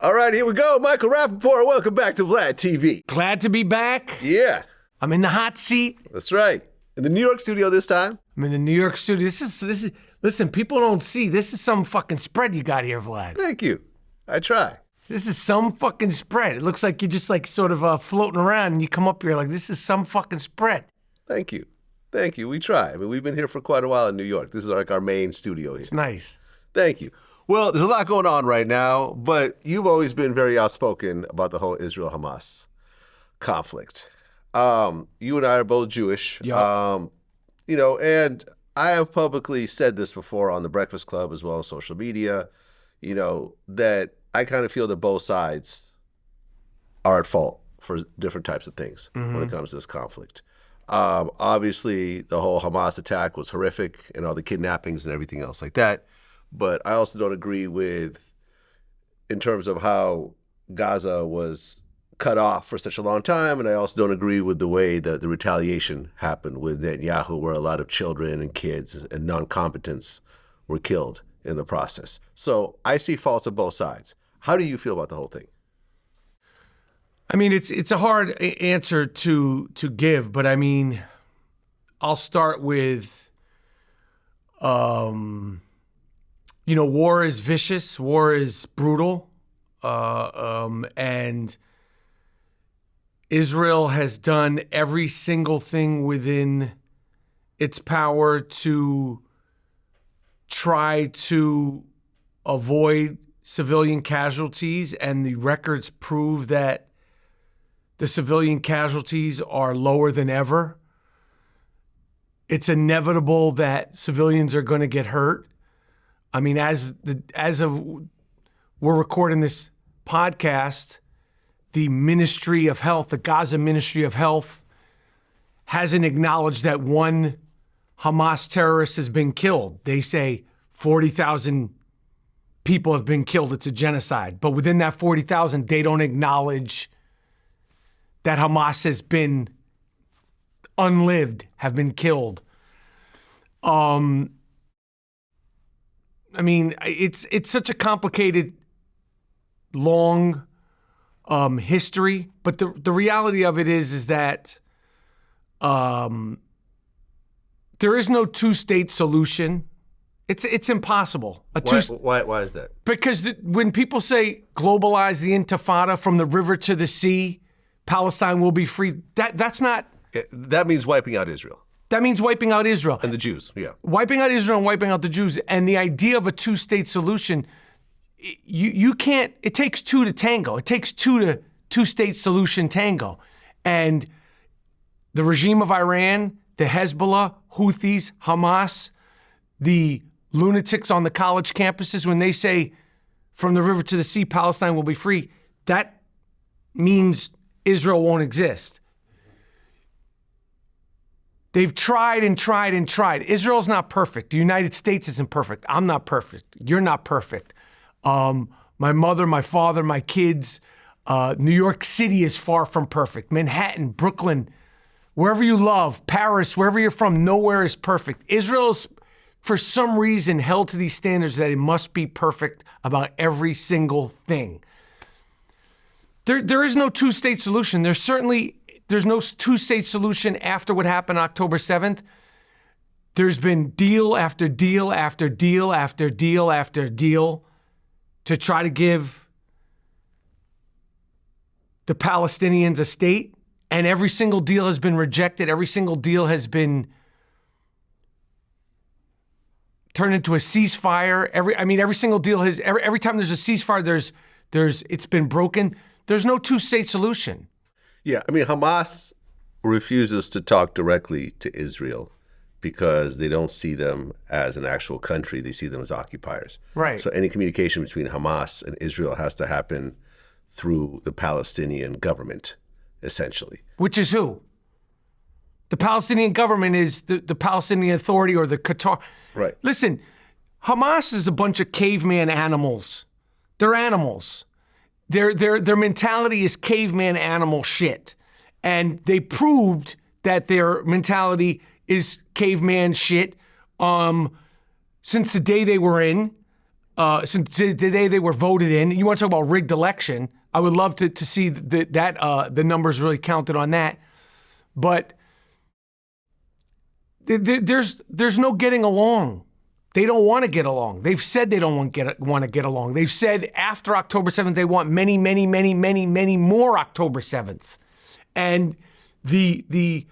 All right, here we go. Michael Rapaport, welcome back to VladTV. Glad to be back. Yeah. I'm in the hot seat. That's right. In the New York studio this time. I'm in the New York studio. This is. Listen, people don't see. This is some fucking spread you got here, Vlad. Thank you. I try. This is some fucking spread. It looks like you're just like sort of floating around and you come up here like, this is some fucking spread. Thank you. Thank you. We try. I mean, we've been here for quite a while in New York. This is like our main studio here. It's nice. Thank you. Well, there's a lot going on right now, but you've always been very outspoken about the whole Israel-Hamas conflict. You and I are both Jewish. Yep. And I have publicly said this before on the Breakfast Club as well as social media, that I kind of feel that both sides are at fault for different types of things when it comes to this conflict. Obviously, the whole Hamas attack was horrific and all the kidnappings and everything else like that. But I also don't agree with, in terms of how Gaza was cut off for such a long time, and I also don't agree with the way that the retaliation happened with Netanyahu, where a lot of children and kids and non-combatants were killed in the process. So I see faults on both sides. How do you feel about the whole thing? I mean, it's a hard answer to give, but I mean, I'll start with, war is vicious, war is brutal, and Israel has done every single thing within its power to try to avoid civilian casualties, and the records prove that the civilian casualties are lower than ever. It's inevitable that civilians are going to get hurt. I mean, as we're recording this podcast, the Ministry of Health, the Gaza Ministry of Health, hasn't acknowledged that one Hamas terrorist has been killed. They say 40,000 people have been killed. It's a genocide. But within that 40,000, they don't acknowledge that Hamas has been unlived, have been killed. I mean, it's such a complicated, long history, but the reality of it is that there is no two-state solution. It's impossible. Why is that? Because when people say globalize the intifada from the river to the sea, Palestine will be free, that's not... That means wiping out Israel. That means wiping out Israel. And the Jews, yeah. Wiping out Israel and wiping out the Jews. And the idea of a two-state solution, you can't, it takes two to tango. It takes two-state solution tango. And the regime of Iran, the Hezbollah, Houthis, Hamas, the lunatics on the college campuses, when they say from the river to the sea, Palestine will be free, that means Israel won't exist. They've tried and tried and tried. Israel's not perfect. The United States isn't perfect. I'm not perfect. You're not perfect. My mother, my father, my kids, New York City is far from perfect. Manhattan, Brooklyn, wherever you love, Paris, wherever you're from, nowhere is perfect. Israel's, for some reason, held to these standards that it must be perfect about every single thing. There is no two-state solution. There's no two-state solution after what happened October 7th. There's been deal after deal after deal after deal after deal to try to give the Palestinians a state, and every single deal has been rejected. Every single deal has been turned into a ceasefire. Every single deal has, every time there's a ceasefire, it's been broken. There's no two-state solution. Yeah, I mean, Hamas refuses to talk directly to Israel because they don't see them as an actual country. They see them as occupiers. Right. So any communication between Hamas and Israel has to happen through the Palestinian government, essentially. Which is who? The Palestinian government is the Palestinian Authority or the Qatar. Right. Listen, Hamas is a bunch of caveman animals. They're animals. Their mentality is caveman animal shit. And they proved that their mentality is caveman shit since the day they were in. since the day they were voted in. You want to talk about rigged election? I would love to see that the numbers really counted on that. But there's no getting along. They don't want to get along. They've said they don't want to get along. They've said after October 7th they want many, many, many, many, many more October 7ths. And the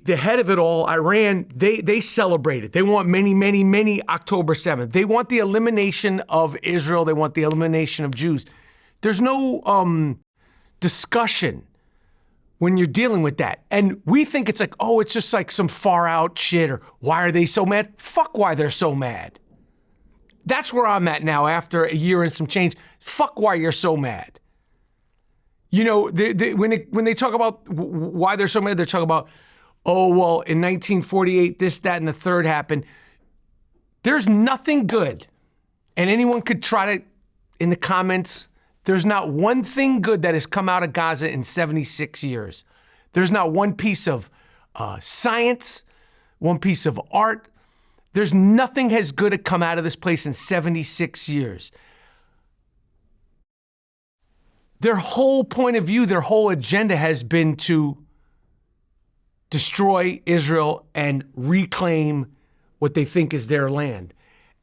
head of it all, Iran, they celebrate it. They want many, many, many October 7th. They want the elimination of Israel. They want the elimination of Jews. There's no discussion when you're dealing with that. And we think it's like, oh, it's just like some far out shit, or why are they so mad? Fuck why they're so mad. That's where I'm at now after a year and some change. Fuck why you're so mad. You know, when they talk about why they're so mad, they're talking about, oh, well, in 1948, this, that, and the third happened. There's nothing good. And anyone could try to, in the comments, there's not one thing good that has come out of Gaza in 76 years. There's not one piece of science, one piece of art. There's nothing as good to come out of this place in 76 years. Their whole point of view, their whole agenda has been to destroy Israel and reclaim what they think is their land.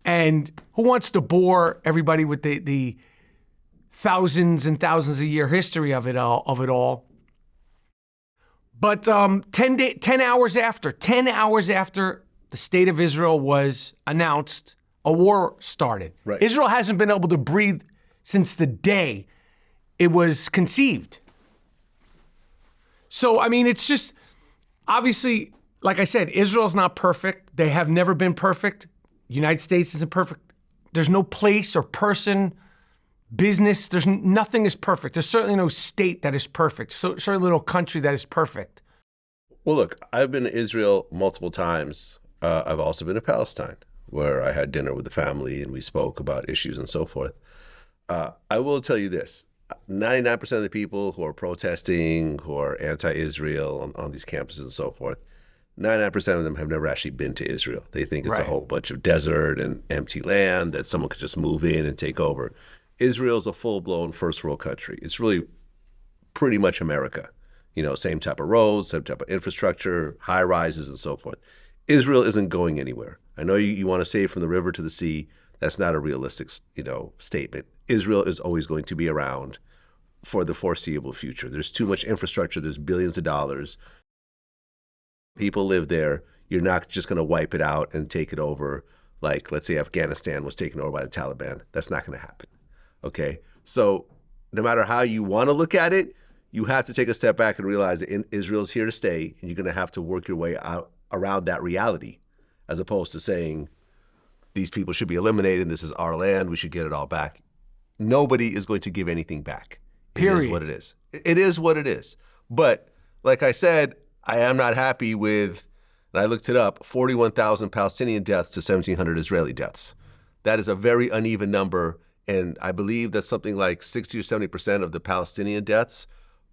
And who wants to bore everybody with the thousands and thousands of year history of it all? But 10 hours after the state of Israel was announced, a war started. Right. Israel hasn't been able to breathe since the day it was conceived. So, I mean, it's just, obviously, like I said, Israel's not perfect. They have never been perfect. United States isn't perfect. There's no place or person, business, nothing is perfect. There's certainly no state that is perfect. So certainly no country that is perfect. Well, look, I've been to Israel multiple times. I've also been to Palestine, where I had dinner with the family and we spoke about issues and so forth. I will tell you this. 99% of the people who are protesting, who are anti-Israel on these campuses and so forth, 99% of them have never actually been to Israel. They think it's a whole bunch of desert and empty land that someone could just move in and take over. Israel's a full-blown first world country. It's really pretty much America. You know, same type of roads, same type of infrastructure, high rises and so forth. Israel isn't going anywhere. I know you want to say from the river to the sea. That's not a realistic, statement. Israel is always going to be around for the foreseeable future. There's too much infrastructure. There's billions of dollars. People live there. You're not just going to wipe it out and take it over like, let's say, Afghanistan was taken over by the Taliban. That's not going to happen. Okay? So no matter how you want to look at it, you have to take a step back and realize that Israel's here to stay, and you're going to have to work your way out around that reality, as opposed to saying these people should be eliminated and this is our land, we should get it all back. Nobody is going to give anything back. Period. It is what it is. It is what it is. But like I said, I am not happy with, and I looked it up, 41,000 Palestinian deaths to 1,700 Israeli deaths. That is a very uneven number, and I believe that something like 60 or 70% of the Palestinian deaths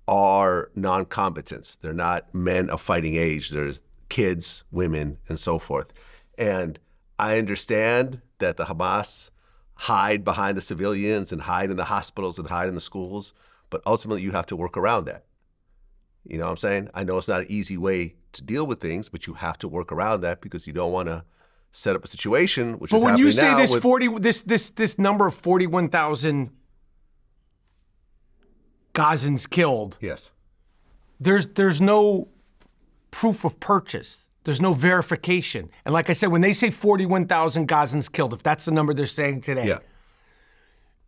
are non-combatants. They're not men of fighting age. There's kids, women, and so forth. And I understand that the Hamas hide behind the civilians and hide in the hospitals and hide in the schools, but ultimately you have to work around that. You know what I'm saying? I know it's not an easy way to deal with things, but you have to work around that because you don't want to set up a situation which is happening now. But when you say this number of 41,000 Gazans killed, yes, there's no proof of purchase. There's no verification. And like I said, when they say 41,000 Gazans killed, if that's the number they're saying today,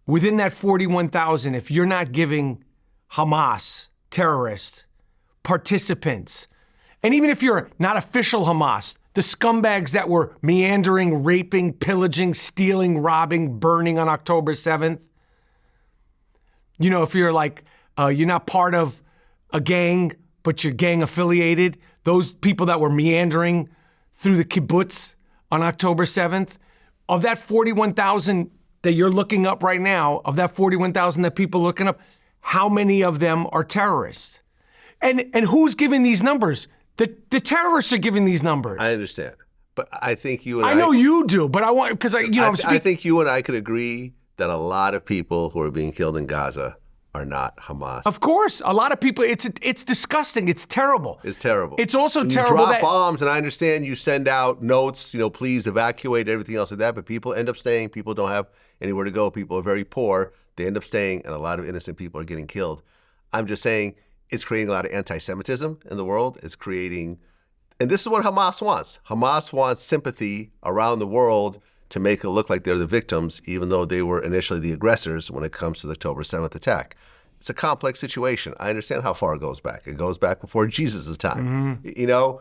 within that 41,000, if you're not giving Hamas terrorists, participants, and even if you're not official Hamas, the scumbags that were meandering, raping, pillaging, stealing, robbing, burning on October 7th, if you're like, you're not part of a gang, but you're gang affiliated, those people that were meandering through the kibbutz on October 7th, of that 41,000 that you're looking up right now, of that 41,000 that people are looking up, how many of them are terrorists? And who's giving these numbers? The terrorists are giving these numbers. I understand. But I think you and I know you do, but I want, because I think you and I could agree that a lot of people who are being killed in Gaza are not Hamas. Of course, a lot of people. It's disgusting. It's terrible. It's terrible. It's also when terrible you drop that bombs, and I understand you send out notes, please evacuate, everything else like that. But people end up staying. People don't have anywhere to go. People are very poor. They end up staying, and a lot of innocent people are getting killed. I'm just saying it's creating a lot of anti-Semitism in the world. It's creating, and this is what Hamas wants. Hamas wants sympathy around the world to make it look like they're the victims, even though they were initially the aggressors when it comes to the October 7th attack. It's a complex situation. I understand how far it goes back. It goes back before Jesus' time. Mm-hmm.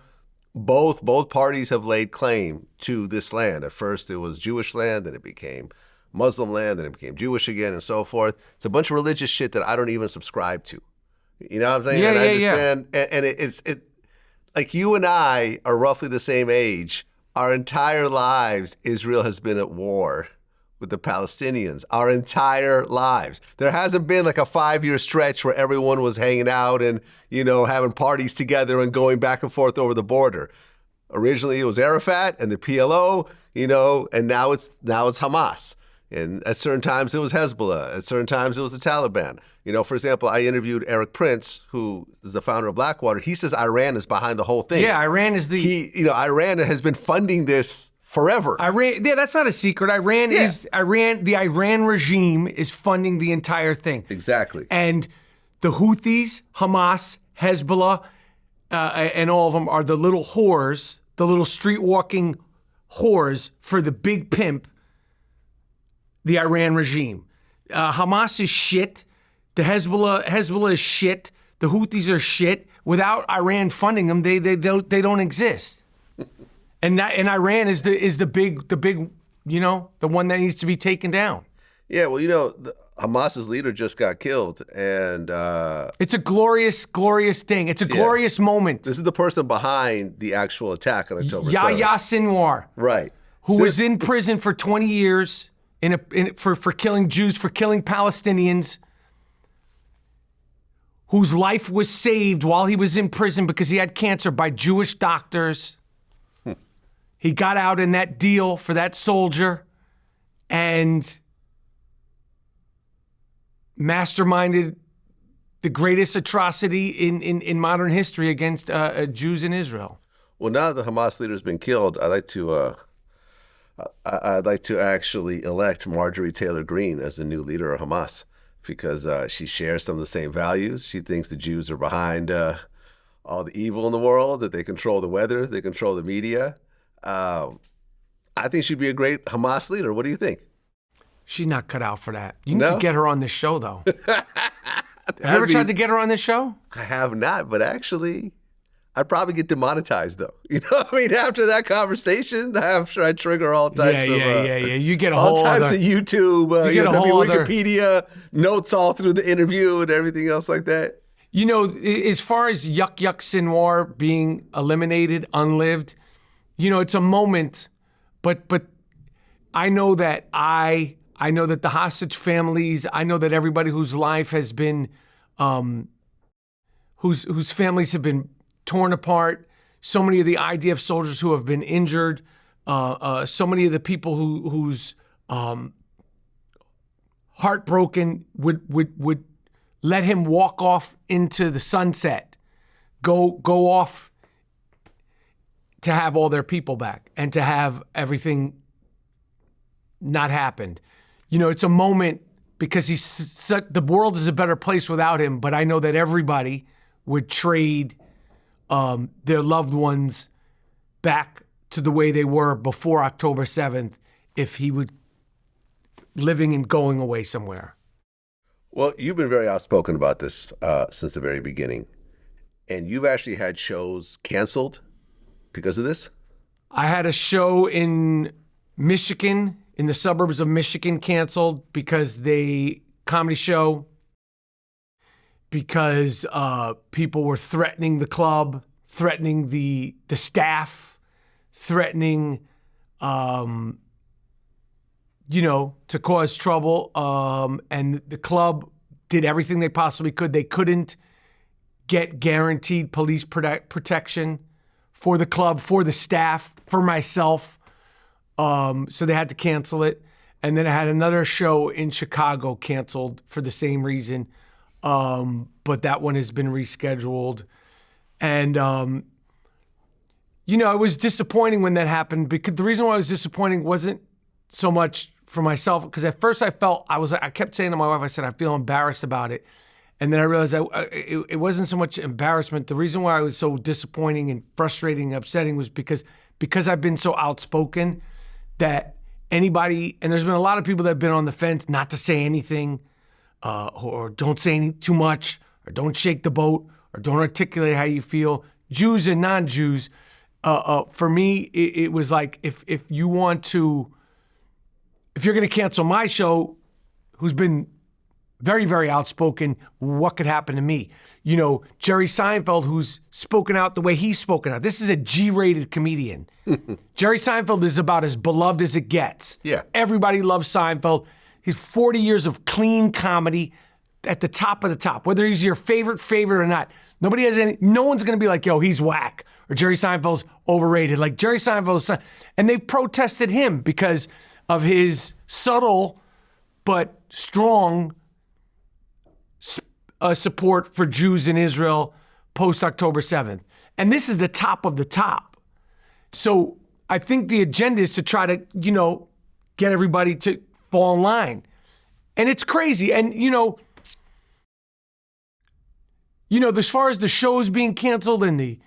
Both parties have laid claim to this land. At first it was Jewish land, then it became Muslim land, then it became Jewish again, and so forth. It's a bunch of religious shit that I don't even subscribe to. You know what I'm saying? Yeah, and I yeah, understand. Yeah. And it's like you and I are roughly the same age. Our entire lives, Israel has been at war with the Palestinians. Our entire lives. There hasn't been like a 5-year stretch where everyone was hanging out and, having parties together and going back and forth over the border. Originally, it was Arafat and the PLO, and now it's Hamas. And at certain times, it was Hezbollah. At certain times, it was the Taliban. For example, I interviewed Eric Prince, who is the founder of Blackwater. He says Iran is behind the whole thing. Yeah, Iran is Iran has been funding this forever. That's not a secret. The Iran regime is funding the entire thing. Exactly. And the Houthis, Hamas, Hezbollah, and all of them are the little whores, the little street-walking whores for the big pimp, the Iran regime. Hamas is shit. The Hezbollah is shit. The Houthis are shit. Without Iran funding them, they don't exist. And Iran is the big the one that needs to be taken down. Yeah, well, Hamas's leader just got killed, and it's a glorious thing. It's a glorious moment. This is the person behind the actual attack on October 7th. Yahya Sinwar, right? Who was in prison for 20 years for killing Jews, for killing Palestinians, whose life was saved while he was in prison because he had cancer by Jewish doctors. He got out in that deal for that soldier and masterminded the greatest atrocity in modern history against Jews in Israel. Well, now that the Hamas leader's been killed, I'd like to actually elect Marjorie Taylor Greene as the new leader of Hamas because she shares some of the same values. She thinks the Jews are behind all the evil in the world, that they control the weather, they control the media. I think she'd be a great Hamas leader. What do you think? She's not cut out for that. You need to get her on this show, though. Have you ever tried to get her on this show? I have not, but actually, I'd probably get demonetized, though. After that conversation, I'm sure I'd trigger all types of... Yeah. You get all types of YouTube, Wikipedia, notes all through the interview and everything else like that. As far as Yuck Sinwar being eliminated, unlived, it's a moment, but I know that I know that the hostage families, I know that everybody whose life has been, whose families have been torn apart, so many of the IDF soldiers who have been injured, so many of the people whose heartbroken would let him walk off into the sunset, go off to have all their people back and to have everything not happened. It's a moment because the world is a better place without him, but I know that everybody would trade their loved ones back to the way they were before October 7th if he would living and going away somewhere. Well, you've been very outspoken about this since the very beginning, and you've actually had shows canceled because of this? I had a show in Michigan, in the suburbs of Michigan, canceled because comedy show, because people were threatening the club, threatening the staff, threatening, to cause trouble. And the club did everything they possibly could. They couldn't get guaranteed police protection for the club, for the staff, for myself. So they had to cancel it. And then I had another show in Chicago canceled for the same reason. But that one has been rescheduled. And, it was disappointing when that happened, because the reason why it was disappointing wasn't so much for myself, because at first I kept saying to my wife, I said, I feel embarrassed about it. And then I realized it wasn't so much embarrassment. The reason why I was so disappointing and frustrating and upsetting was because I've been so outspoken that anybody, and there's been a lot of people that have been on the fence not to say anything, or don't say too much, or don't shake the boat, or don't articulate how you feel, Jews and non-Jews. For me, it was like, if you're going to cancel my show, who's been very, very outspoken, what could happen to me? Jerry Seinfeld, who's spoken out the way he's spoken out. This is a G-rated comedian. Jerry Seinfeld is about as beloved as it gets. Yeah. Everybody loves Seinfeld. He's 40 years of clean comedy at the top of the top. Whether he's your favorite or not, no one's going to be like, yo, he's whack, or Jerry Seinfeld's overrated. Like, Jerry Seinfeld's, and they've protested him because of his subtle but strong support for Jews in Israel post-October 7th. And this is the top of the top. So I think the agenda is to try to, get everybody to fall in line. And it's crazy. And, as far as the shows being canceled and the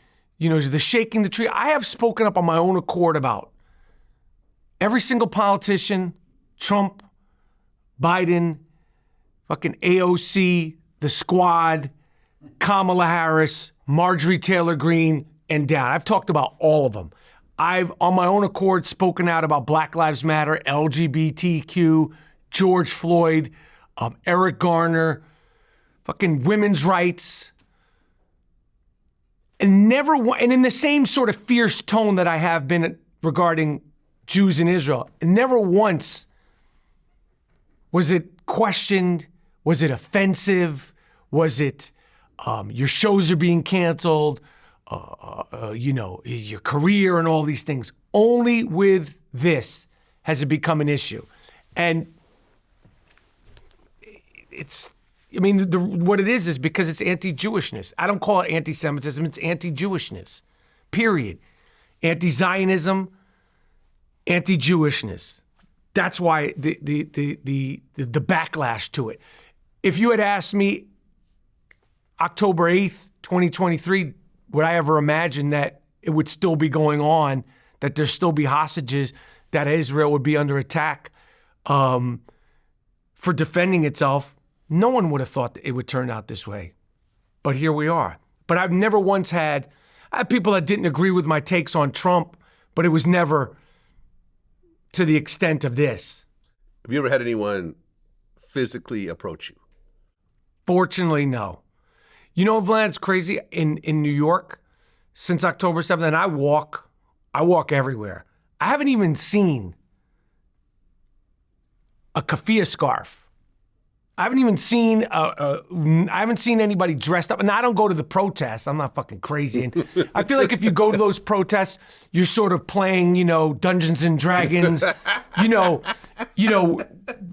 shaking the tree, I have spoken up on my own accord about every single politician, Trump, Biden, fucking AOC, the Squad, Kamala Harris, Marjorie Taylor Greene, and down. I've talked about all of them. I've, on my own accord, spoken out about Black Lives Matter, LGBTQ, George Floyd, Eric Garner, fucking women's rights. And in the same sort of fierce tone that I have been regarding Jews in Israel, and never once was it questioned. Was it offensive? Was it your shows are being canceled? Your career and all these things. Only with this has it become an issue. And what it is because it's anti-Jewishness. I don't call it anti-Semitism, it's anti-Jewishness, period. Anti-Zionism, anti-Jewishness. That's why the backlash to it. If you had asked me October 8th, 2023, would I ever imagine that it would still be going on, that there still be hostages, that Israel would be under attack for defending itself? No one would have thought that it would turn out this way. But here we are. But I've never once I had people that didn't agree with my takes on Trump, but it was never to the extent of this. Have you ever had anyone physically approach you? Fortunately, no. Vlad, it's crazy. In New York, since October 7th, and I walk everywhere. I haven't even seen a keffiyeh scarf. I haven't even seen anybody dressed up. And I don't go to the protests. I'm not fucking crazy. And I feel like if you go to those protests, you're sort of playing, Dungeons and Dragons.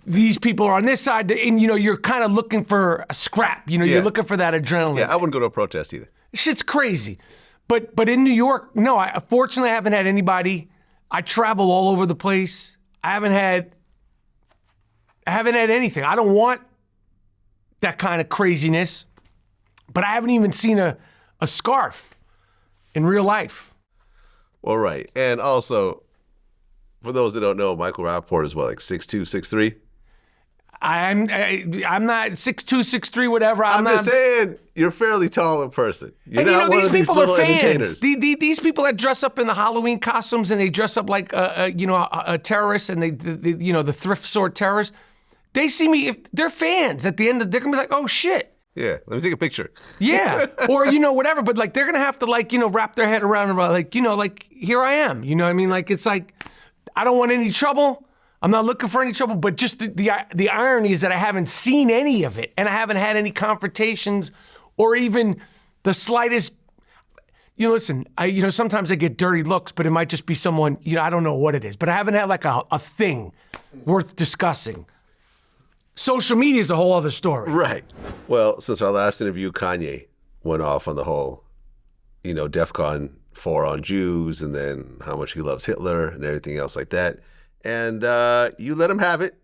These people are on this side, and you're kind of looking for a scrap. You're looking for that adrenaline. Yeah, I wouldn't go to a protest either. Shit's crazy. But in New York, no. Fortunately, I haven't had anybody. I travel all over the place. I haven't had anything. I don't want that kind of craziness, but I haven't even seen a scarf in real life. All right. And also, for those that don't know, Michael Rapaport is what, like 6'2", 6'3"? I'm not 6'2", 6'3", whatever. I'm just saying, you're fairly tall in person. You're not one of these little entertainers. These people that dress up in the Halloween costumes and they dress up like a terrorist, and they the thrift store terrorists. They see me, if they're fans, at the end they're gonna be like, oh shit. Yeah, let me take a picture. Yeah, or whatever. But like they're gonna have to wrap their head around and like here I am. You know what I mean? Like it's like I don't want any trouble. I'm not looking for any trouble. But just the irony is that I haven't seen any of it, and I haven't had any confrontations or even the slightest. listen, sometimes I get dirty looks, but it might just be someone, I don't know what it is, but I haven't had like a thing worth discussing. Social media is a whole other story. Right. Well, since our last interview, Kanye went off on the whole, DEFCON 4 on Jews and then how much he loves Hitler and everything else like that. And you let him have it.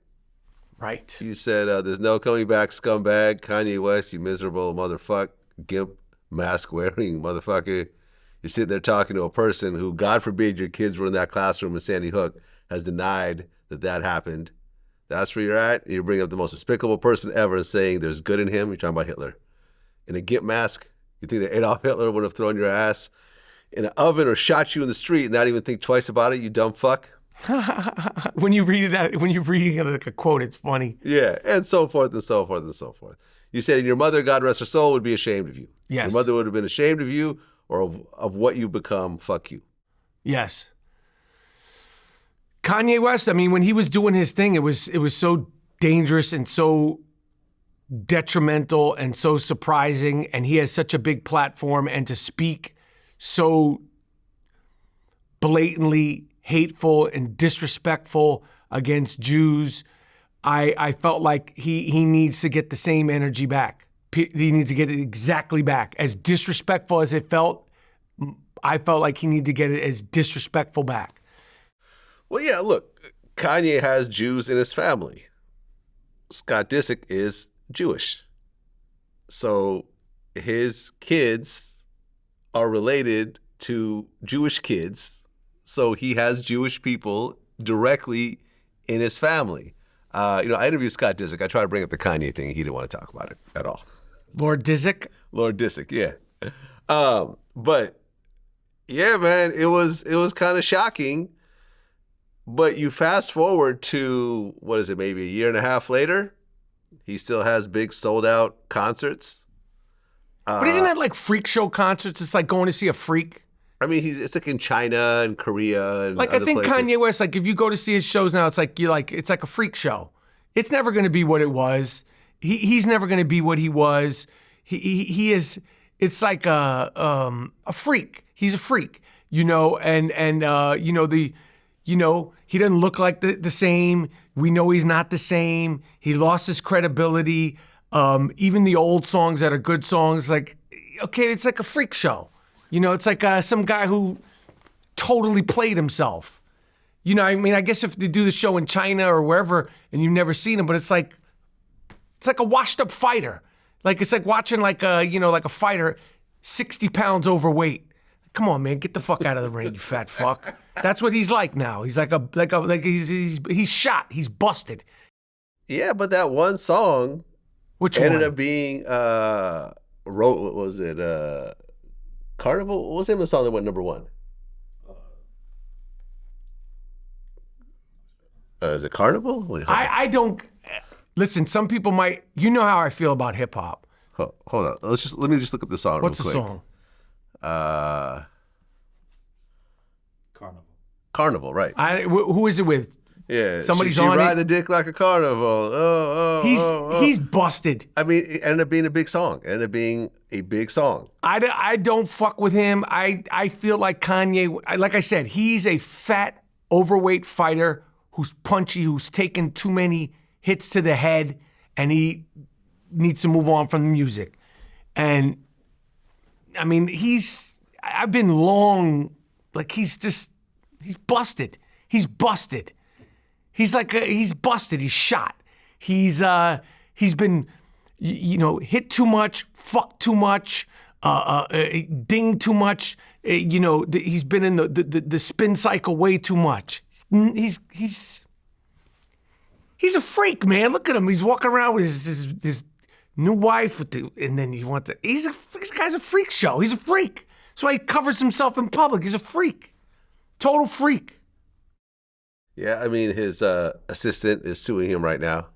Right. You said, there's no coming back, scumbag. Kanye West, you miserable motherfucker, gimp, mask-wearing motherfucker. You're sitting there talking to a person who, God forbid your kids were in that classroom in Sandy Hook, has denied that happened. That's where you're at. You bring up the most despicable person ever and saying there's good in him. You're talking about Hitler. In a gimp mask, you think that Adolf Hitler would have thrown your ass in an oven or shot you in the street and not even think twice about it, you dumb fuck? When you're reading it like a quote, it's funny. Yeah, and so forth and so forth and so forth. You said, and your mother, God rest her soul, would be ashamed of you. Yes. Your mother would have been ashamed of you or of what you become. Fuck you. Yes. Kanye West, when he was doing his thing, it was so dangerous and so detrimental and so surprising, and he has such a big platform, and to speak so blatantly hateful and disrespectful against Jews, I felt like he needs to get the same energy back. He needs to get it exactly back. As disrespectful as it felt, I felt like he needed to get it as disrespectful back. Well, yeah, look, Kanye has Jews in his family. Scott Disick is Jewish. So his kids are related to Jewish kids. So he has Jewish people directly in his family. I interviewed Scott Disick. I tried to bring up the Kanye thing. He didn't want to talk about it at all. Lord Disick? Lord Disick, yeah. But yeah, man, it was kind of shocking. But you fast forward to, maybe a year and a half later, he still has big sold out concerts. But isn't that like freak show concerts? It's like going to see a freak. It's like in China and Korea and like other I think places. Kanye West, like if you go to see his shows now, it's like a freak show. It's never going to be what it was. He's never going to be what he was. He is. It's like a freak. He's a freak, he doesn't look like the same. We know he's not the same. He lost his credibility. Even the old songs that are good songs, it's like a freak show. It's like some guy who totally played himself. I guess if they do the show in China or wherever and you've never seen him, but it's like a washed up fighter. It's like watching like a fighter 60 pounds overweight. Come on, man, get the fuck out of the ring, you fat fuck. That's what he's like now. He's he's shot, he's busted. Yeah, but that one song ended up being what was it? Carnival? What was the name of the song that went number one? Is it Carnival? Wait, I don't listen. Some people might. You know how I feel about hip hop. Hold on. Let me just look up the song. What's real quick. the song? Carnival, right? Who is it with? Yeah, somebody's she on ride it. the dick like a carnival. He's busted. It ended up being a big song. It ended up being a big song. I don't fuck with him. I feel like Kanye. Like I said, he's a fat, overweight fighter who's punchy, who's taken too many hits to the head, and he needs to move on from the music. And I've been long. He's busted. He's busted. He's busted. He's shot. He's been, hit too much, fucked too much, dinged too much. He's been in the spin cycle way too much. He's a freak, man. Look at him. He's walking around with his new wife, and then this guy's a freak show. He's a freak. That's why he covers himself in public. He's a freak. Total freak. Yeah, his assistant is suing him right now,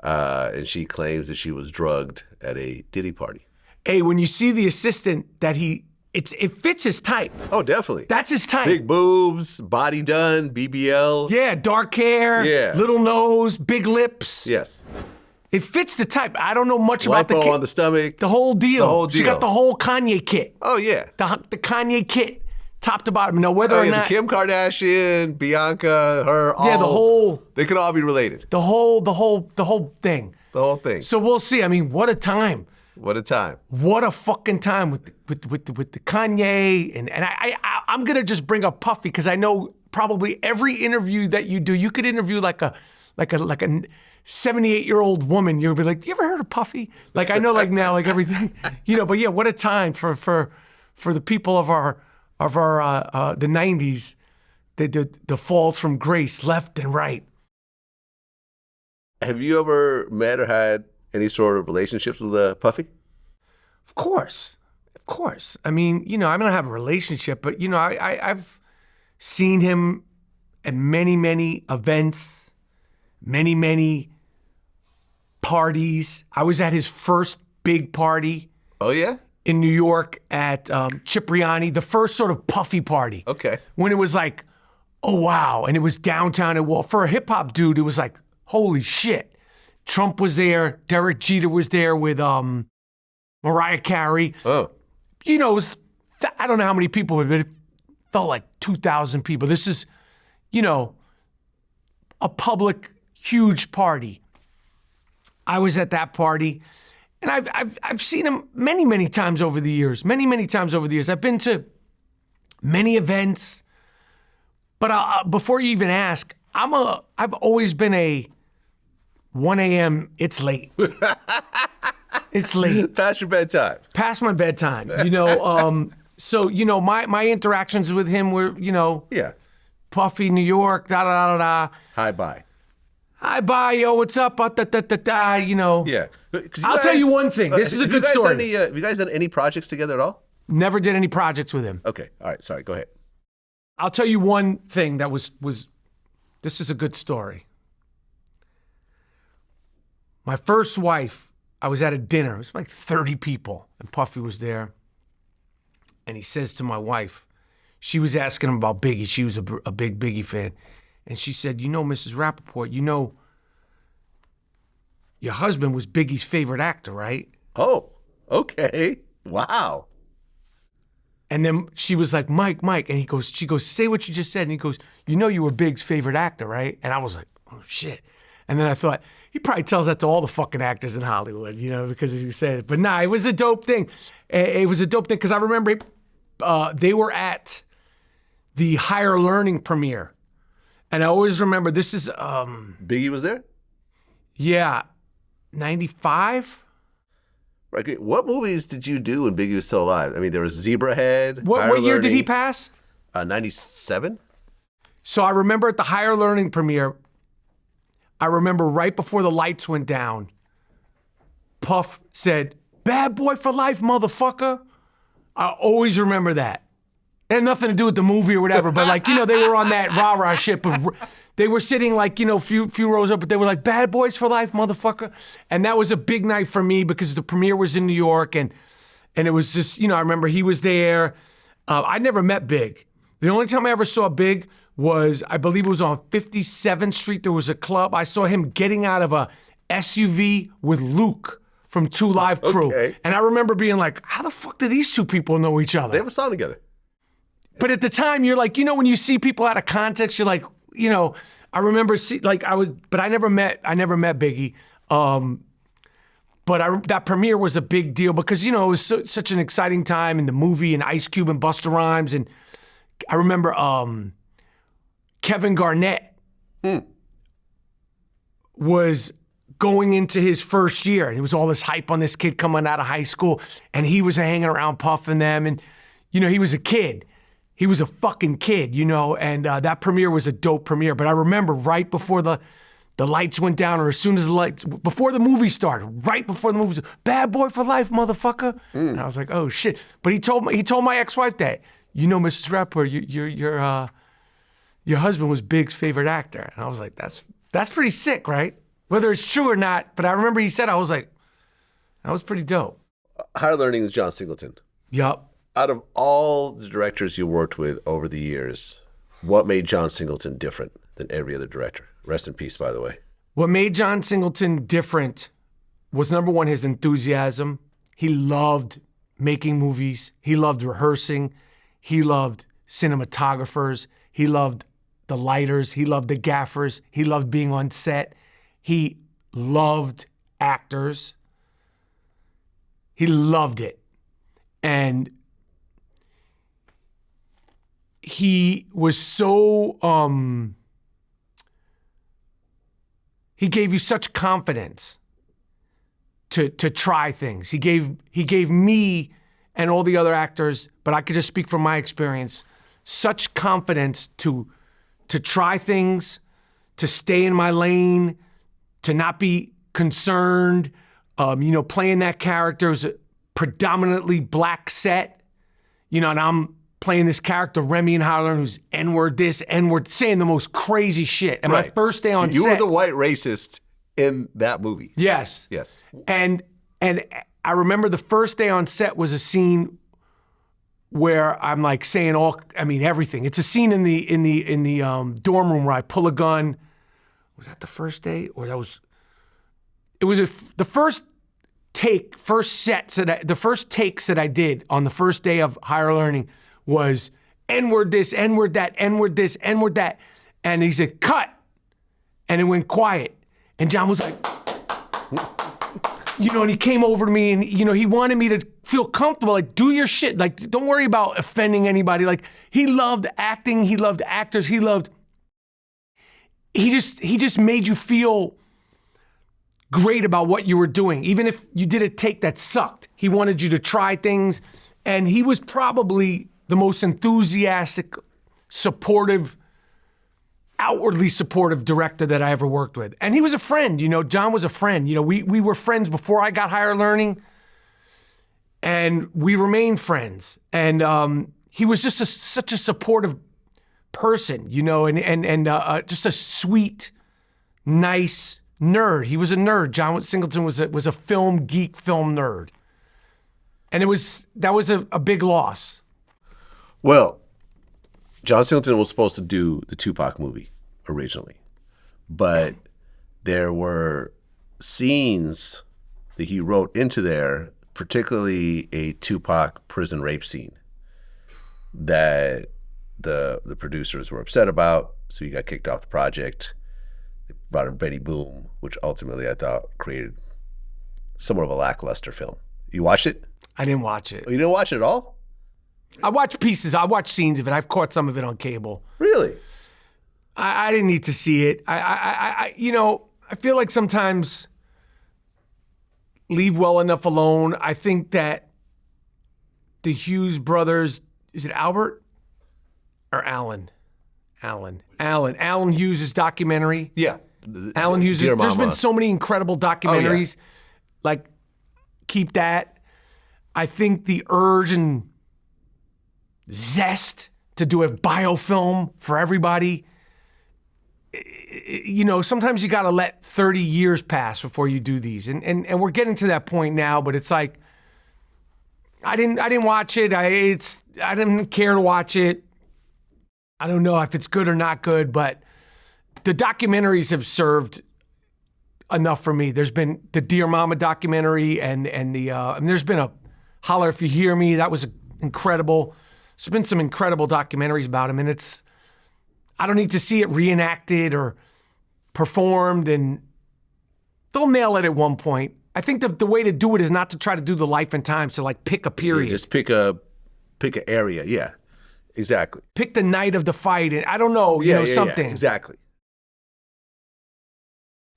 and she claims that she was drugged at a Diddy party. Hey, when you see the assistant, it fits his type. Oh, definitely. That's his type. Big boobs, body done, BBL. Yeah, dark hair. Yeah. Little nose, big lips. Yes. It fits the type. I don't know much about the Lipo kit. on the stomach. The whole deal. The whole She deal. got the whole Kanye kit. Oh, yeah. The Kanye kit, top to bottom. Now, whether Oh, or yeah, not... the Kim Kardashian, Bianca, her, all. Yeah, the whole... They could all be related. The whole thing. The whole thing. So we'll see. I mean, what a time. What a time. What a fucking time with the Kanye. And I'm going to just bring up Puffy because I know probably every interview that you do, you could interview like a 78-year-old woman. You'll be like, you ever heard of Puffy? Like, I know like now, like everything, but yeah, what a time for the people of our the 90s, the falls from grace left and right. Have you ever met or had any sort of relationships with Puffy? Of course. I mean, I don't have a relationship, but I've seen him at many events, many parties. I was at his first big party. Oh, yeah? In New York at Cipriani, the first sort of Puffy party. Okay. When it was like, oh, wow. And it was downtown. And for a hip hop dude, it was like, holy shit. Trump was there. Derek Jeter was there with Mariah Carey. Oh. It was, I don't know how many people, but it felt like 2,000 people. This is, a public, huge party. I was at that party, and I've seen him many times over the years. Many times over the years. I've been to many events, but before you even ask, I've always been a 1 a.m. It's late. It's late. Past your bedtime. Past my bedtime. So my interactions with him were Yeah. Puffy, New York, da. Hi, bye. Hi, bye, yo, what's up? Yeah. I'll tell you one thing. This is a good story. Have you guys done any projects together at all? Never did any projects with him. Okay. All right. Sorry. Go ahead. I'll tell you one thing that was this is a good story. My first wife, I was at a dinner. It was like 30 people, and Puffy was there. And he says to my wife, she was asking him about Biggie. She was a big Biggie fan. And she said, Mrs. Rapaport, your husband was Biggie's favorite actor, right? Oh, okay. Wow. And then she was like, Mike. And she goes, say what you just said. And he goes, you were Big's favorite actor, right? And I was like, oh, shit. And then I thought, he probably tells that to all the fucking actors in Hollywood, because he said it. But nah, it was a dope thing. It was a dope thing because I remember they were at the Higher Learning premiere. And I always remember, this is... Biggie was there? Yeah, 95? Right. What movies did you do when Biggie was still alive? I mean, there was Zebrahead. What year did he pass? 97? So I remember at the Higher Learning premiere, I remember right before the lights went down, Puff said, "Bad boy for life, motherfucker." I always remember that. It had nothing to do with the movie or whatever, but they were on that rah-rah shit. But they were sitting few rows up, but they were like, "Bad boys for life, motherfucker." And that was a big night for me because the premiere was in New York, and it was just, I remember he was there. I never met Big. The only time I ever saw Big was, I believe it was on 57th Street. There was a club. I saw him getting out of a SUV with Luke from 2 Live Crew. Okay. And I remember being like, how the fuck do these two people know each other? They have a song together. But at the time, you're like, when you see people out of context, you're like, I remember but I never met Biggie. But that premiere was a big deal because, it was such an exciting time in the movie and Ice Cube and Busta Rhymes. And I remember Kevin Garnett was going into his first year, and it was all this hype on this kid coming out of high school, and he was hanging around Puff and them, and he was a kid. He was a fucking kid, and that premiere was a dope premiere. But I remember right before the lights went down, or as soon as before the movie started, right before the movie started, "Bad boy for life, motherfucker." And I was like, oh shit. But he told my ex-wife that, Mrs. Rapaport, your husband was Big's favorite actor. And I was like, that's pretty sick, right? Whether it's true or not, but I remember he said, I was like, that was pretty dope. Higher Learning is John Singleton. Yup. Out of all the directors you worked with over the years, what made John Singleton different than every other director? Rest in peace, by the way. What made John Singleton different was number one, his enthusiasm. He loved making movies. He loved rehearsing. He loved cinematographers. He loved the lighters. He loved the gaffers. He loved being on set. He loved actors. He loved it. And he was so, he gave you such confidence to try things. He gave me and all the other actors, but I could just speak from my experience, such confidence to try things, to stay in my lane, to not be concerned. Playing that character was a predominantly black set, and I'm playing this character, Remy and Harlan, who's N-word this, N-word, saying the most crazy shit. And my first day on set. You were the white racist in that movie. Yes. Yes. And I remember the first day on set was a scene where I'm like saying everything. It's a scene in the dorm room where I pull a gun. Was that the first day? Or the first takes that I did on the first day of higher learning was N-word this, N-word that, N-word this, N-word that. And he said, cut. And it went quiet. And John was like, and he came over to me and, he wanted me to feel comfortable, like, do your shit. Like, don't worry about offending anybody. Like, he loved acting. He loved actors. He just made you feel great about what you were doing. Even if you did a take that sucked, he wanted you to try things. And he was probably the most enthusiastic, supportive, outwardly supportive director that I ever worked with. And he was a friend, John was a friend. We were friends before I got higher learning, and we remained friends. And he was just such a supportive person, and just a sweet, nice nerd. He was a nerd. John Singleton was a film geek, film nerd. And that was a big loss. Well, John Singleton was supposed to do the Tupac movie originally, but there were scenes that he wrote into there, particularly a Tupac prison rape scene, that the producers were upset about, so he got kicked off the project. They brought in Benny Boom, which ultimately I thought created somewhat of a lackluster film. You watched it? I didn't watch it. Oh, you didn't watch it at all? I watched pieces. I watched scenes of it. I've caught some of it on cable. Really? I didn't need to see it. I feel like sometimes leave well enough alone. I think that the Hughes brothers, is it Albert or Alan? Alan Hughes' documentary. Yeah. Alan Hughes. There's been so many incredible documentaries. Oh, yeah. Like, keep that. I think the urge and zest to do a biofilm for everybody. Sometimes you got to let 30 years pass before you do these. And we're getting to that point now, but it's like, I didn't watch it. I didn't care to watch it. I don't know if it's good or not good, but the documentaries have served enough for me. There's been the Dear Mama documentary and there's been a Holler If You Hear Me. That was incredible. There's been some incredible documentaries about him, and I don't need to see it reenacted or performed, and they'll nail it at one point. I think the way to do it is not to try to do the life and times, to like pick a period. Yeah, just pick an area. Yeah, exactly. Pick the night of the fight, and I don't know, something. Yeah, exactly.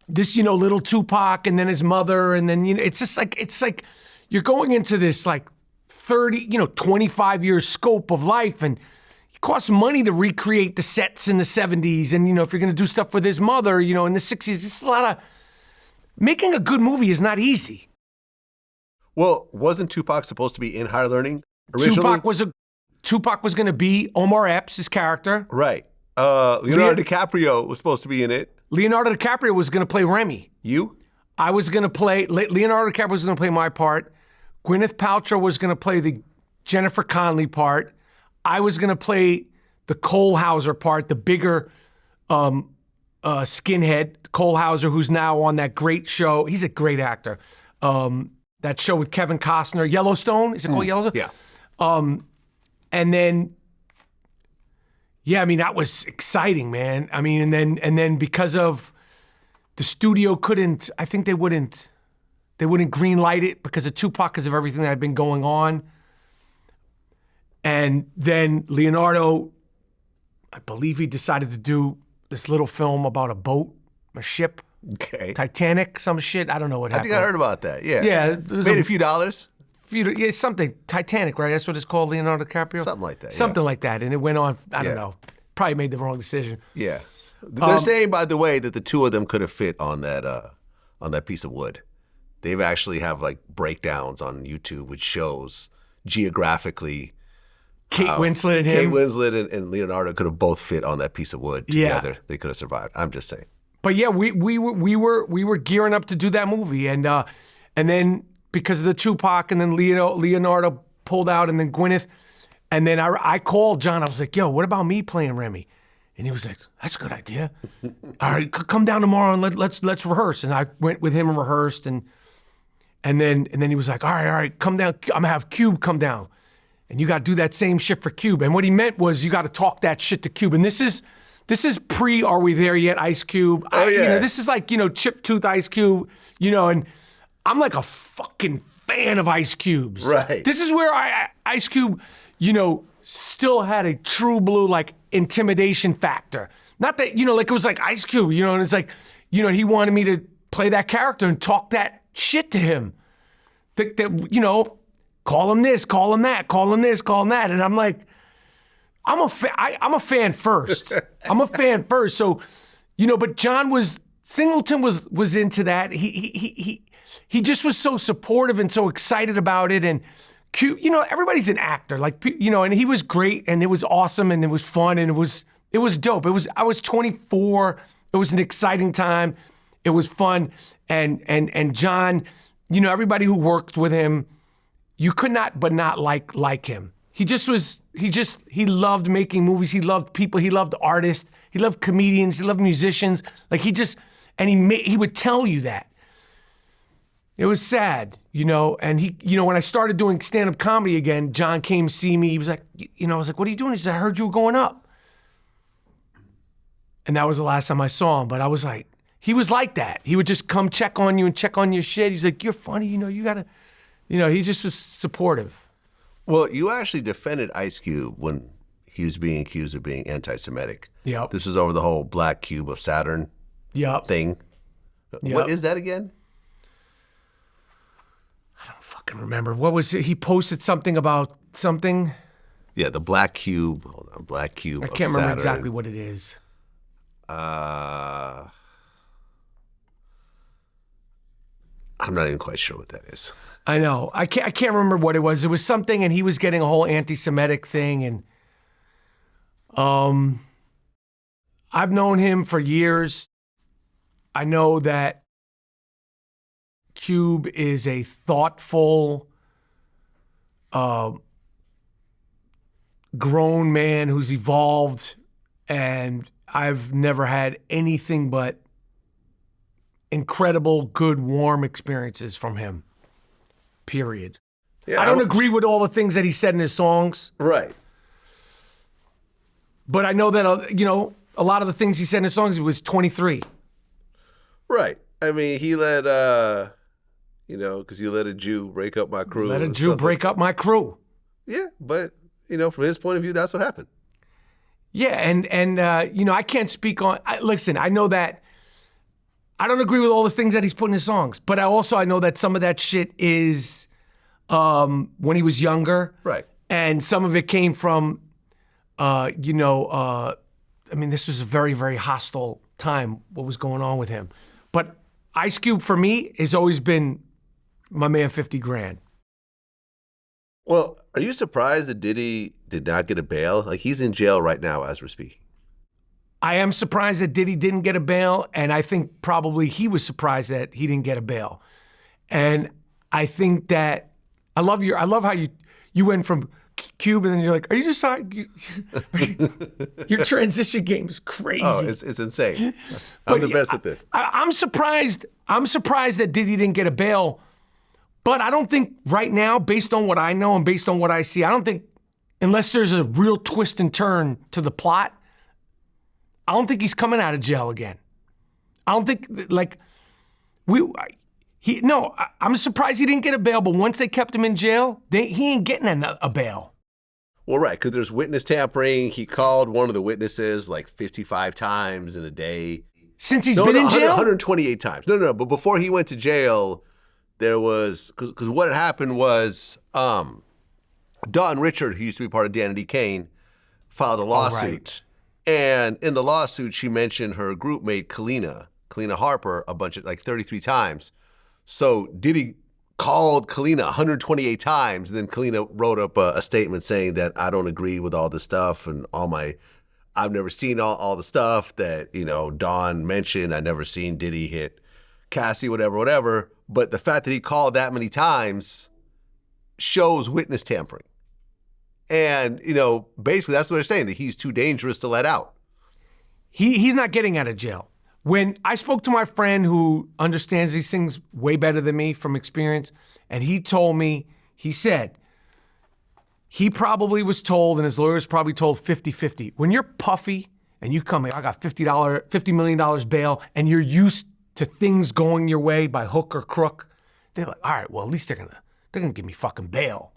This, little Tupac and then his mother, and then, it's like you're going into this like 25 year scope of life, and it costs money to recreate the sets in the 70s. And, if you're going to do stuff with his mother, in the 60s, it's a lot of, making a good movie is not easy. Well, wasn't Tupac supposed to be in Higher Learning originally? Tupac was going to be Omar Epps, his character. Right. Leonardo DiCaprio was supposed to be in it. Leonardo DiCaprio was going to play Remy. You? I was going to play, Leonardo DiCaprio was going to play my part. Gwyneth Paltrow was going to play the Jennifer Connelly part. I was going to play the Cole Hauser part, the bigger skinhead, Cole Hauser, who's now on that great show. He's a great actor. that show with Kevin Costner, Yellowstone. Is it called Yellowstone? Yeah. And then, yeah, I mean, that was exciting, man. I mean, and then because of the studio couldn't, I think they wouldn't green light it because of Tupac, because of everything that had been going on. And then Leonardo, I believe he decided to do this little film about a boat, a ship, Okay. Titanic, some shit. I don't know what I happened. think I heard about that. Yeah. Yeah, it was Made a few dollars. yeah, something Titanic, right? That's what it's called, Leonardo DiCaprio. Something like that. Something like that, and it went on. I don't Yeah. know. Probably made the wrong decision. Yeah. They're saying, by the way, that the two of them could have fit on that piece of wood. They've actually have like breakdowns on YouTube, which shows geographically. Kate Winslet and him. Kate Winslet and Leonardo could have both fit on that piece of wood Yeah. together. They could have survived. I'm just saying. But yeah, we were gearing up to do that movie, and then because of the Tupac, and then Leonardo pulled out, and then Gwyneth, and then I called John. I was like, "Yo, what about me playing Remy?" And he was like, "That's a good idea. All right, come down tomorrow and let's rehearse." And I went with him and rehearsed, and then he was like, "All right, come down. I'm gonna have Cube come down, and you got to do that same shit for Cube." And what he meant was you got to talk that shit to Cube. And this is pre Are We There Yet Ice Cube. Oh, yeah. This is like, Chip Tooth Ice Cube, and I'm like a fucking fan of Ice Cubes. Right. This is where Ice Cube, still had a true blue like intimidation factor. Not that, like it was like Ice Cube, and it's like, he wanted me to play that character and talk that shit to him. That call him this, call him that, call him this, call him that. And I'm like, I'm a fan first. I'm a fan first. So, but Singleton was into that. He just was so supportive and so excited about it. And cute, everybody's an actor, like, and he was great, and it was awesome, and it was fun, and it was dope. I was 24. It was an exciting time. It was fun. And John, everybody who worked with him, you could not but not like him. He loved making movies. He loved people. He loved artists. He loved comedians. He loved musicians. Like he would tell you that. It was sad, and when I started doing stand-up comedy again, John came to see me. He was like, I was like, "What are you doing?" He said, "I heard you were going up." And that was the last time I saw him. But I was like, he was like that. He would just come check on you and check on your shit. He's like, "You're funny, you gotta," he just was supportive. Well, you actually defended Ice Cube when he was being accused of being anti-Semitic. Yep. This is over the whole black cube of Saturn thing. Yep. What is that again? I don't fucking remember. What was it? He posted something about something. Yeah, the black cube. Hold on, black cube. I can't remember exactly what it is. I'm not even quite sure what that is. I know. I can't remember what it was. It was something, and he was getting a whole anti-Semitic thing, and I've known him for years. I know that Cube is a thoughtful, grown man who's evolved, and I've never had anything but incredible, good, warm experiences from him. Period. Yeah, I don't agree with all the things that he said in his songs. Right. But I know that, a lot of the things he said in his songs, he was 23. Right. I mean, he let, because he let a Jew break up my crew. Let a Jew break up my crew. Yeah, but, from his point of view, that's what happened. Yeah, and I can't speak on, listen, I know that I don't agree with all the things that he's put in his songs, but I know that some of that shit is when he was younger. Right. And some of it came from, this was a very, very hostile time, what was going on with him. But Ice Cube, for me, has always been my man 50 grand. Well, are you surprised that Diddy did not get a bail? Like, he's in jail right now as we're speaking. I am surprised that Diddy didn't get a bail, and I think probably he was surprised that he didn't get a bail. And I think that I love how you went from Cube, and then you're like, are you just sorry? Your transition game is crazy. Oh, it's insane. I'm the best at this. I'm surprised that Diddy didn't get a bail But I don't think right now, based on what I know and based on what I see, I don't think, unless there's a real twist and turn to the plot, I don't think he's coming out of jail again. I don't think, like, I'm surprised he didn't get a bail, but once they kept him in jail, he ain't getting a bail. Well, right, because there's witness tampering. He called one of the witnesses like 55 times in a day. Since he's been in jail? 128 times. No, but before he went to jail, there was, because what had happened was Dawn Richard, who used to be part of Danity Kane, filed a lawsuit. Right. And in the lawsuit, she mentioned her group mate, Kalina Harper, a bunch of, like 33 times. So Diddy called Kalina 128 times, and then Kalina wrote up a statement saying that I don't agree with all this stuff and I've never seen all the stuff that, Dawn mentioned. I never seen Diddy hit Cassie, whatever. But the fact that he called that many times shows witness tampering. And, basically that's what they're saying, that he's too dangerous to let out. He's not getting out of jail. When I spoke to my friend who understands these things way better than me from experience, and he told me, he said, he probably was told, and his lawyers probably told 50-50. When you're Puffy and you come here, I got $50 million bail, and you're used to things going your way by hook or crook, they're like, all right, well, at least they're gonna give me fucking bail.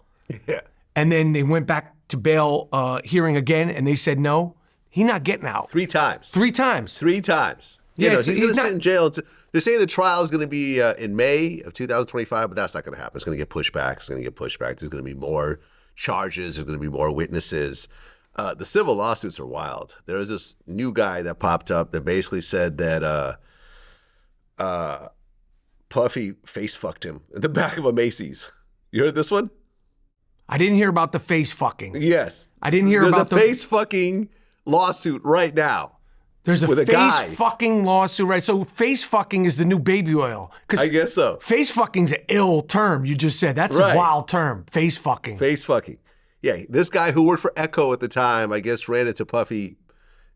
Yeah. And then they went back to bail hearing again, and they said no, he's not getting out. 3 times. 3 times. 3 times. Yeah, he's going to sit in jail. They're saying the trial is going to be in May of 2025, but that's not going to happen. It's going to get pushed back. There's going to be more charges. There's going to be more witnesses. The civil lawsuits are wild. There was this new guy that popped up that basically said that Puffy face fucked him in the back of a Macy's. You heard this one? I didn't hear about the face fucking. Yes. I didn't hear about There's a face fucking lawsuit right now. There's a face fucking lawsuit, right? So face fucking is the new baby oil. I guess so. Face fucking's an ill term, you just said. That's a wild term, face fucking. Face fucking. Yeah, this guy who worked for Echo at the time, I guess, ran into Puffy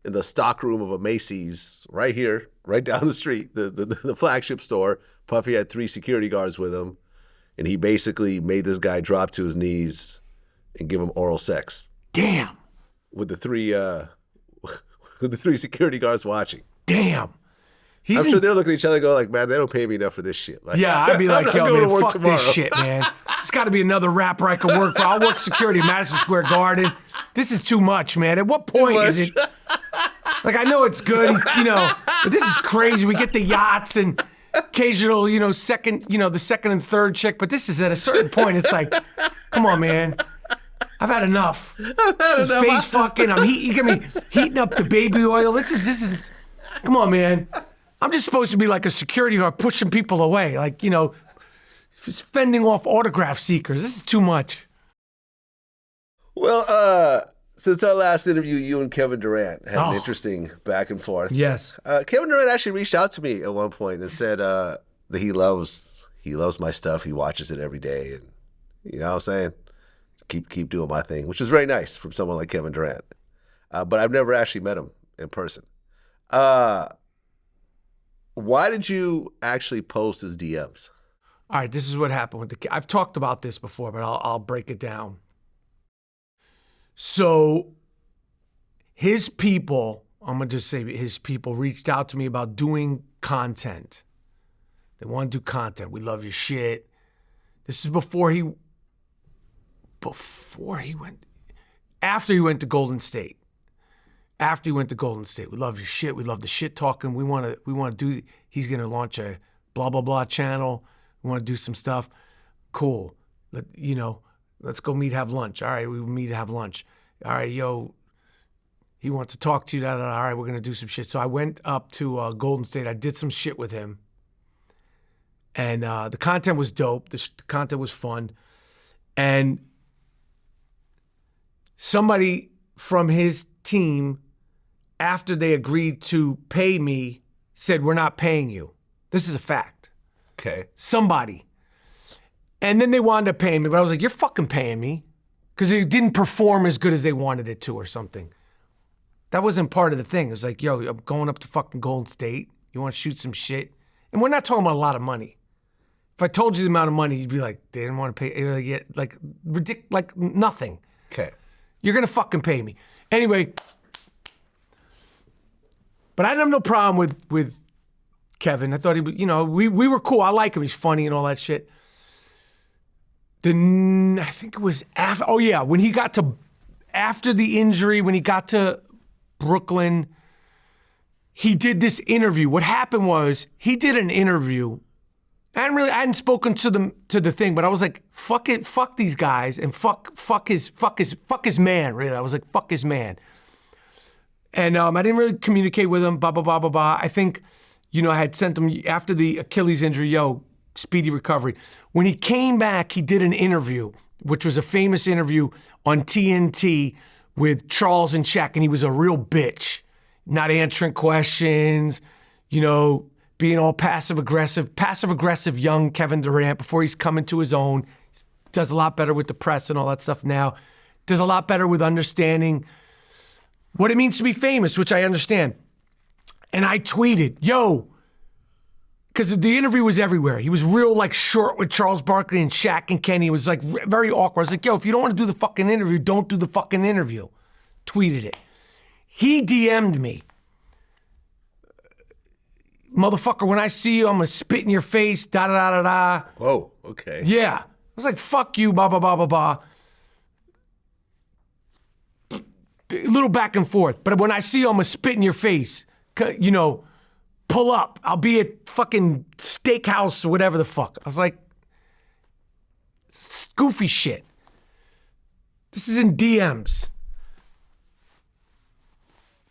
in the stockroom of a Macy's right here, right down the street, the flagship store. Puffy had 3 security guards with him, and he basically made this guy drop to his knees and give him oral sex. Damn. With the 3 security guards watching. Damn. I'm sure they're looking at each other and going like, man, they don't pay me enough for this shit. Like, yeah, I'd be like, yo, man, fuck this shit, man. It's got to be another rapper I can work for. I'll work security at Madison Square Garden. This is too much, man. At what point is it? Like, I know it's good, but this is crazy. We get the yachts and occasional, the second and third chick, but this is at a certain point, it's like, come on, man. I've had enough. Face fucking. You get me heating up the baby oil. This is. Come on, man. I'm just supposed to be like a security guard pushing people away, like fending off autograph seekers. This is too much. Well, since our last interview, you and Kevin Durant had an interesting back and forth. Yes. Kevin Durant actually reached out to me at one point and said that he loves my stuff. He watches it every day, and you know what I'm saying. Keep doing my thing, which is very nice from someone like Kevin Durant. But I've never actually met him in person. Why did you actually post his DMs? All right, this is what happened with I've talked about this before, but I'll break it down. So his people, I'm going to just say his people reached out to me about doing content. They want to do content. We love your shit. This is after he went to Golden State. After he went to Golden State, we love your shit. We love the shit talking. We want to do. He's gonna launch a blah blah blah channel. We want to do some stuff. Cool. Let's go meet, have lunch. All right, we meet, have lunch. All right, yo. He wants to talk to you. All right, we're gonna do some shit. So I went up to Golden State. I did some shit with him, and the content was dope. The content was fun, and somebody from his team, after they agreed to pay me, said, we're not paying you. This is a fact. Okay. Somebody. And then they wound up paying me, but I was like, you're fucking paying me. Because it didn't perform as good as they wanted it to or something. That wasn't part of the thing. It was like, yo, I'm going up to fucking Golden State. You want to shoot some shit? And we're not talking about a lot of money. If I told you the amount of money, you'd be like, they didn't want to pay. You're like, yeah, like ridiculous, like nothing. Okay. You're gonna fucking pay me anyway. But I didn't have no problem with Kevin. I thought he was, we were cool. I like him. He's funny and all that shit. Then I think it was after. Oh yeah, when he got to after the injury, when he got to Brooklyn, he did this interview. What happened was he did an interview. I hadn't spoken to the thing, but I was like, fuck it, fuck these guys, and fuck his man. Really, I was like, fuck his man. And I didn't really communicate with him. Blah blah blah blah blah. I think, I had sent him after the Achilles injury. Speedy recovery. When he came back, he did an interview, which was a famous interview on TNT with Charles and Shaq, and he was a real bitch, not answering questions, being all passive-aggressive young Kevin Durant before he's coming to his own. He does a lot better with the press and all that stuff now. Does a lot better with understanding what it means to be famous, which I understand. And I tweeted, because the interview was everywhere. He was real short with Charles Barkley and Shaq and Kenny. It was very awkward. I was like, if you don't want to do the fucking interview, don't do the fucking interview. Tweeted it. He DM'd me. Motherfucker, when I see you, I'm going to spit in your face, da-da-da-da-da. Whoa, okay. Yeah. I was like, fuck you, blah, blah, blah, blah, blah. A little back and forth. But when I see you, I'm going to spit in your face. Pull up. I'll be at fucking steakhouse or whatever the fuck. I was like, goofy shit. This is in DMs.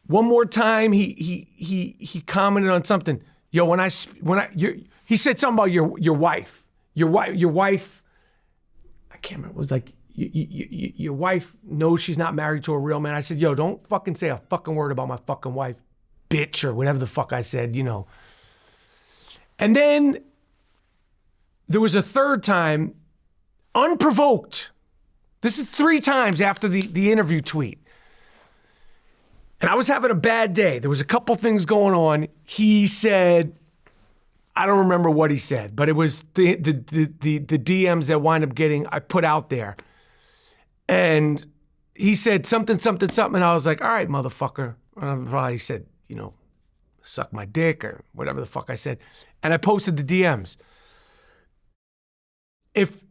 One more time, he commented on something. He said something about your wife. Your wife. I can't remember. It was like your wife knows she's not married to a real man. I said, don't fucking say a fucking word about my fucking wife, bitch, or whatever the fuck I said. And then there was a third time, unprovoked. This is 3 times after the interview tweet. And I was having a bad day. There was a couple things going on. He said, I don't remember what he said, but it was the DMs that wind up I put out there. And he said something, and I was like, all right, motherfucker. And I probably said, suck my dick or whatever the fuck I said. And I posted the DMs. If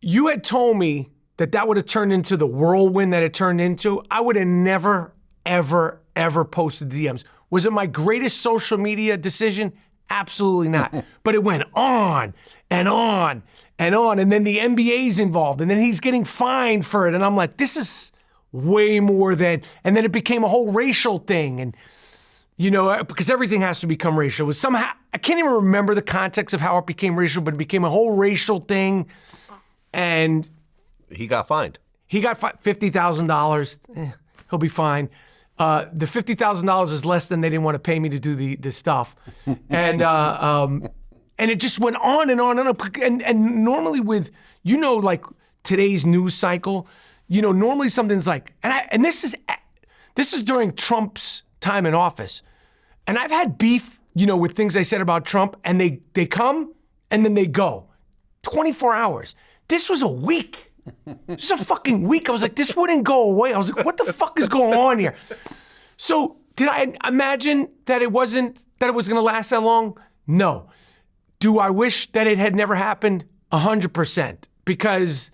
you had told me that would have turned into the whirlwind that it turned into, I would have never, ever, ever posted the DMs. Was it my greatest social media decision? Absolutely not. But it went on and on and on. And then the NBA's involved. And then he's getting fined for it. And I'm like, this is way more than... And then it became a whole racial thing. And, because everything has to become racial. It was somehow... I can't even remember the context of how it became racial, but it became a whole racial thing. And... He got fined. He got $50,000. He'll be fine. The $50,000 is less than they didn't want to pay me to do the stuff. And it just went on and on and on. And normally with, today's news cycle, normally something's like, and this is during Trump's time in office. And I've had beef, with things I said about Trump, and they come and then they go. 24 hours. This was a week. This is a fucking week. I was like, this wouldn't go away. I was like, what the fuck is going on here? So did I imagine that it was going to last that long? No. Do I wish that it had never happened? 100%. Because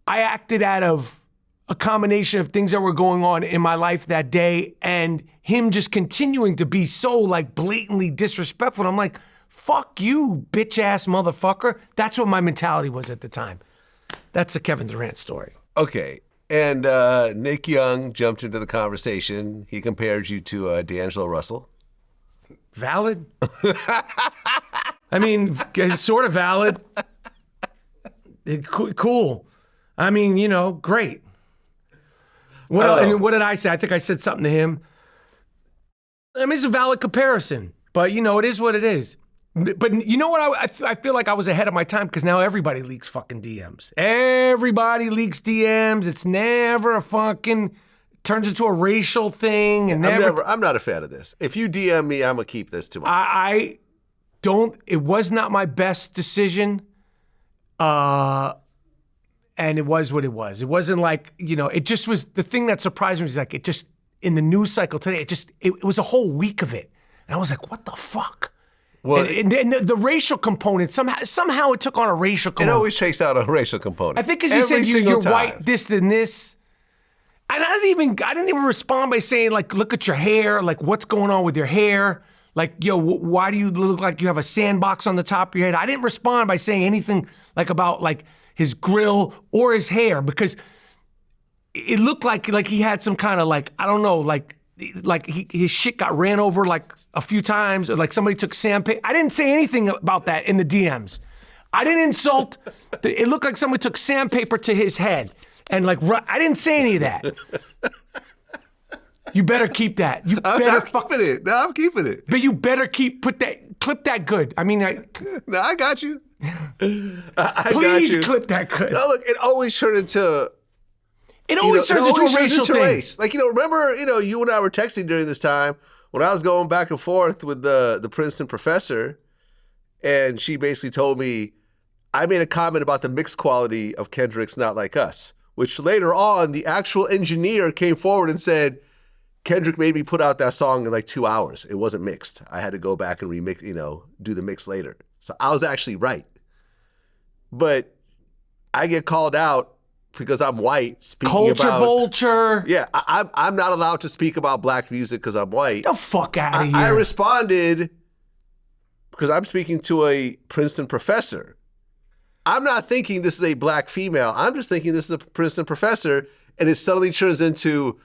I acted out of a combination of things that were going on in my life that day and him just continuing to be so blatantly disrespectful. And I'm like, fuck you, bitch ass motherfucker. That's what my mentality was at the time. That's the Kevin Durant story. Okay. And Nick Young jumped into the conversation. He compared you to D'Angelo Russell. Valid? I mean, sort of valid. Cool. I mean, great. What did I say? I think I said something to him. I mean, it's a valid comparison, but it is what it is. But you know what? I feel like I was ahead of my time because now everybody leaks fucking DMs. Everybody leaks DMs. It's never a fucking turns into a racial thing. And I'm not a fan of this. If you DM me, I'm gonna keep this to myself. it was not my best decision. And it was what it was. It wasn't like, it just was, the thing that surprised me was like, it just, in the news cycle today, it was a whole week of it. And I was like, what the fuck? Well, and the racial component, somehow it took on a racial component. It always takes out a racial component. I think because he said you're white, this and this. And I didn't even respond by saying, like, look at your hair, like, what's going on with your hair? Like, yo, why do you look like you have a sandbox on the top of your head? I didn't respond by saying anything like about like his grill or his hair, because it looked like he had some kind of like, I don't know, like his shit got ran over like a few times, or like somebody took sandpaper. I didn't say anything about that in the DMs. I didn't insult. It looked like somebody took sandpaper to his head. And like, I didn't say any of that. You better keep that. I'm keeping it. No, I'm keeping it. But you better clip that good. I mean, no, I got you. Please got you. clip that good. No, look, it always turned into. It always turns into a racial thing. Race. Like, remember, you and I were texting during this time when I was going back and forth with the Princeton professor, and she basically told me, I made a comment about the mixed quality of Kendrick's Not Like Us, which later on, the actual engineer came forward and said, Kendrick made me put out that song in like 2 hours. It wasn't mixed. I had to go back and remix, do the mix later. So I was actually right. But I get called out because I'm white, speaking Culture about... vulture. Yeah, I'm not allowed to speak about black music because I'm white. Get the fuck out of here. I responded because I'm speaking to a Princeton professor. I'm not thinking this is a black female. I'm just thinking this is a Princeton professor, and it suddenly turns into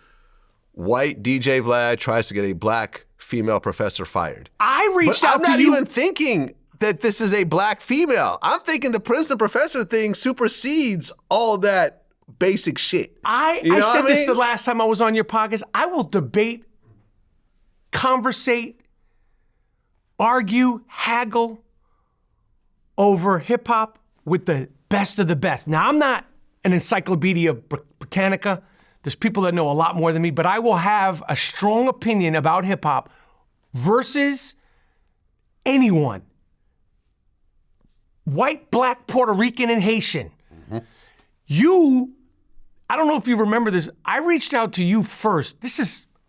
white DJ Vlad tries to get a black female professor fired. I reached out to you. I'm not even thinking that this is a black female. I'm thinking the Princeton professor thing supersedes all that basic shit. I said this the last time I was on your podcast. I will debate, conversate, argue, haggle over hip hop with the best of the best. Now, I'm not an Encyclopedia Britannica. There's people that know a lot more than me, but I will have a strong opinion about hip hop versus anyone. White, black, Puerto Rican, and Haitian. Mm-hmm. I don't know if you remember this. I reached out to you first.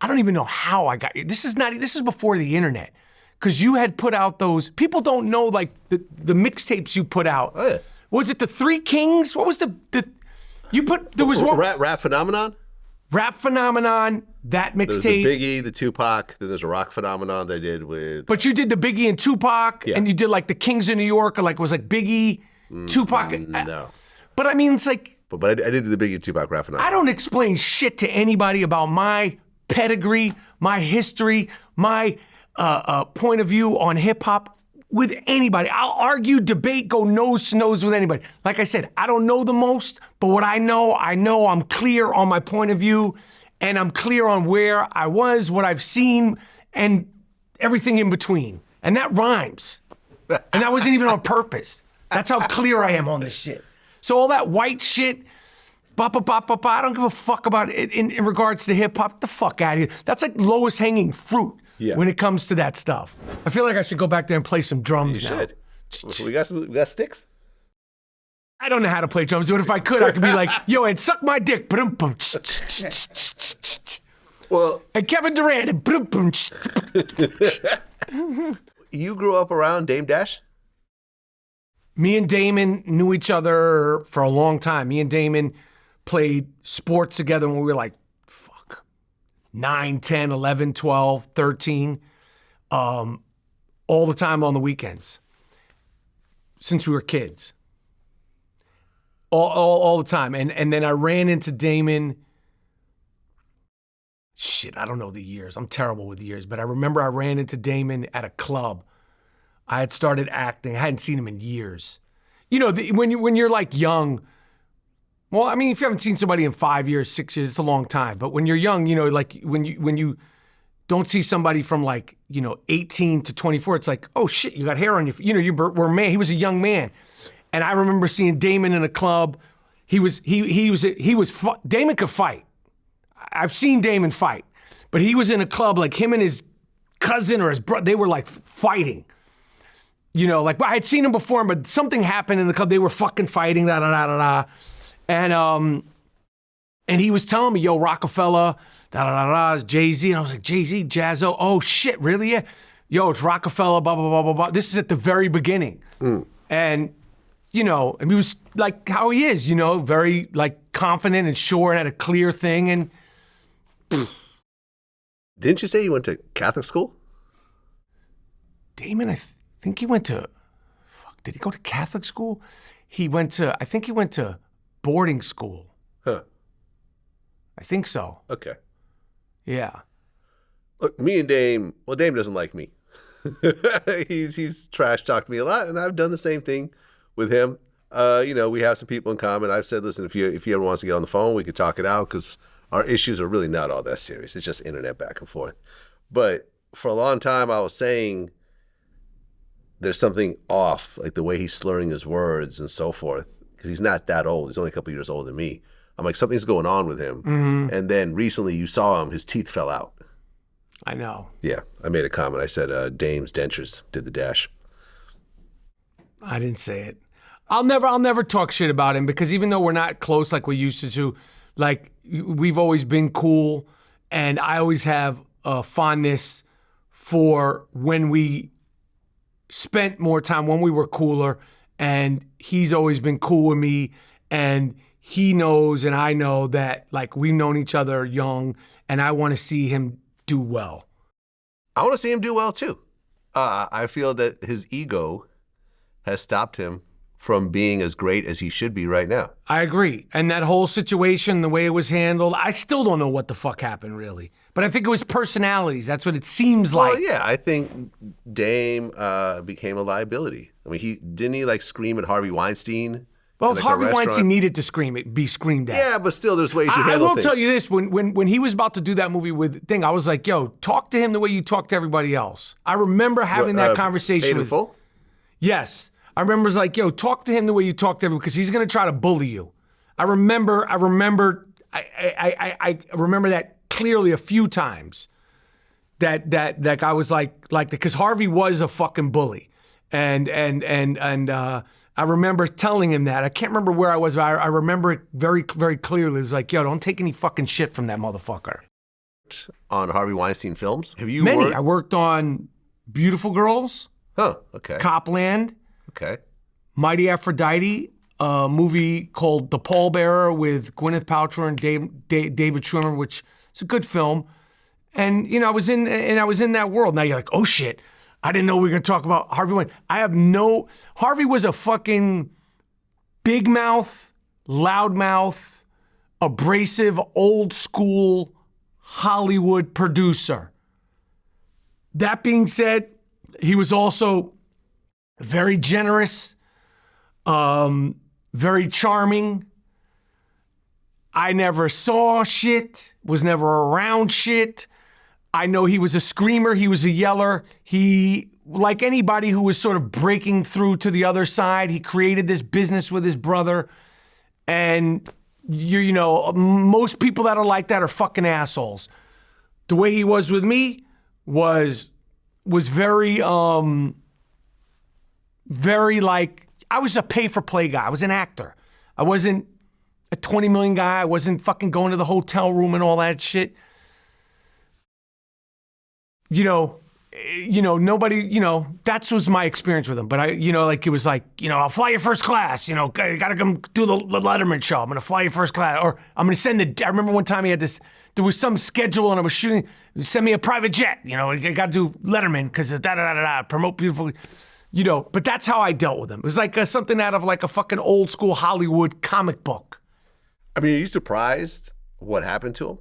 I don't even know how I got you. This is before the internet. Because you had put out those, people don't know like the mixtapes you put out. Oh, yeah. Was it the Three Kings? What was there was one. Rap Phenomenon? Rap Phenomenon, that mixtape. There's the Biggie, the Tupac, then there's a Rock Phenomenon they did with... But you did the Biggie and Tupac, and you did like the Kings of New York, or like it was like Biggie, Tupac. No. But I mean, it's like... But I did the Biggie and Tupac Rap Phenomenon. I don't explain shit to anybody about my pedigree, my history, my point of view on hip hop with anybody. I'll argue, debate, go nose to nose with anybody. Like I said, I don't know the most, but what I know I'm clear on my point of view, and I'm clear on where I was, what I've seen, and everything in between. And that rhymes. And that wasn't even on purpose. That's how clear I am on this shit. So all that white shit, I don't give a fuck about it in regards to hip hop. Get the fuck out of here. That's like lowest hanging fruit when it comes to that stuff. I feel like I should go back there and play some drums now. You should. We got sticks? I don't know how to play drums, but if I could, I could be like, yo, and suck my dick. Well, and Kevin Durant. You grew up around Dame Dash? Me and Damon knew each other for a long time. Me and Damon played sports together when we were like, 9, 10, 11, 12, 13, all the time on the weekends since we were kids. All the time. And then I ran into Damon. Shit, I don't know the years. I'm terrible with years. But I remember I ran into Damon at a club. I had started acting. I hadn't seen him in years. You know, when you're like young, well, I mean, if you haven't seen somebody in 5 years, 6 years, it's a long time. But when you're young, you know, like when you don't see somebody from like, 18 to 24, it's like, oh shit, you got hair on your, you were a man. He was a young man. And I remember seeing Damon in a club. Damon could fight. I've seen Damon fight, but he was in a club, like him and his cousin or his brother, they were like fighting. You know, like I had seen him before, but something happened in the club. They were fucking fighting, da da da da da. And he was telling me, yo, Rockefeller, da da da da, Jay-Z. And I was like, Jay-Z, Jazzo, oh shit, really? Yeah. Yo, it's Rockefeller, blah, blah, blah, blah, blah. This is at the very beginning. And, you know, and he was like how he is, you know, very like confident and sure and had a clear thing. And didn't you say you went to Catholic school? Damon, I think he went to, did he go to Catholic school? I think he went to boarding school. Huh. I think so. Okay. Yeah. Look, me and Dame, well, Dame doesn't like me. he's trash talked me a lot, and I've done the same thing with him. You know, we have some people in common. I've said, listen, if he ever wants to get on the phone, we could talk it out, because our issues are really not all that serious. It's just internet back and forth. But for a long time, I was saying there's something off, like the way he's slurring his words and so forth, because he's not that old. He's only a couple years older than me. I'm like, something's going on with him. And then recently you saw him, his teeth fell out. I know. Yeah, I made a comment. I said, Dame's dentures did the dash. I didn't say it. I'll never talk shit about him, because even though we're not close like we used to, like we've always been cool, and I always have a fondness for when we spent more time, when we were cooler, and he's always been cool with me, and he knows and I know that like we've known each other young, and I want to see him do well. I want to see him do well too. I feel that his ego has stopped him from being as great as he should be right now. I agree. And that whole situation, the way it was handled, I still don't know what the fuck happened really. But I think it was personalities. That's what it seems like. Well, yeah, I think Dame became a liability. I mean, didn't he like scream at Harvey Weinstein? Well, like Harvey Weinstein needed to be screamed at. Yeah, but still, there's ways you handle I will things. tell you this: when he was about to do that movie with Thing, I was like, "Yo, talk to him the way you talk to everybody else." I remember having that conversation Paid in with. Full? Yes, I remember. It's like, "Yo, talk to him the way you talk to everyone, because he's gonna try to bully you." I remember that clearly a few times. That guy was like because Harvey was a fucking bully, and I remember telling him that. I can't remember where I was, but I remember it very, very clearly. It was like, yo, don't take any fucking shit from that motherfucker. On Harvey Weinstein films? Have you Many. I worked on Beautiful Girls. Huh, okay. Copland. Okay. Mighty Aphrodite, a movie called The Pallbearer with Gwyneth Paltrow and David Schwimmer, which is a good film. And, you know, I was in that world. Now you're like, oh shit. I didn't know we were going to talk about Harvey Weinstein. Harvey was a fucking big mouth, loud mouth, abrasive, old school Hollywood producer. That being said, he was also very generous, very charming. I never saw shit, was never around shit. I know he was a screamer, he was a yeller. He, like anybody who was sort of breaking through to the other side, he created this business with his brother. And you know, most people that are like that are fucking assholes. The way he was with me was very, very like, I was a pay-for-play guy. I was an actor. I wasn't a 20 million guy. I wasn't fucking going to the hotel room and all that shit. You know, nobody, that was my experience with him. But it was like, I'll fly you first class, you gotta come do the Letterman show. I'm gonna fly you first class. Or I'm gonna I remember one time he had there was some schedule and I was shooting, send me a private jet, I gotta do Letterman because promote beautiful, but that's how I dealt with him. It was like something out of like a fucking old school Hollywood comic book. I mean, are you surprised what happened to him?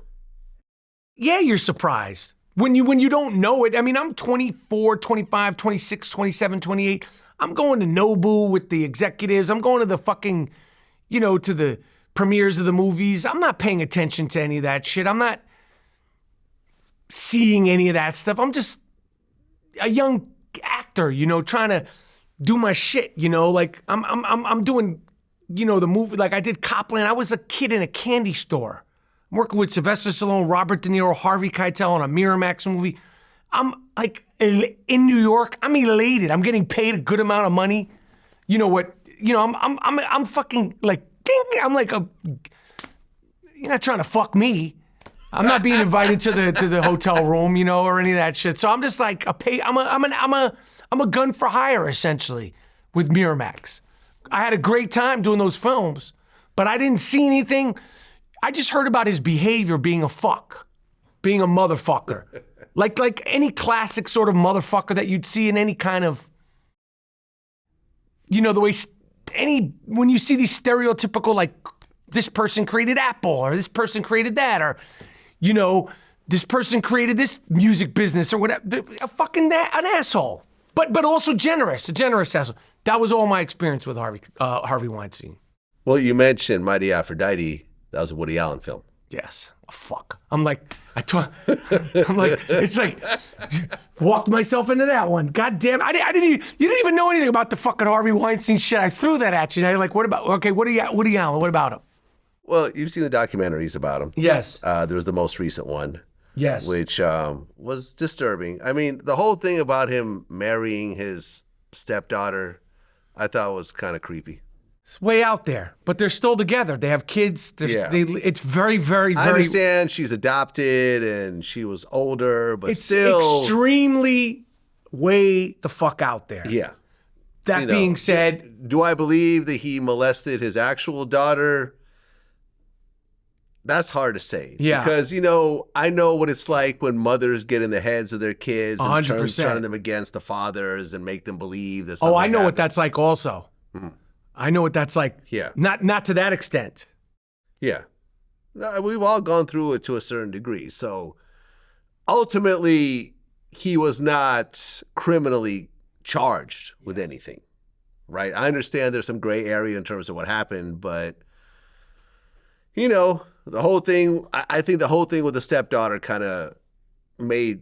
Yeah, you're surprised. When you don't know it, I mean, I'm 24, 25, 26, 27, 28. I'm going to Nobu with the executives. I'm going to the fucking, to the premieres of the movies. I'm not paying attention to any of that shit. I'm not seeing any of that stuff. I'm just a young actor, trying to do my shit, like I'm doing, the movie, like I did Copland. I was a kid in a candy store. I'm working with Sylvester Stallone, Robert De Niro, Harvey Keitel on a Miramax movie. I'm like, in New York. I'm elated. I'm getting paid a good amount of money. You know what? You know, I'm fucking like, I'm like a. You're not trying to fuck me. I'm not being invited to the hotel room, you know, or any of that shit. So I'm just like I'm a gun for hire essentially with Miramax. I had a great time doing those films, but I didn't see anything. I just heard about his behavior being a fuck, being a motherfucker. Like any classic sort of motherfucker that you'd see in any kind of, you know, the way when you see these stereotypical, like, this person created Apple, or this person created that, or, you know, this person created this music business or whatever. An asshole, but also a generous asshole. That was all my experience with Harvey Weinstein. Well, you mentioned Mighty Aphrodite. That was a Woody Allen film. Yes. Oh, fuck. I'm like, it's like, walked myself into that one. God damn, you didn't even know anything about the fucking Harvey Weinstein shit. I threw that at you. Now you're like, what about, okay, Woody Allen, what about him? Well, you've seen the documentaries about him. Yes. There was the most recent one. Yes. Which was disturbing. I mean, the whole thing about him marrying his stepdaughter, I thought was kind of creepy. It's way out there, but they're still together. They have kids. It's very, very, very... I understand she's adopted and she was older, but it's still... extremely way the fuck out there. Yeah. That being said... Do I believe that he molested his actual daughter? That's hard to say. Yeah. Because, you know, I know what it's like when mothers get in the heads of their kids and 100%. turn them against the fathers and make them believe that something I know what that's like also. Mm-hmm. I know what that's like. Yeah. Not to that extent. Yeah. We've all gone through it to a certain degree. So ultimately, he was not criminally charged with anything, right? I understand there's some gray area in terms of what happened, but, you know, the whole thing, I think the whole thing with the stepdaughter kind of made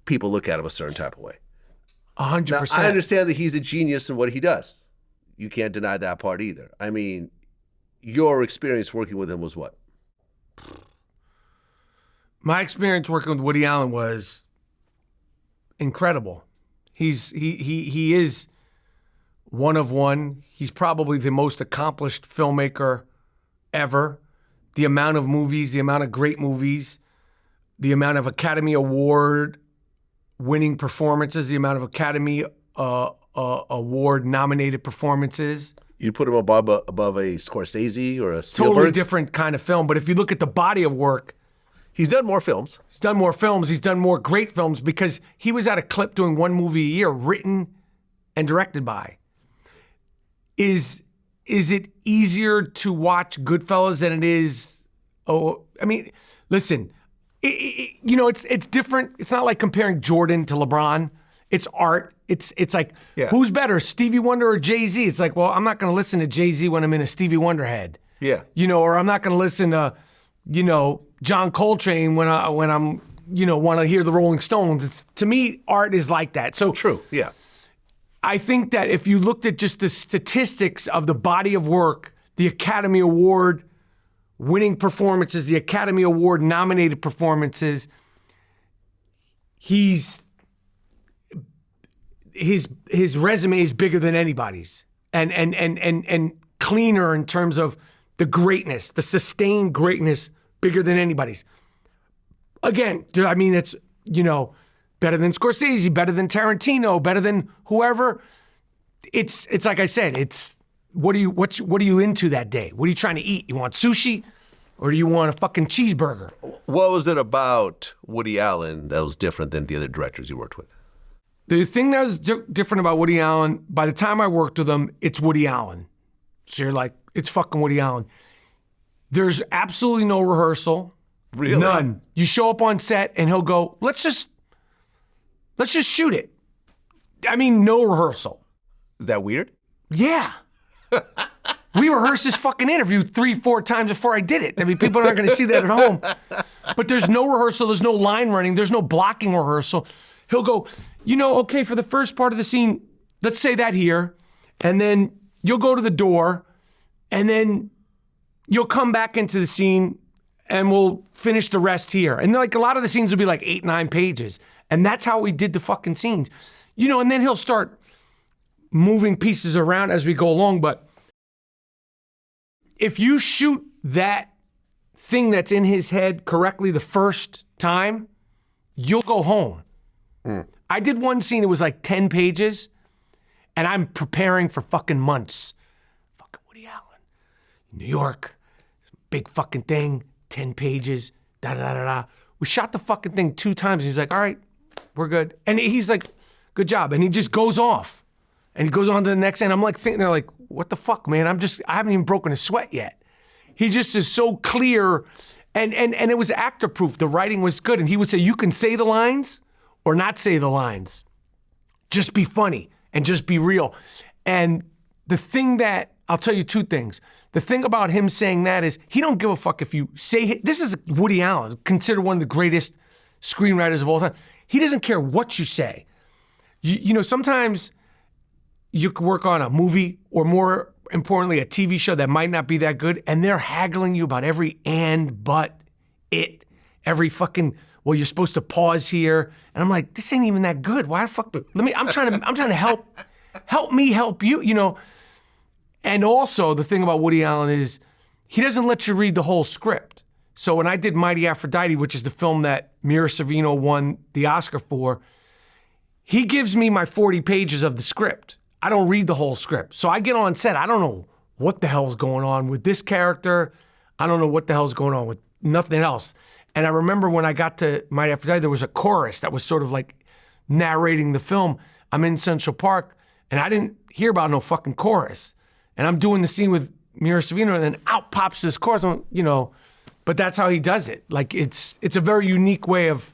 people look at him a certain type of way. 100%. Now, I understand that he's a genius in what he does. You can't deny that part either. I mean, your experience working with him was what? My experience working with Woody Allen was incredible. He is one of one. He's probably the most accomplished filmmaker ever. The amount of movies, the amount of great movies, the amount of Academy Award winning performances, the amount of Academy Award nominated performances. You put him above a Scorsese or a Spielberg? Totally different kind of film. But if you look at the body of work, he's done more films. He's done more films. He's done more great films because he was at a clip doing one movie a year, written and directed by. Is it easier to watch Goodfellas than it is? Oh, I mean, listen, you know, it's different. It's not like comparing Jordan to LeBron. It's art. It's like, who's better, Stevie Wonder or Jay-Z? It's like, well, I'm not going to listen to Jay-Z when I'm in a Stevie Wonder head. Yeah. You know, or I'm not going to listen to, you know, John Coltrane when I'm, you know, want to hear the Rolling Stones. To me, art is like that. So true. Yeah. I think that if you looked at just the statistics of the body of work, the Academy Award winning performances, the Academy Award nominated performances, his resume is bigger than anybody's and cleaner in terms of the greatness, the sustained greatness, bigger than anybody's. Again, I mean, it's, you know, better than Scorsese, better than Tarantino, better than whoever. It's like I said, it's what are you into that day? What are you trying to eat? You want sushi or do you want a fucking cheeseburger? What was it about Woody Allen that was different than the other directors you worked with? The thing that was different about Woody Allen, by the time I worked with him, it's Woody Allen. So you're like, it's fucking Woody Allen. There's absolutely no rehearsal. Really? None. You show up on set and he'll go, let's just shoot it. I mean, no rehearsal. Is that weird? Yeah. We rehearsed this fucking interview 3-4 times before I did it. I mean, people aren't going to see that at home. But there's no rehearsal. There's no line running. There's no blocking rehearsal. He'll go, you know, okay, for the first part of the scene, let's say that here. And then you'll go to the door. And then you'll come back into the scene. and we'll finish the rest here. And like a lot of the scenes will be like 8, 9 pages. And that's how we did the fucking scenes. You know, and then he'll start moving pieces around as we go along. But if you shoot that thing that's in his head correctly the first time, you'll go home. I did one scene, it was like 10 pages, and I'm preparing for fucking months. Fucking Woody Allen, New York, big fucking thing, 10 pages, da-da-da-da-da. We shot the fucking thing 2 times. He's like, all right, we're good. And he's like, good job. And he just goes off. And he goes on to the next, and I'm like thinking, they're like, what the fuck, man? I haven't even broken a sweat yet. He just is so clear, and it was actor proof. The writing was good. And he would say, you can say the lines or not say the lines. Just be funny and just be real. And the thing that, I'll tell you 2 things. The thing about him saying that is he don't give a fuck if you say, this is Woody Allen, considered one of the greatest screenwriters of all time. He doesn't care what you say. You know, sometimes you could work on a movie or more importantly, a TV show that might not be that good, and they're haggling you about every and, but, it, every fucking, well, you're supposed to pause here. And I'm like, this ain't even that good. Why the fuck? I'm trying to help me help you, you know. And also the thing about Woody Allen is he doesn't let you read the whole script. So when I did Mighty Aphrodite, which is the film that Mira Sorvino won the Oscar for, he gives me my 40 pages of the script. I don't read the whole script. So I get on set. I don't know what the hell's going on with this character. I don't know what the hell's going on with nothing else. And I remember when I got to Mighty Aphrodite, there was a chorus that was sort of like narrating the film. I'm in Central Park, and I didn't hear about no fucking chorus. And I'm doing the scene with Mira Sorvino, and then out pops this chorus. You know, but that's how he does it. Like it's a very unique way of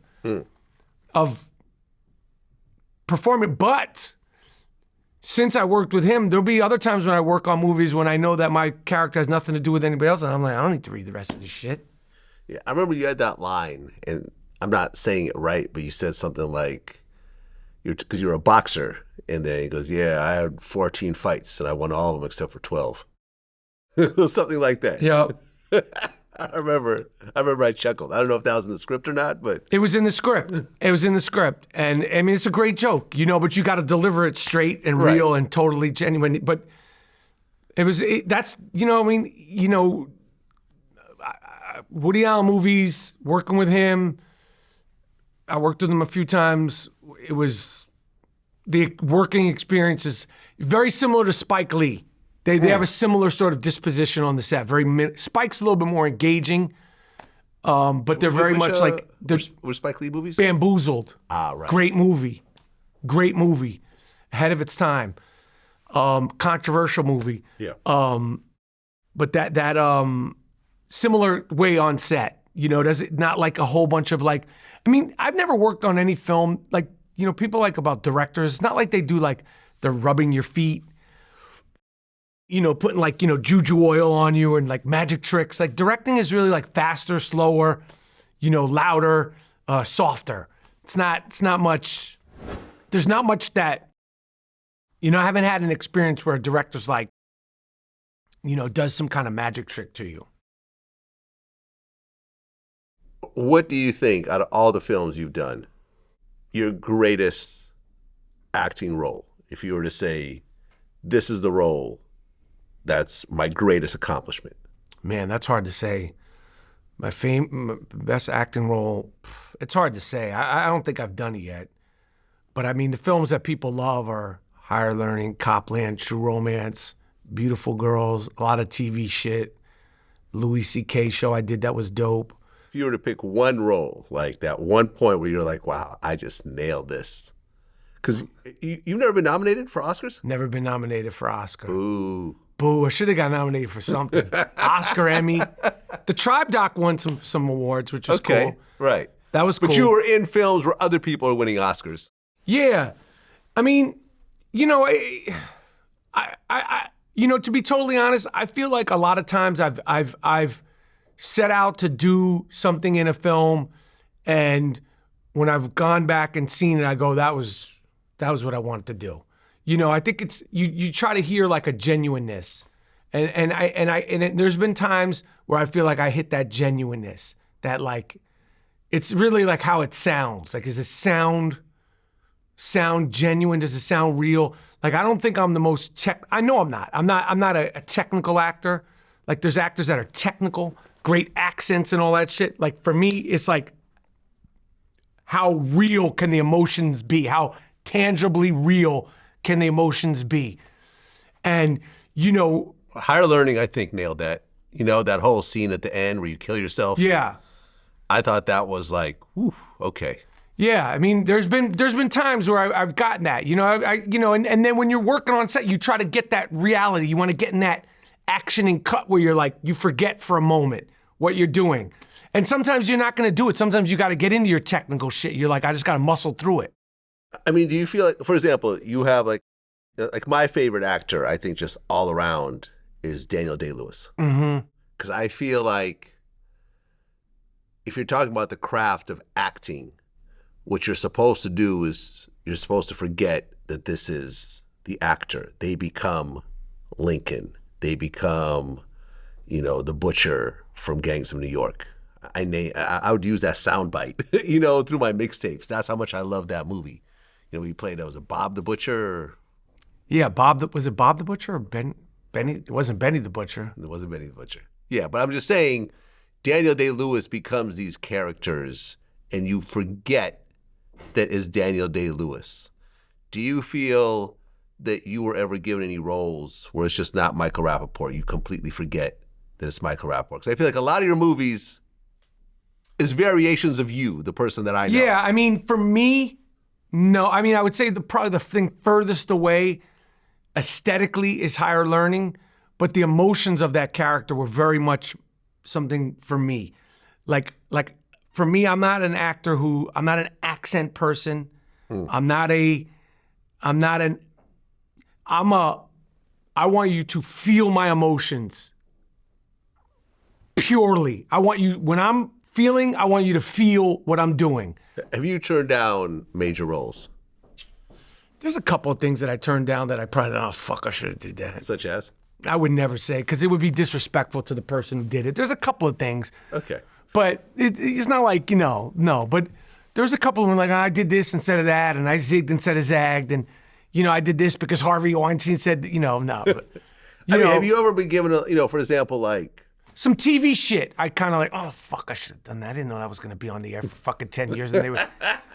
performing. But since I worked with him, there'll be other times when I work on movies when I know that my character has nothing to do with anybody else, and I'm like, I don't need to read the rest of this shit. Yeah, I remember you had that line, and I'm not saying it right, but you said something like, because you're a boxer, and then he goes, yeah, I had 14 fights, and I won all of them except for 12. Something like that. Yeah. I remember I chuckled. I don't know if that was in the script or not, but it was in the script. It was in the script. And I mean, it's a great joke, you know, but you got to deliver it straight and real and totally genuine. But that's, you know, I mean, you know, Woody Allen movies, working with him, I worked with him a few times. It was, the working experience is very similar to Spike Lee. They have a similar sort of disposition on the set. Spike's a little bit more engaging, but they're very much like... Were Spike Lee movies? Bamboozled. Right. Great movie. Ahead of its time. Controversial movie. Yeah. But that similar way on set, you know, does it not like a whole bunch of like... I mean, I've never worked on any film, like, you know, people like about directors, it's not like they do like, they're rubbing your feet, you know, putting like, you know, juju oil on you and like magic tricks. Like directing is really like faster, slower, you know, louder, softer. It's not much, there's not much that, you know, I haven't had an experience where a director's like, you know, does some kind of magic trick to you. What do you think, out of all the films you've done, your greatest acting role? If you were to say, this is the role that's my greatest accomplishment. Man, that's hard to say. My best acting role, it's hard to say. I don't think I've done it yet. But I mean, the films that people love are Higher Learning, Copland, True Romance, Beautiful Girls, a lot of TV shit. Louis C.K. show I did that was dope. If you were to pick one role, like that one point where you're like, wow, I just nailed this. Because you've never been nominated for Oscars? Never been nominated for Oscar. Boo. Boo, I should have got nominated for something. Oscar, Emmy. The Tribe doc won some awards, which was cool. Right. That was cool. But you were in films where other people are winning Oscars. Yeah. I mean, you know, you know, to be totally honest, I feel like a lot of times I've set out to do something in a film, and when I've gone back and seen it, I go, that was what I wanted to do. You know, I think it's, you try to hear like a genuineness, There's been times where I feel like I hit that genuineness, that like, it's really like how it sounds. Like, is it sound genuine? Does it sound real? Like, I don't think I'm the most I know I'm not. I'm not a technical actor. Like, there's actors that are technical, great accents and all that shit. Like, for me, it's like, how real can the emotions be? How tangibly real can the emotions be? And, Higher Learning, I think, nailed that. That whole scene at the end where you kill yourself. Yeah. I thought that was like, whew, okay. Yeah, I mean, there's been times where I've gotten that, and then when you're working on set, you try to get that reality. You want to get in that action and cut where you're like, you forget for a moment what you're doing. And sometimes you're not going to do it. Sometimes you got to get into your technical shit. You're like, I just got to muscle through it. I mean, do you feel like, for example, you have like my favorite actor, I think just all around is Daniel Day-Lewis. Mm-hmm. Because I feel like if you're talking about the craft of acting, what you're supposed to do is you're supposed to forget that this is the actor. They become Lincoln. They become, the butcher from Gangs of New York. I would use that soundbite, through my mixtapes. That's how much I love that movie. We played, was it Bob the Butcher? Or... Yeah, was it Bob the Butcher or Benny? It wasn't Benny the Butcher. It wasn't Benny the Butcher. Yeah, but I'm just saying, Daniel Day-Lewis becomes these characters, and you forget that is Daniel Day-Lewis. Do you feel that you were ever given any roles where it's just not Michael Rapaport? You completely forget that it's Michael Rapaport. Because I feel like a lot of your movies is variations of you, the person that I know. Yeah, I mean, for me, no. I mean, I would say probably the thing furthest away aesthetically is Higher Learning, but the emotions of that character were very much something for me. Like for me, I'm not an accent person. I want you to feel my emotions purely. When I'm feeling, I want you to feel what I'm doing. Have you turned down major roles? There's a couple of things that I turned down that I probably, I should have did that. Such as? I would never say, because it would be disrespectful to the person who did it. There's a couple of things. Okay. But it's not like, no. But there's a couple of them like, I did this instead of that, and I zigged instead of zagged, and, I did this because Harvey Weinstein said, no. But, have you ever been given for example, like... some TV shit, I kind of like, oh, fuck, I should have done that. I didn't know that was going to be on the air for fucking 10 years, and they're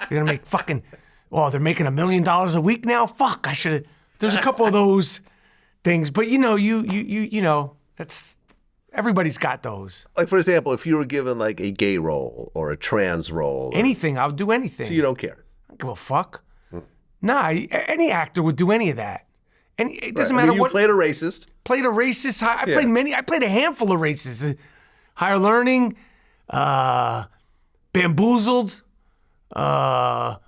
going to make fucking, they're making $1 million a week now? Fuck, I should have... There's a couple of those things, but that's... Everybody's got those. Like, for example, if you were given like a gay role or a trans role. Anything, I'll do anything. So you don't care? I don't give a fuck. Nah, any actor would do any of that. And it doesn't matter what. You played a racist. Played a racist. I played a handful of racists. Higher Learning, Bamboozled, the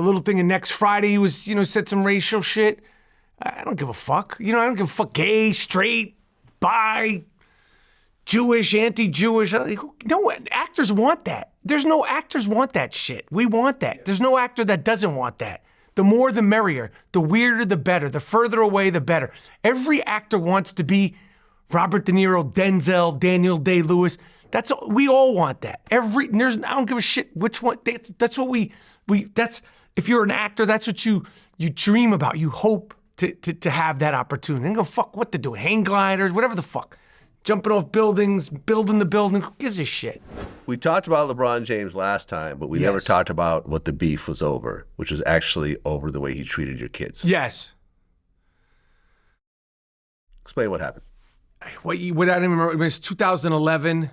little thing in Next Friday, he was, said some racial shit. I don't give a fuck. I don't give a fuck. Gay, straight, bi, Jewish, anti-Jewish. No, actors want that. There's no actors want that shit. We want that. There's no actor that doesn't want that. The more, the merrier. The weirder, the better. The further away, the better. Every actor wants to be Robert De Niro, Denzel, Daniel Day-Lewis. We all want that. I don't give a shit which one. That's what that's, if you're an actor, that's what you dream about. You hope to have that opportunity. And go, fuck what to do. Hang gliders, whatever the fuck. Jumping off buildings, building the building. Who gives a shit? We talked about LeBron James last time, but we never talked about what the beef was over, which was actually over the way he treated your kids. Yes. Explain what happened. What I didn't remember, it was 2011,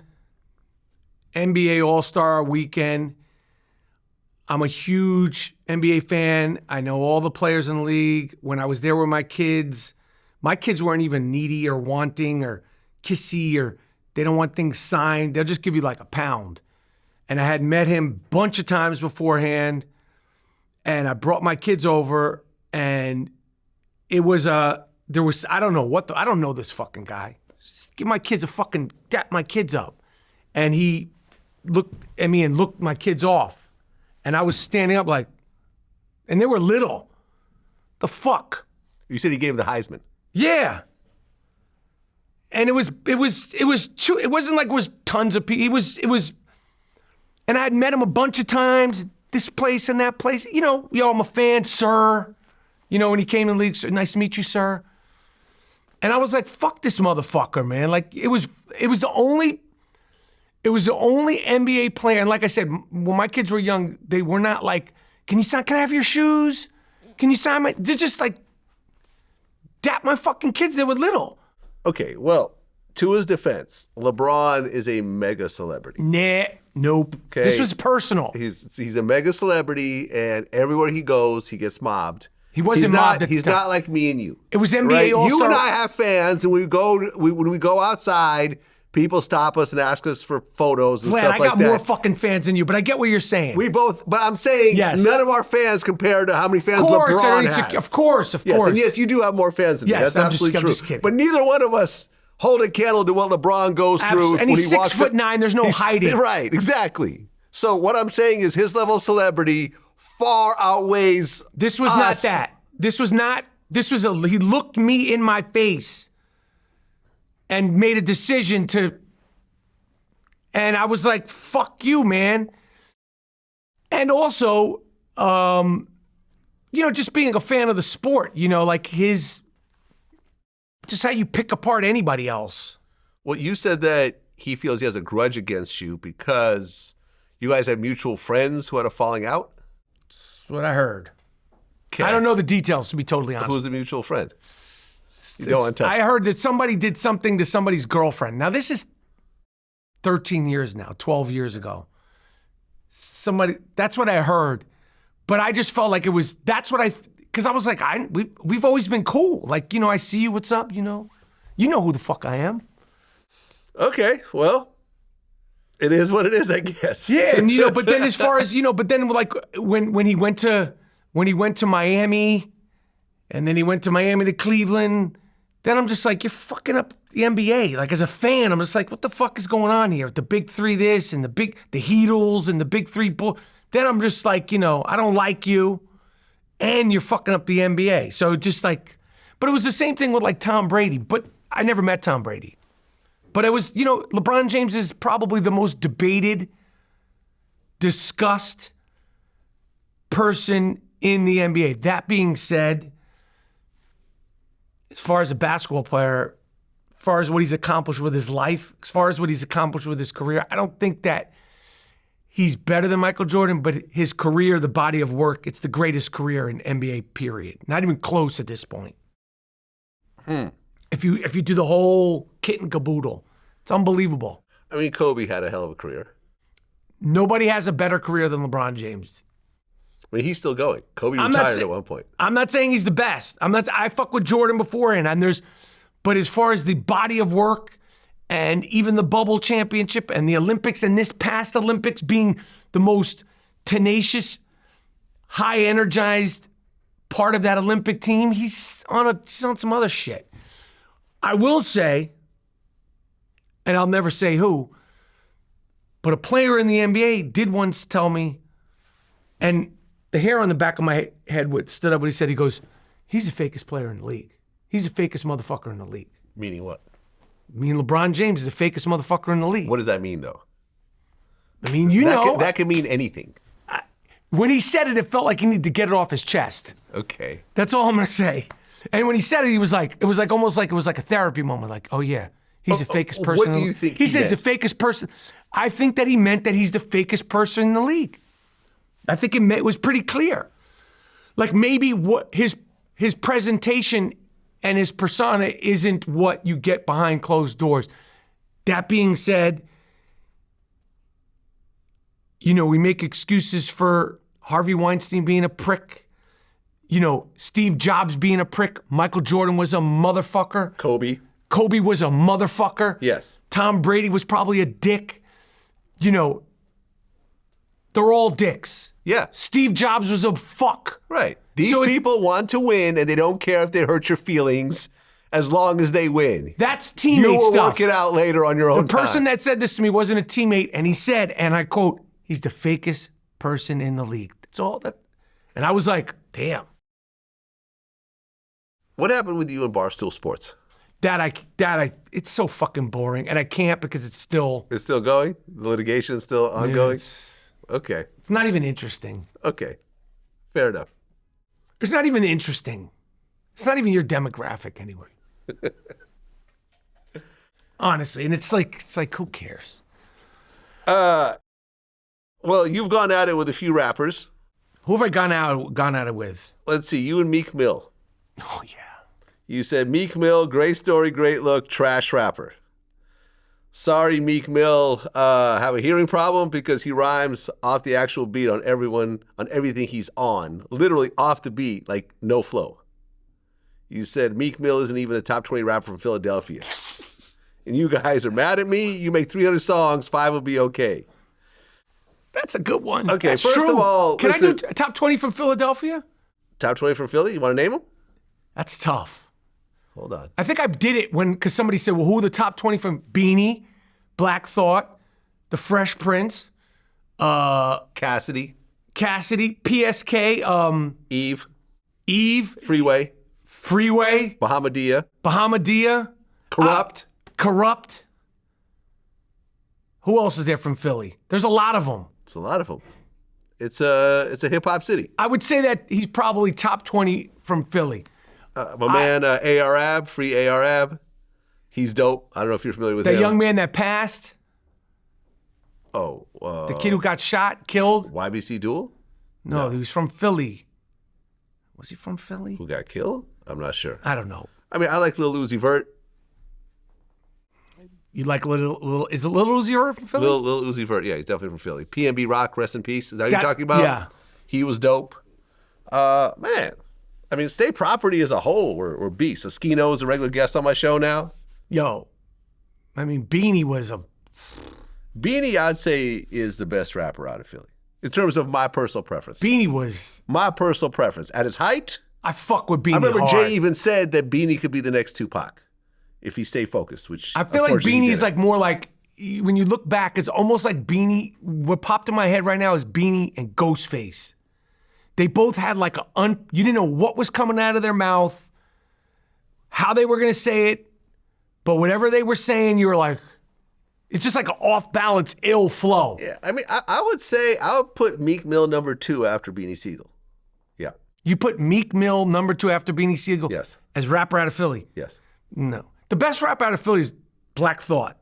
NBA All-Star Weekend. I'm a huge NBA fan. I know all the players in the league. When I was there with my kids weren't even needy or wanting or kissy, or they don't want things signed. They'll just give you like £1. And I had met him a bunch of times beforehand, and I brought my kids over, and I don't know this fucking guy. Just give my kids dap my kids up. And he looked at me and looked my kids off. And I was standing up like, and they were little. The fuck? You said he gave him the Heisman. Yeah. And it wasn't like it was tons of people. It was, and I had met him a bunch of times, this place and that place. You know, I'm a fan, sir. You know, when he came to the league, sir, nice to meet you, sir. And I was like, fuck this motherfucker, man. Like, it was the only NBA player. And like I said, when my kids were young, they were not like, can I have your shoes? Can you sign my, they're just like, dap my fucking kids. They were little. Okay, well, to his defense, LeBron is a mega celebrity. Nah, nope. Okay. This was personal. He's a mega celebrity, and everywhere he goes, he gets mobbed. He wasn't mobbed. He's not like me and you. It was NBA right? All-Star. You and I have fans, and when we go outside, people stop us and ask us for photos and stuff like that. I got more fucking fans than you, but I get what you're saying. But I'm saying none of our fans compare to how many fans LeBron has. Of course. Yes, and yes, you do have more fans than me. That's absolutely true. I'm just kidding. But neither one of us hold a candle to what LeBron goes through. And he's 6'9", there's no hiding. Right, exactly. So what I'm saying is his level of celebrity far outweighs This was us. not that. He looked me in my face and made a decision and I was like, fuck you, man. And also, just being a fan of the sport, like just how you pick apart anybody else. Well, you said that he feels he has a grudge against you because you guys have mutual friends who had a falling out? That's what I heard. Okay. I don't know the details, to be totally honest. Who's the mutual friend? You don't want to touch I heard that somebody did something to somebody's girlfriend. Now, this is 13 years now, 12 years ago. That's what I heard. But I just felt like because I was like, we've always been cool. Like, I see you, what's up, You know who the fuck I am. Okay, well, it is what it is, I guess. Yeah, and but then as far as, but then like when he went to Miami, and then he went to Miami to Cleveland, then I'm just like, you're fucking up the NBA. Like, as a fan, I'm just like, what the fuck is going on here? The big three this, and the Heatles, and the big three Then I'm just like, I don't like you, and you're fucking up the NBA. So just like, but it was the same thing with like Tom Brady, but I never met Tom Brady. But it was, LeBron James is probably the most debated, discussed person in the NBA. That being said, as far as a basketball player, as far as what he's accomplished with his life, as far as what he's accomplished with his career, I don't think that he's better than Michael Jordan, but his career, the body of work, it's the greatest career in NBA, period. Not even close at this point. If you do the whole kit and caboodle, it's unbelievable. I mean, Kobe had a hell of a career. Nobody has a better career than LeBron James. I mean, he's still going. Kobe retired at one point. I'm not saying he's the best. I fuck with Jordan beforehand, but as far as the body of work and even the bubble championship and the Olympics and this past Olympics being the most tenacious, high energized part of that Olympic team, he's on some other shit. I will say, and I'll never say who, but a player in the NBA did once tell me, and the hair on the back of my head stood up when he said, he goes, he's the fakest player in the league. He's the fakest motherfucker in the league. Meaning what? LeBron James is the fakest motherfucker in the league. What does that mean, though? I mean, that can mean anything. When he said it, it felt like he needed to get it off his chest. Okay. That's all I'm going to say. And when he said it, it was almost like a therapy moment. Like, oh yeah, he's the fakest person. What do you think he says the fakest person? I think that he meant that he's the fakest person in the league. I think it was pretty clear. Like, maybe what his presentation and his persona isn't what you get behind closed doors. That being said, we make excuses for Harvey Weinstein being a prick. Steve Jobs being a prick. Michael Jordan was a motherfucker. Kobe was a motherfucker. Yes. Tom Brady was probably a dick. They're all dicks. Yeah. Steve Jobs was a fuck. Right. These people want to win, and they don't care if they hurt your feelings as long as they win. That's teammate stuff. You will work it out later on your own time. The person that said this to me wasn't a teammate, and he said, and I quote, he's the fakest person in the league. That's all that. And I was like, damn. What happened with you in Barstool Sports? It's so fucking boring, and I can't because it's still. It's still going? The litigation is still ongoing? Okay. It's not even interesting. Okay. Fair enough. It's not even interesting. It's not even your demographic anyway. Honestly, and it's like who cares? Well, you've gone at it with a few rappers. Who have I gone at it with? Let's see, you and Meek Mill. Oh yeah. You said Meek Mill, great story, great look, trash rapper. Sorry, Meek Mill, have a hearing problem because he rhymes off the actual beat on everything he's on. Literally off the beat, like no flow. You said Meek Mill isn't even a top 20 rapper from Philadelphia. And you guys are mad at me. You make 300 songs, 5 will be okay. That's a good one. Okay, That's first true. of all, can listen, I do a top 20 from Philadelphia? Top 20 from Philly? You want to name them? That's tough. Hold on. I think I did it because somebody said, well, who are the top 20 from Beanie, Black Thought, The Fresh Prince, Cassidy, PSK, Eve, Freeway, Bahamadia, Corrupt. Who else is there from Philly? There's a lot of them. It's a lot of them. It's a hip hop city. I would say that he's probably top 20 from Philly. My man A-R-Ab, Free A-R-Ab. He's dope. I don't know if you're familiar with him. That young man that passed. Oh. The kid who got shot, killed. YBC Duel? No, he was from Philly. Was he from Philly? Who got killed? I'm not sure. I don't know. I mean, I like Lil Uzi Vert. You like little? Is it Lil Uzi Vert from Philly? Lil Uzi Vert, yeah, he's definitely from Philly. PNB Rock, rest in peace. Is that what you're talking about? Yeah. He was dope. Man, I mean, State Property as a whole were beasts. Eskino is a regular guest on my show now. Yo, I mean, Beanie was a... Beanie, I'd say, is the best rapper out of Philly. In terms of my personal preference. Beanie was... My personal preference. At his height... I fuck with Beanie I remember hard. Jay even said that Beanie could be the next Tupac if he stayed focused, which I feel like Beanie's like more like, when you look back, it's almost like Beanie, what popped in my head right now is Beanie and Ghostface. They both had like you didn't know what was coming out of their mouth, how they were going to say it, but whatever they were saying, you were like, it's just like an off-balance, ill flow. Yeah, I mean, I would say I would put Meek Mill number 2 after Beanie Siegel. Yeah. You put Meek Mill number 2 after Beanie Siegel? Yes. As rapper out of Philly? Yes. No. The best rapper out of Philly is Black Thought.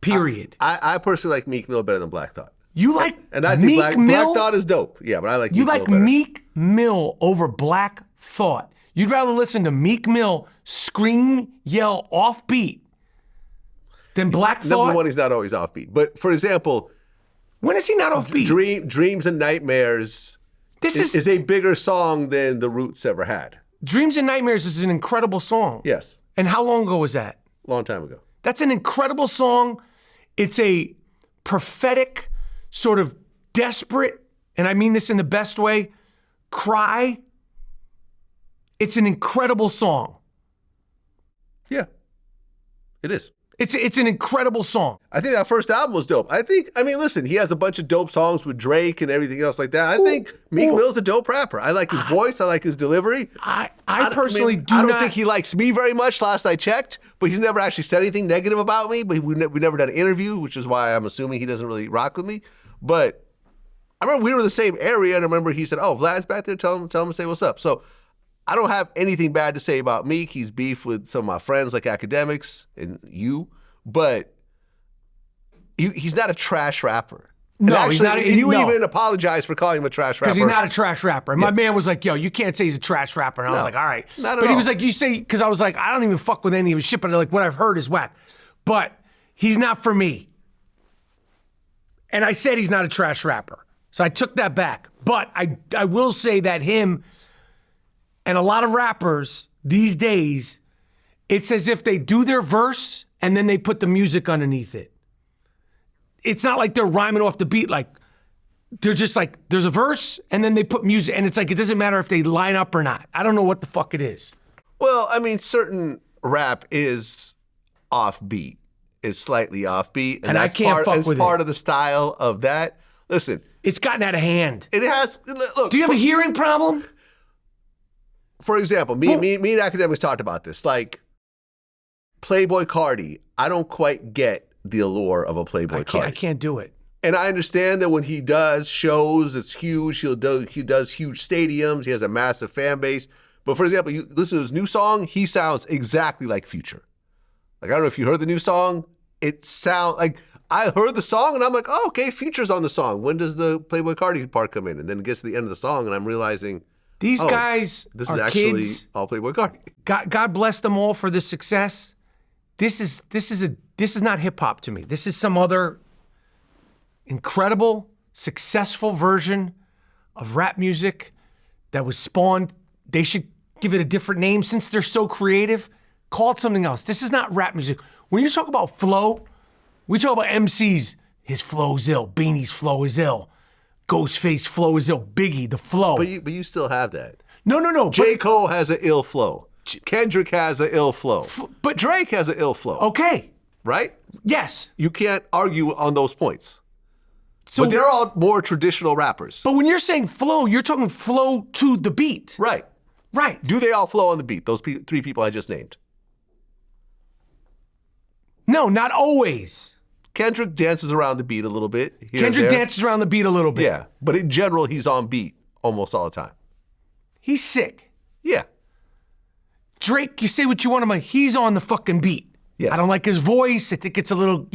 Period. I personally like Meek Mill better than Black Thought. You like and I think Meek Mill? Black Thought is dope. Yeah, but I like You Meek Mill like better. Meek Mill over Black Thought. You'd rather listen to Meek Mill scream, yell offbeat than Black Thought? Number one, he's not always offbeat. But for example, when is he not offbeat? Dreams and Nightmares is a bigger song than The Roots ever had. Dreams and Nightmares is an incredible song. Yes. And how long ago was that? Long time ago. That's an incredible song. It's a prophetic, sort of desperate, and I mean this in the best way, cry. It's an incredible song. Yeah, it is. It's an incredible song. I think that first album was dope. I mean, listen, he has a bunch of dope songs with Drake and everything else like that. I think Meek Mill's a dope rapper. I like his voice. I like his delivery. I personally do not. I don't think he likes me very much, last I checked, but he's never actually said anything negative about me. But we never done an interview, which is why I'm assuming he doesn't really rock with me. But I remember we were in the same area, and I remember he said, "Oh, Vlad's back there. Tell him to say what's up." So I don't have anything bad to say about Meek. He's beef with some of my friends, like academics and you, but he's not a trash rapper. No, and actually, he's not. And you even apologized for calling him a trash rapper. Because he's not a trash rapper. And my man was like, yo, you can't say he's a trash rapper. And I was like, all right. Not at but all. he was like, you say, because I was like, I don't even fuck with any of his shit, but like what I've heard is whack. But he's not for me. And I said he's not a trash rapper. So I took that back. But I will say that him and a lot of rappers these days, it's as if they do their verse and then they put the music underneath it. It's not like they're rhyming off the beat. Like, they're just like, there's a verse and then they put music. And it's like, it doesn't matter if they line up or not. I don't know what the fuck it is. Well, I mean, certain rap is offbeat, is slightly offbeat. And that's I can't fuck with part it. of the style of that. Listen. It's gotten out of hand. It has, look. Do you have a hearing problem? for example, me and academics talked about this. Like, Playboy Cardi, I don't quite get the allure of a Playboy Cardi. I can't do it. And I understand that when he does shows, it's huge. He does huge stadiums. He has a massive fan base. But for example, you listen to his new song, he sounds exactly like Future. Like, I don't know if you heard the new song. It sounds like, I heard the song and I'm like, oh, okay, Future's on the song. When does the Playboy Cardi part come in? And then it gets to the end of the song and I'm realizing, these guys this are is actually kids. all Playboy Cardi. God bless them all for this success. This is not hip hop to me. This is some other incredible, successful version of rap music that was spawned. They should give it a different name since they're so creative. Call it something else. This is not rap music. When you talk about flow, we talk about MCs. His flow's ill. Beanie's flow is ill. Ghostface flow is ill. Biggie, the flow. But you still have that. No. J. Cole has an ill flow. Kendrick has an ill flow. But Drake has an ill flow. Okay. Right? Yes. You can't argue on those points. So, but they're all more traditional rappers. But when you're saying flow, you're talking flow to the beat. Right. Right. Do they all flow on the beat, those three people I just named? No, not always. Kendrick dances around the beat a little bit. Kendrick dances around the beat a little bit. Yeah, but in general, he's on beat almost all the time. He's sick. Yeah. Drake, you say what you want about, he's on the fucking beat. Yes. I don't like his voice. I think it's a little,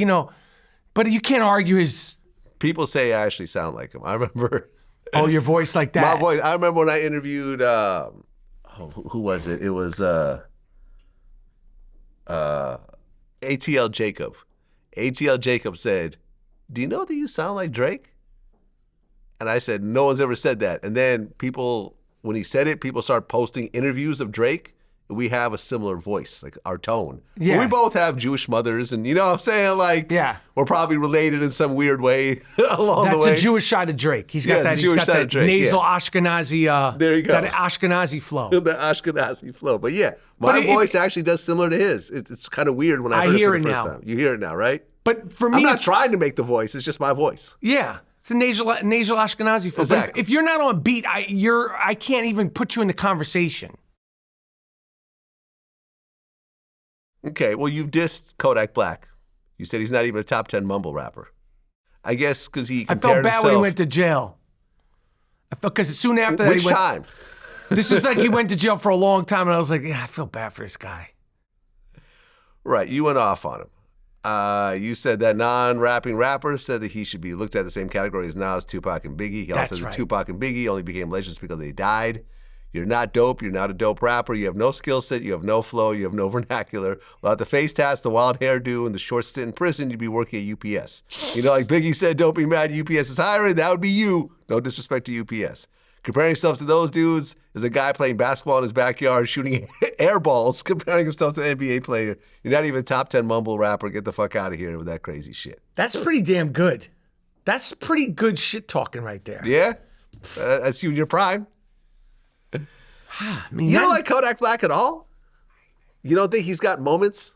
but you can't argue his... People say I actually sound like him. I remember... Oh, your voice like that? My voice. I remember when I interviewed, who was it? It was ATL Jacob. ATL Jacob said, do you know that you sound like Drake? And I said, no one's ever said that. And then people, when he said it, people started posting interviews of Drake. We have a similar voice, like our tone. Yeah. But we both have Jewish mothers, and you know what I'm saying? Like, yeah. We're probably related in some weird way along the way. That's a Jewish side of Drake. He's got that. He's got that Drake, nasal Ashkenazi. There you go. That Ashkenazi flow. The Ashkenazi flow. But yeah, my voice actually does similar to his. It's kind of weird when I hear it for the first time. You hear it now, right? But for me, I'm not trying to make the voice. It's just my voice. Yeah. It's a nasal Ashkenazi flow. Exactly. If you're not on beat, I can't even put you in the conversation. Okay, well, you've dissed Kodak Black. You said he's not even a top 10 mumble rapper. I guess because he compared I felt bad himself... when he went to jail. I felt because soon after that Which time? This is like he went to jail for a long time, and I was like, yeah, I feel bad for this guy. Right, you went off on him. You said that non-rapping rappers said that he should be looked at the same category as Nas, Tupac, and Biggie. He also said that Tupac and Biggie only became legends because they died. You're not dope. You're not a dope rapper. You have no skill set. You have no flow. You have no vernacular. Without the face tats, the wild hairdo, and the short stint in prison, you'd be working at UPS. You know, like Biggie said, don't be mad UPS is hiring. That would be you. No disrespect to UPS. Comparing yourself to those dudes is a guy playing basketball in his backyard shooting air balls, comparing himself to an NBA player. You're not even a top 10 mumble rapper. Get the fuck out of here with that crazy shit. That's pretty damn good. That's pretty good shit talking right there. Yeah? That's you in your prime. I mean, you don't like Kodak Black at all? You don't think he's got moments?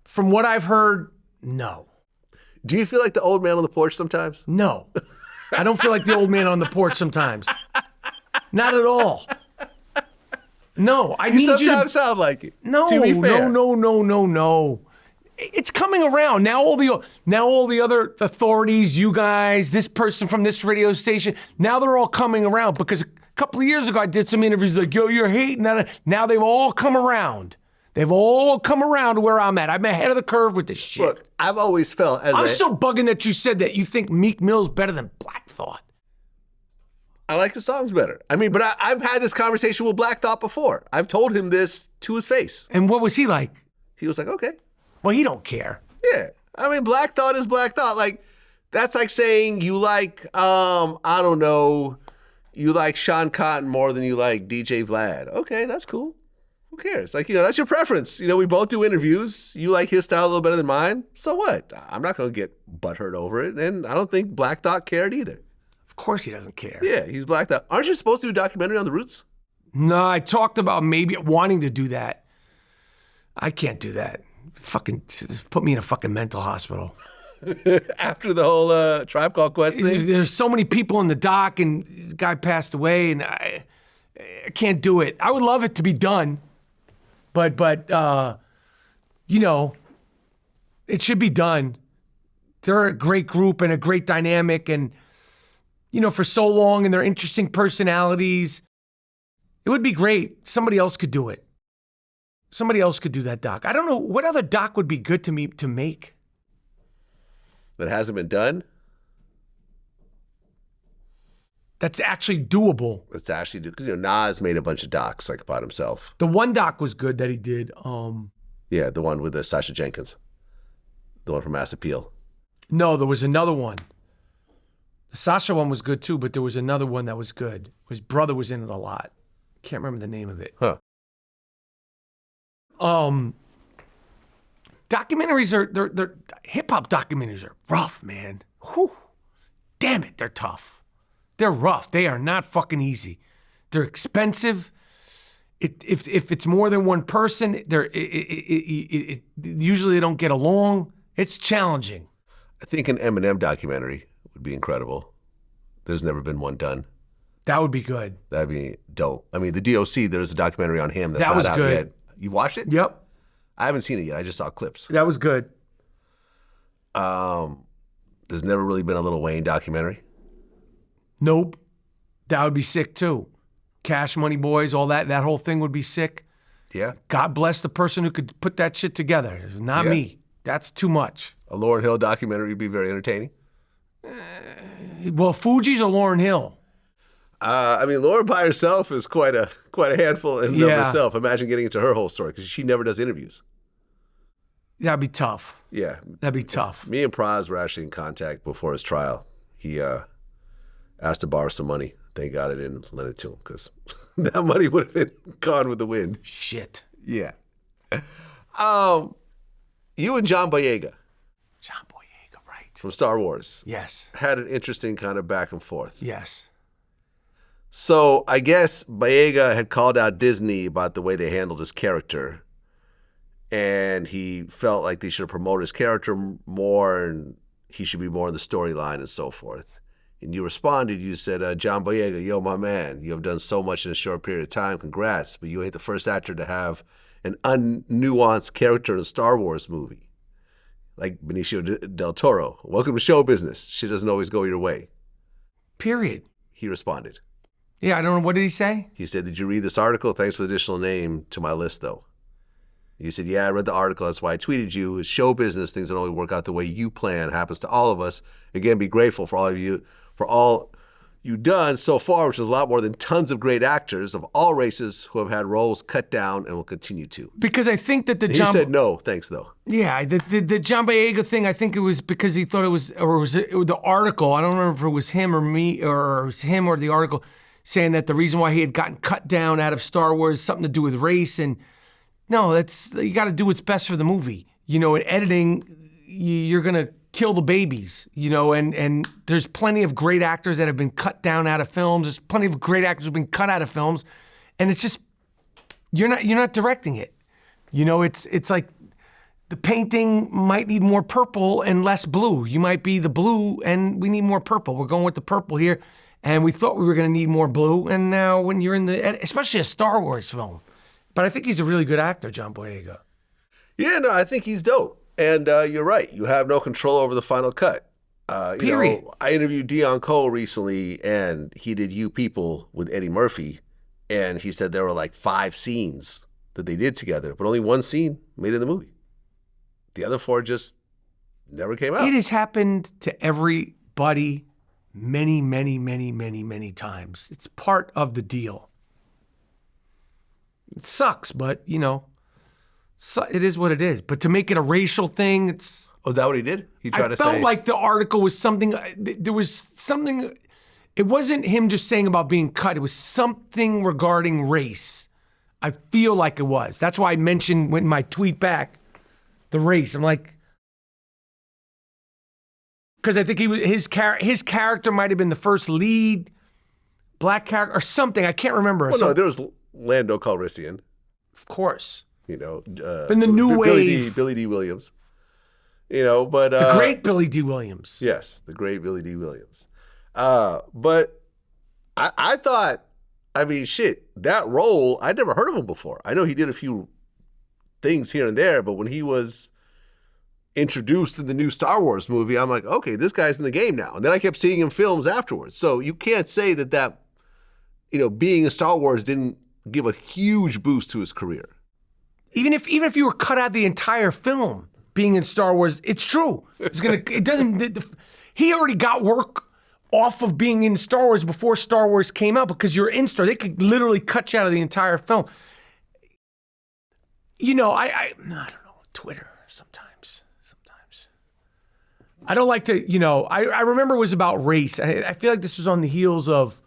From what I've heard, no. Do you feel like the old man on the porch sometimes? No. I don't feel like the old man on the porch sometimes. Not at all. No, I need you to... You sometimes sound like it. No, to be fair. no. It's coming around. Now all the other authorities, you guys, this person from this radio station, now they're all coming around because a couple of years ago I did some interviews like, yo, you're hating that. Now they've all come around. They've all come around to where I'm at. I'm ahead of the curve with this shit. Look, I've always felt as I'm still bugging that you said that you think Meek Mill's better than Black Thought. I like his songs better. I mean, but I've had this conversation with Black Thought before. I've told him this to his face. And what was he like? He was like, okay. Well, he don't care. Yeah. I mean, Black Thought is Black Thought. Like, that's like saying you like, I don't know, you like Sean Cotton more than you like DJ Vlad. Okay, that's cool. Who cares? Like, that's your preference. We both do interviews. You like his style a little better than mine. So what? I'm not going to get butthurt over it. And I don't think Black Thought cared either. Of course he doesn't care. Yeah, he's Black Thought. Aren't you supposed to do a documentary on the Roots? No, I talked about maybe wanting to do that. I can't do that. Fucking put me in a fucking mental hospital. After the whole Tribe Called Quest thing? There's so many people in the doc, and the guy passed away, and I can't do it. I would love it to be done, but you know, it should be done. They're a great group and a great dynamic, and you know, for so long, and they're interesting personalities. It would be great. Somebody else could do it. Somebody else could do that doc. I don't know what other doc would be good to me to make. That hasn't been done? That's actually doable. It's actually, because Nas made a bunch of docs like about himself. The one doc was good that he did. Yeah, the one with Sasha Jenkins. The one from Mass Appeal. No, there was another one. The Sasha one was good too, but there was another one that was good. His brother was in it a lot. Can't remember the name of it. Huh. Documentaries they're hip-hop documentaries are rough, man. Whew. Damn it, they're tough. They're rough. They are not fucking easy. They're expensive. If it's more than one person, usually they don't get along. It's challenging. I think an Eminem documentary would be incredible. There's never been one done. That would be good. That'd be dope. I mean, the DOC, there's a documentary on him that's that not was out good. yet. You watched it? Yep. I haven't seen it yet. I just saw clips. That was good. There's never really been a Lil Wayne documentary. Nope. That would be sick too. Cash Money Boys, all that whole thing would be sick. Yeah. God bless the person who could put that shit together. Not me. That's too much. A Lauryn Hill documentary would be very entertaining. Well, Fuji's or Lauryn Hill? I mean, Lauryn by herself is quite a handful in and of herself. Imagine getting into her whole story because she never does interviews. That'd be tough. Yeah. That'd be tough. Me and Praz were actually in contact before his trial. He asked to borrow some money. Thank God I didn't lend it to him because that money would have been gone with the wind. Shit. Yeah. You and John Boyega. John Boyega, right. From Star Wars. Yes. Had an interesting kind of back and forth. Yes. So I guess Boyega had called out Disney about the way they handled his character. And he felt like they should have promoted his character more and he should be more in the storyline and so forth. And you responded, you said, John Boyega, yo, my man, you have done so much in a short period of time. Congrats. But you ain't the first actor to have an unnuanced character in a Star Wars movie. Like Benicio del Toro. Welcome to show business. Shit doesn't always go your way. Period. He responded. Yeah, I don't know. What did he say? He said, did you read this article? Thanks for the additional name to my list, though. You said, yeah, I read the article. That's why I tweeted you. It's show business. Things don't always work out the way you plan. It happens to all of us. Again, be grateful for all of you, for all you've done so far, which is a lot more than tons of great actors of all races who have had roles cut down and will continue to. Because I think that He said, no, thanks, though. Yeah, the John Boyega thing, I think it was because he thought it was the article. I don't remember if it was him or me, or it was him or the article, saying that the reason why he had gotten cut down out of Star Wars something to do with race. And no, you got to do what's best for the movie. You know, in editing, you're going to kill the babies, you know, and there's plenty of great actors that have been cut down out of films. There's plenty of great actors who've been cut out of films. And it's just, you're not directing it. You know, it's like the painting might need more purple and less blue. You might be the blue and we need more purple. We're going with the purple here. And we thought we were going to need more blue. And now when you're in especially a Star Wars film. But I think he's a really good actor, John Boyega. Yeah, no, I think he's dope. And you're right. You have no control over the final cut. Period. You know, I interviewed Dion Cole recently, and he did You People with Eddie Murphy. And he said there were like 5 scenes that they did together, but only one scene made in the movie. The other 4 just never came out. It has happened to everybody many, many, many, many, many times. It's part of the deal. It sucks, but, you know, it is what it is. But to make it a racial thing, it's... Oh, is that what he did? He tried to say... I felt like the article was something... There was something... It wasn't him just saying about being cut. It was something regarding race. I feel like it was. That's why I mentioned in my tweet back the race. I'm like... Because I think his character might have been the first lead black character or something. I can't remember. Well, no, there was Lando Calrissian. Of course. You know, in the new wave, Billy D. Williams. You know, but the great Billy D. Williams. Yes, the great Billy D. Williams. But I thought I mean, shit, that role, I'd never heard of him before. I know he did a few things here and there, but when he was introduced in the new Star Wars movie, I'm like, okay, this guy's in the game now. And then I kept seeing him films afterwards. So you can't say that being in Star Wars didn't give a huge boost to his career. Even if you were cut out the entire film, being in Star Wars, it's true. He already got work off of being in Star Wars before Star Wars came out because you're in Star. They could literally cut you out of the entire film. You know, I don't know, Twitter sometimes. I don't like to, I remember it was about race. I feel like this was on the heels of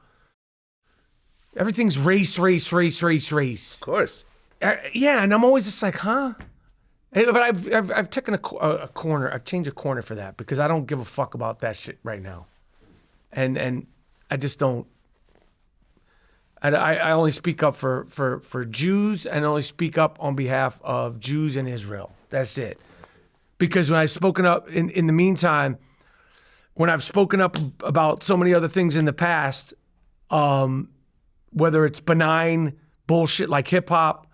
everything's race. Of course. Yeah, and I'm always just like, huh? But I've taken a corner. I've changed a corner for that because I don't give a fuck about that shit right now, and I just don't. I only speak up for Jews and only speak up on behalf of Jews in Israel. That's it. Because when I've spoken up in the meantime, when I've spoken up about so many other things in the past, whether it's benign bullshit like hip hop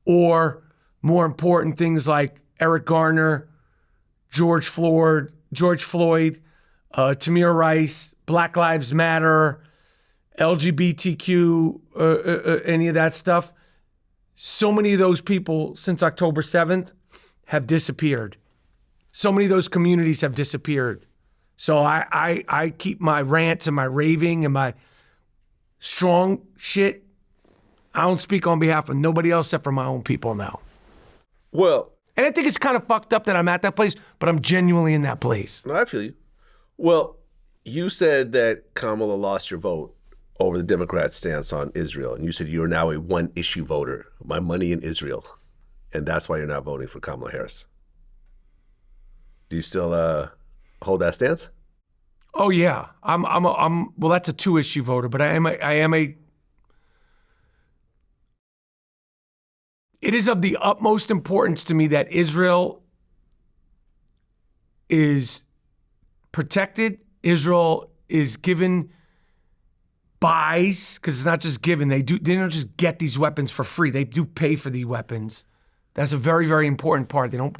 or more important things like Eric Garner, George Floyd, Tamir Rice, Black Lives Matter, LGBTQ, any of that stuff. So many of those people since October 7th have disappeared. So many of those communities have disappeared. So I keep my rants and my raving and my strong shit. I don't speak on behalf of nobody else except for my own people now. Well, and I think it's kind of fucked up that I'm at that place, but I'm genuinely in that place. No, I feel you. Well, you said that Kamala lost your vote over the Democrats' stance on Israel, and you said you're now a one-issue voter. My money in Israel, and that's why you're not voting for Kamala Harris. Do you still hold that stance? Oh yeah, I'm. Well, that's a two-issue voter, but I am a. It is of the utmost importance to me that Israel is protected. Israel is given buys, because it's not just given. They don't just get these weapons for free. They do pay for these weapons. That's a very, very important part. They don't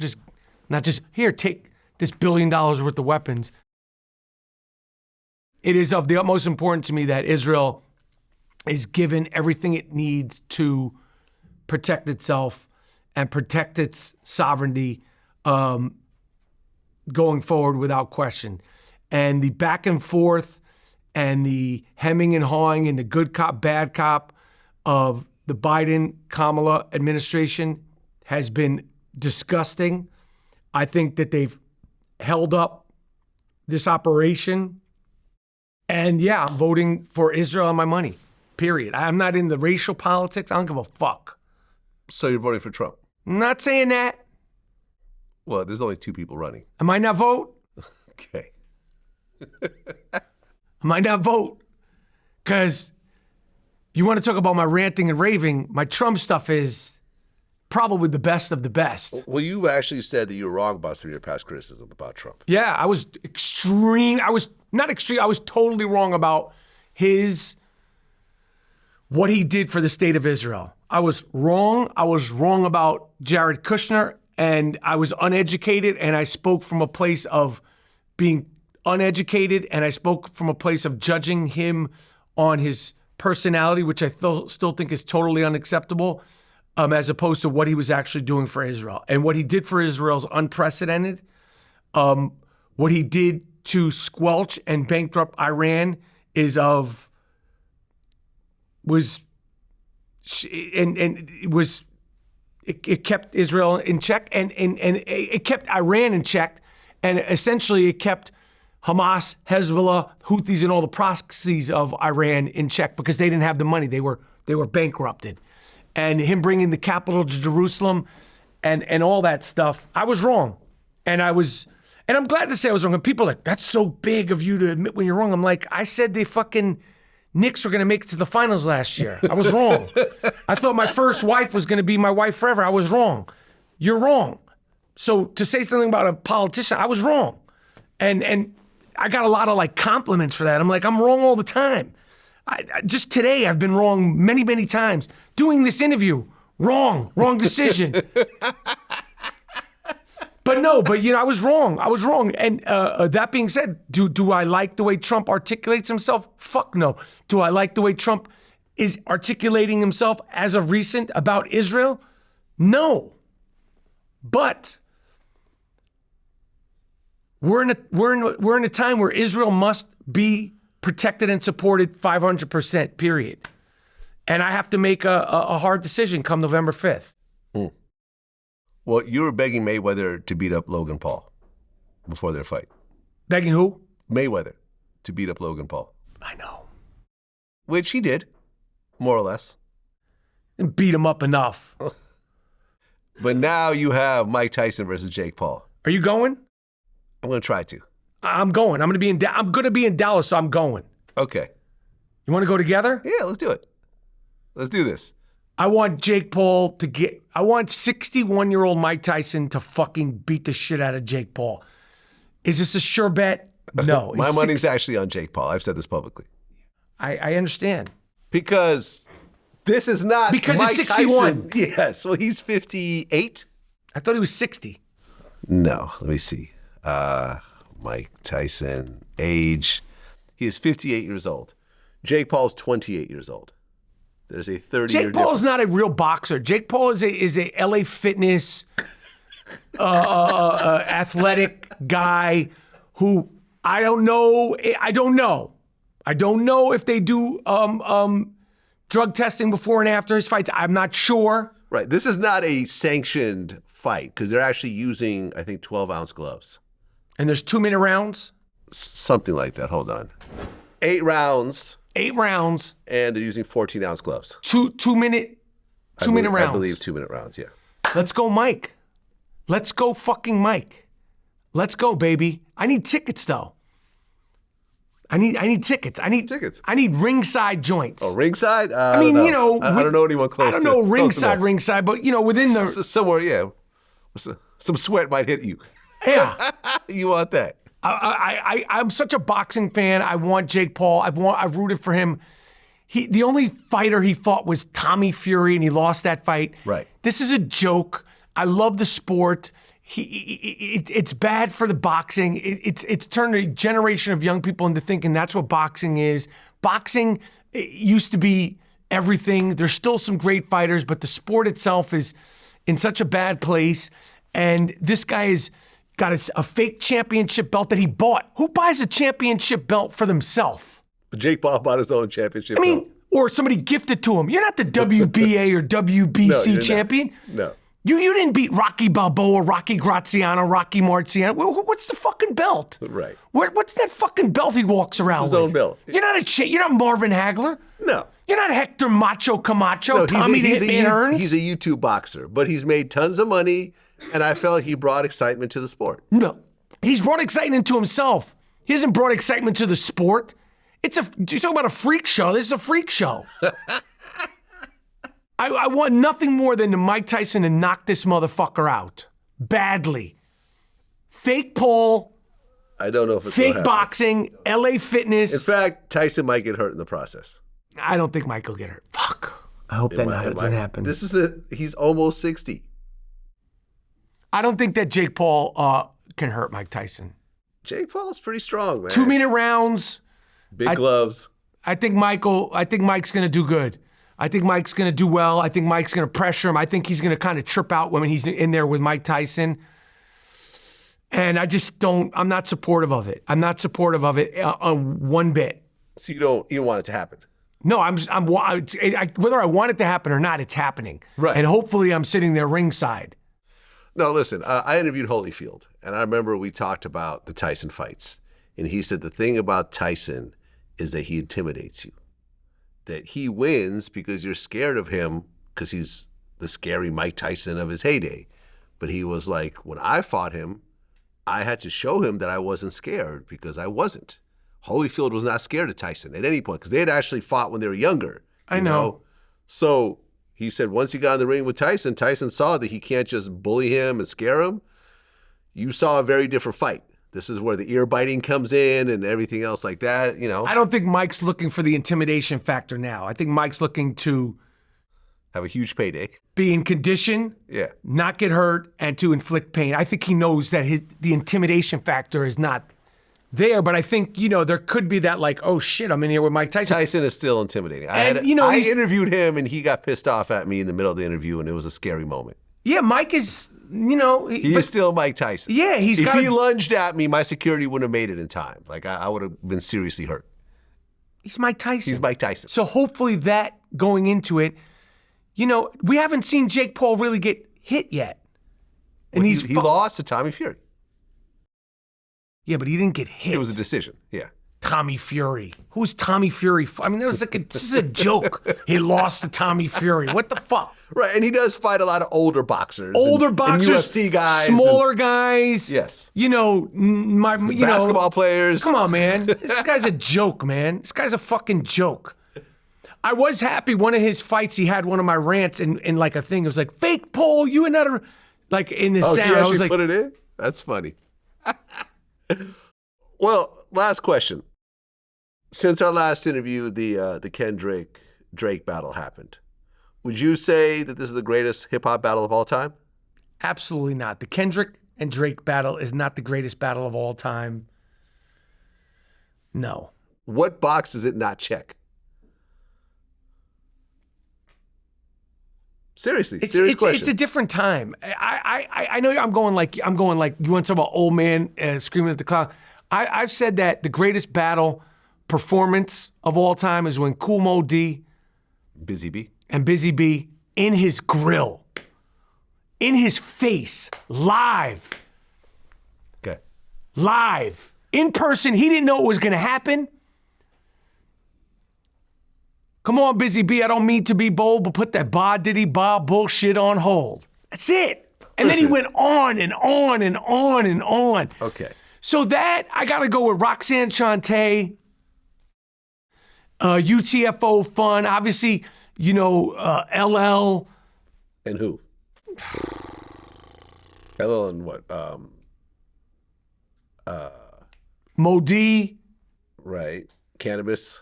not just, here, take this $1 billion worth of weapons. It is of the utmost importance to me that Israel is given everything it needs to protect itself and protect its sovereignty going forward without question. And the back and forth and the hemming and hawing and the good cop, bad cop of the Biden-Kamala administration has been disgusting. I think that they've held up this operation. And yeah, I'm voting for Israel on my money, period. I'm not in the racial politics. I don't give a fuck. So you're voting for Trump? I'm not saying that. Well, there's only two people running. I might not vote. Okay. I might not vote. Because you want to talk about my ranting and raving, my Trump stuff is probably the best of the best. Well, you actually said that you were wrong about some of your past criticism about Trump. Yeah, I was extreme. I was not extreme. I was totally wrong about what he did for the state of Israel. I was wrong. I was wrong about Jared Kushner, and I was uneducated, and I spoke from a place of being uneducated, and I spoke from a place of judging him on his personality, which I still think is totally unacceptable, as opposed to what he was actually doing for Israel. And what he did for Israel is unprecedented. What he did to squelch and bankrupt Iran it kept Israel in check, and it kept Iran in check, and essentially it kept Hamas, Hezbollah, Houthis, and all the proxies of Iran in check because they didn't have the money. They were bankrupted. And him bringing the capital to Jerusalem and all that stuff, I was wrong. And I'm glad to say I was wrong. And people are like, that's so big of you to admit when you're wrong. I'm like, I said the fucking Knicks were going to make it to the finals last year. I was wrong. I thought my first wife was going to be my wife forever. I was wrong. You're wrong. So to say something about a politician, I was wrong. And I got a lot of compliments for that. I'm like, I'm wrong all the time. Just today, I've been wrong many, many times. Doing this interview, wrong decision. But I was wrong. And that being said, do I like the way Trump articulates himself? Fuck no. Do I like the way Trump is articulating himself as of recent about Israel? No. But we're in a time where Israel must be protected and supported 500%, period. And I have to make a hard decision come November 5th. Mm. Well, you were begging Mayweather to beat up Logan Paul before their fight. Begging who? Mayweather to beat up Logan Paul. I know. Which he did, more or less. And beat him up enough. But now you have Mike Tyson versus Jake Paul. Are you going? I'm going to try to. I'm going. I'm going to be in Dallas, so I'm going. Okay. You want to go together? Yeah, let's do it. Let's do this. I want Jake Paul I want 61-year-old Mike Tyson to fucking beat the shit out of Jake Paul. Is this a sure bet? No. My money's actually on Jake Paul. I've said this publicly. I understand. Because this is not because Mike he's 61. Tyson. Yes. Well, he's 58. I thought he was 60. No. Let me see. Mike Tyson, age. He is 58 years old. Jake Paul's 28 years old. There's a 30-year difference. Jake Paul's not a real boxer. Jake Paul is a LA Fitness athletic guy who I don't know if they do drug testing before and after his fights. I'm not sure. Right. This is not a sanctioned fight because they're actually using, I think, 12-ounce gloves. And there's 2-minute rounds? Something like that. Hold on. 8 rounds. 8 rounds. And they're using 14-ounce gloves. 2-minute rounds. I believe 2-minute rounds, yeah. Let's go, Mike. Let's go fucking Mike. Let's go, baby. I need tickets, though. I need tickets. I need ringside joints. Oh, ringside? I mean, I don't know anyone close to. I don't know ringside, but, within the... Somewhere, yeah. Some sweat might hit you. Yeah. You want that. I'm such a boxing fan. I want Jake Paul. I've rooted for him. The only fighter he fought was Tommy Fury, and he lost that fight. Right. This is a joke. I love the sport. It's bad for the boxing. It's turned a generation of young people into thinking that's what boxing is. Boxing used to be everything. There's still some great fighters, but the sport itself is in such a bad place. And this guy has got a fake championship belt that he bought. Who buys a championship belt for themselves? Jake Paul bought his own championship belt. Or somebody gifted to him. You're not the WBA or WBC champion. No. You didn't beat Rocky Balboa, Rocky Graziano, Rocky Marciano. What's the fucking belt? Right. What's that fucking belt he walks around with? It's his own belt. You're not Marvin Hagler. No. You're not Hector Macho Camacho, no, Tommy the Hitman Hearns. He's a YouTube boxer, but he's made tons of money, and I felt he brought excitement to the sport. No. He's brought excitement to himself. He hasn't brought excitement to the sport. You talk about a freak show. This is a freak show. I want nothing more than Mike Tyson to knock this motherfucker out. Badly. Fake Paul. I don't know if it's fake boxing, LA Fitness. In fact, Tyson might get hurt in the process. I don't think Mike will get hurt. Fuck. I hope that doesn't happen. He's almost 60. I don't think that Jake Paul can hurt Mike Tyson. Jake Paul's pretty strong, man. 2-minute rounds. Big gloves. I think Mike's going to do good. I think Mike's going to do well. I think Mike's going to pressure him. I think he's going to kind of trip out when he's in there with Mike Tyson. And I'm not supportive of it. I'm not supportive of it one bit. So you don't want it to happen? No, whether I want it to happen or not, it's happening. Right. And hopefully I'm sitting there ringside. No, listen, I interviewed Holyfield, and I remember we talked about the Tyson fights. And he said the thing about Tyson is that he intimidates you. That he wins because you're scared of him because he's the scary Mike Tyson of his heyday. But he was like, when I fought him, I had to show him that I wasn't scared because I wasn't. Holyfield was not scared of Tyson at any point because they had actually fought when they were younger. I know. So he said once he got in the ring with Tyson, Tyson saw that he can't just bully him and scare him. You saw a very different fight This is where the ear biting comes in and everything else like that, you know. I don't think Mike's looking for the intimidation factor now. I think Mike's looking to have a huge payday. Be in condition, yeah, not get hurt, and to inflict pain. I think he knows that the intimidation factor is not there, but I think, you know, there could be that like, oh shit, I'm in here with Mike Tyson. Tyson is still intimidating. I interviewed him and he got pissed off at me in the middle of the interview and it was a scary moment. Yeah, Mike is, you know. He is still Mike Tyson. Yeah, if he lunged at me, my security wouldn't have made it in time. Like, I would have been seriously hurt. He's Mike Tyson. He's Mike Tyson. So hopefully that going into it, you know, we haven't seen Jake Paul really get hit yet. And well, he lost to Tommy Fury. Yeah, but he didn't get hit. It was a decision, yeah. Tommy Fury. Who's Tommy Fury? I mean, this is a joke. He lost to Tommy Fury. What the fuck? Right, and he does fight a lot of older boxers. And UFC guys. Smaller guys. Yes. You know, basketball players. Come on, man. This guy's a joke, man. This guy's a fucking joke. I was happy one of his fights, he had one of my rants in like a thing. It was like, fake Paul, you another, like in the sound. He actually I was like, put it in? That's funny. Well, last question. Since our last interview, the Kendrick Drake battle happened. Would you say that this is the greatest hip hop battle of all time? Absolutely not. The Kendrick and Drake battle is not the greatest battle of all time. No. What box does it not check? Seriously, serious question. It's a different time. I know I'm going like you want to talk about old man screaming at the cloud. I've said that the greatest battle performance of all time is when Kool Moe Dee, Busy B, and Busy B in his grill, in his face, live. Okay. Live. In person, he didn't know it was going to happen. Come on, Busy B, I don't mean to be bold, but put that Diddy bullshit on hold. That's it. And then he went on and on and on and on. Okay. So that, I got to go with Roxanne Shante, UTFO Fun, obviously, you know, LL. And who? LL and what? Moe Dee. Right. Cannabis.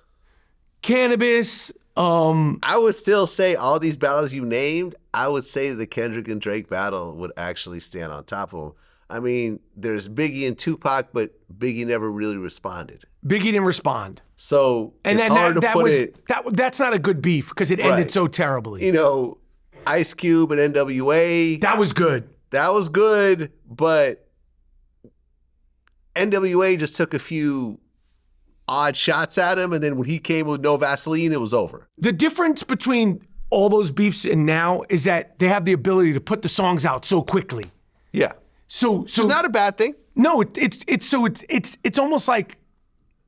I would still say all these battles you named, I would say the Kendrick and Drake battle would actually stand on top of them. I mean, there's Biggie and Tupac, but Biggie never really responded. Biggie didn't respond. So and it's then hard to put it. That's not a good beef because it ended so terribly. You know, Ice Cube and NWA. That was good. That was good, but NWA just took a few odd shots at him, and then when he came with no Vaseline, it was over. The difference between all those beefs and now is that they have the ability to put the songs out so quickly. Yeah. So it's not a bad thing. No, it's almost like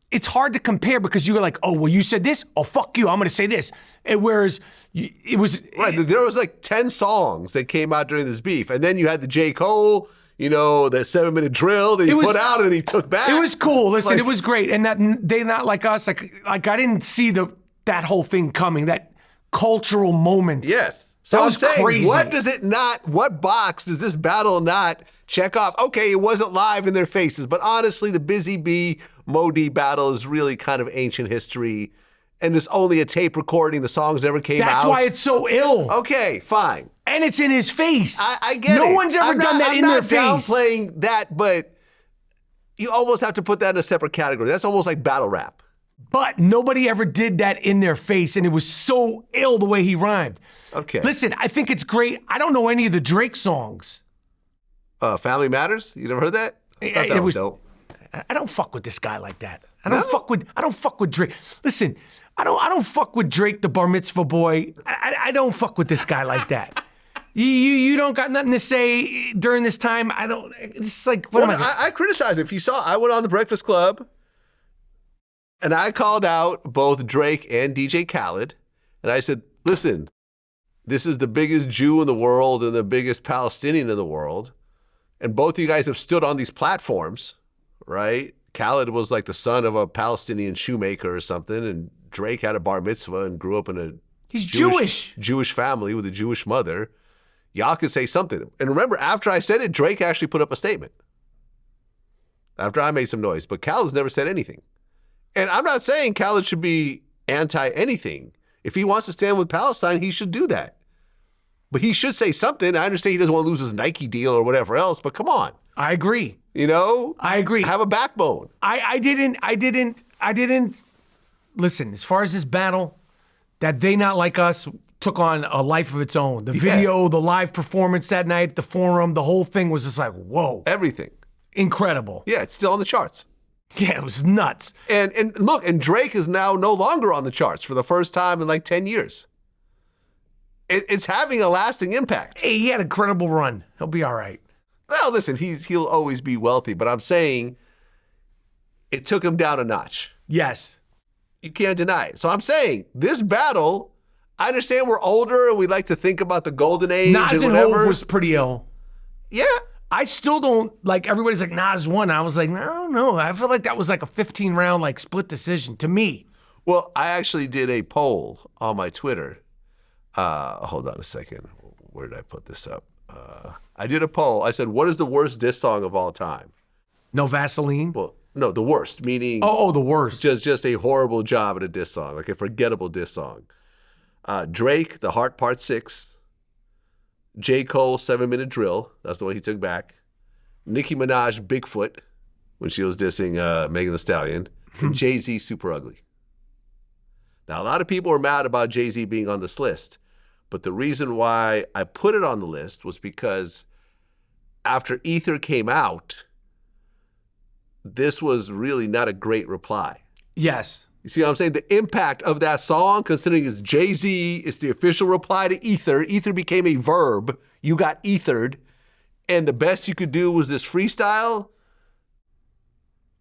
it's hard to compare because you're like, oh, well, you said this. Oh, fuck you. I'm going to say this. And whereas it was right. There was like 10 songs that came out during this beef, and then you had the J. Cole. You know, the 7-minute drill that he put out and he took back. It was cool. Listen, it was great. And that they not like us. Like I didn't see that whole thing coming. That cultural moment. Yes. So that was crazy. What box does this battle not check off? Okay, it wasn't live in their faces, but honestly, the Busy B Moe Dee battle is really kind of ancient history. And it's only a tape recording. The songs never came out. That's why it's so ill. Okay, fine. And it's in his face. I get it. No one's ever done that in their face. I'm not downplaying that, but you almost have to put that in a separate category. That's almost like battle rap. But nobody ever did that in their face, and it was so ill the way he rhymed. Okay. Listen, I think it's great. I don't know any of the Drake songs. Family Matters? You never heard that? I thought that was dope. I don't fuck with this guy like that. I don't fuck with Drake. Listen, I don't fuck with Drake, the bar mitzvah boy. I don't fuck with this guy like that. You don't got nothing to say during this time. I don't. It's like what am I criticize it. If you saw, I went on the Breakfast Club, and I called out both Drake and DJ Khaled, and I said, "Listen, this is the biggest Jew in the world and the biggest Palestinian in the world, and both of you guys have stood on these platforms, right? Khaled was like the son of a Palestinian shoemaker or something, and Drake had a bar mitzvah and grew up in a Jewish family with a Jewish mother. Y'all can say something." And remember, after I said it, Drake actually put up a statement. after I made some noise, but Khaled's never said anything. And I'm not saying Khaled should be anti-anything. If he wants to stand with Palestine, he should do that. But he should say something. I understand he doesn't want to lose his Nike deal or whatever else, but come on. I agree. You know? I agree. Have a backbone. I didn't. Listen, as far as this battle, that They Not Like Us took on a life of its own. The video, the live performance that night at the Forum, the whole thing was just like, whoa. Everything. Incredible. Yeah, it's still on the charts. Yeah, it was nuts. And look, and Drake is now no longer on the charts for the first time in like 10 years. It's having a lasting impact. Hey, he had an incredible run. He'll be all right. Well, listen, he'll always be wealthy, but I'm saying it took him down a notch. Yes. You can't deny it. So I'm saying this battle, I understand we're older and we like to think about the golden age Nas and whatever. Hov was pretty ill. Yeah. I still don't, like, everybody's like, Nas won. I was like, no. I feel like that was like a 15-round, like, split decision to me. Well, I actually did a poll on my Twitter. Hold on a second. Where did I put this up? I did a poll. I said, what is the worst diss song of all time? No Vaseline? Well, no, the worst, meaning... Oh, the worst. Just a horrible job at a diss song, like a forgettable diss song. Drake, The Heart Part 6. J. Cole, 7-Minute Drill. That's the one he took back. Nicki Minaj, Bigfoot, when she was dissing Megan Thee Stallion. And Jay-Z, Super Ugly. Now, a lot of people were mad about Jay-Z being on this list. But the reason why I put it on the list was because after Ether came out, this was really not a great reply. Yes. You see what I'm saying? The impact of that song, considering it's Jay-Z, it's the official reply to Ether. Ether became a verb. You got ethered. And the best you could do was this freestyle.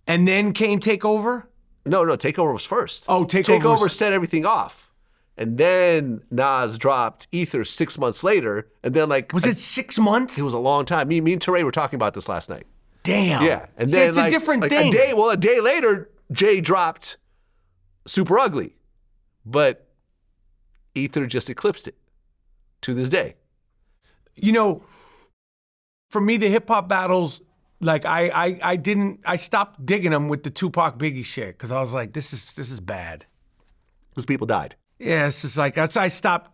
And then came Takeover? No, Takeover was first. Oh, Takeover set everything off. And then Nas dropped Ether 6 months later. And then Was it 6 months? It was a long time. Me and Teray were talking about this last night. Damn. Yeah. And See, then it's a different thing. A day later, Jay dropped Super Ugly. But Ether just eclipsed it to this day. You know, for me, the hip hop battles, like I stopped digging them with the Tupac Biggie shit because I was like, this is bad. Because people died. Yeah, it's just like I stopped.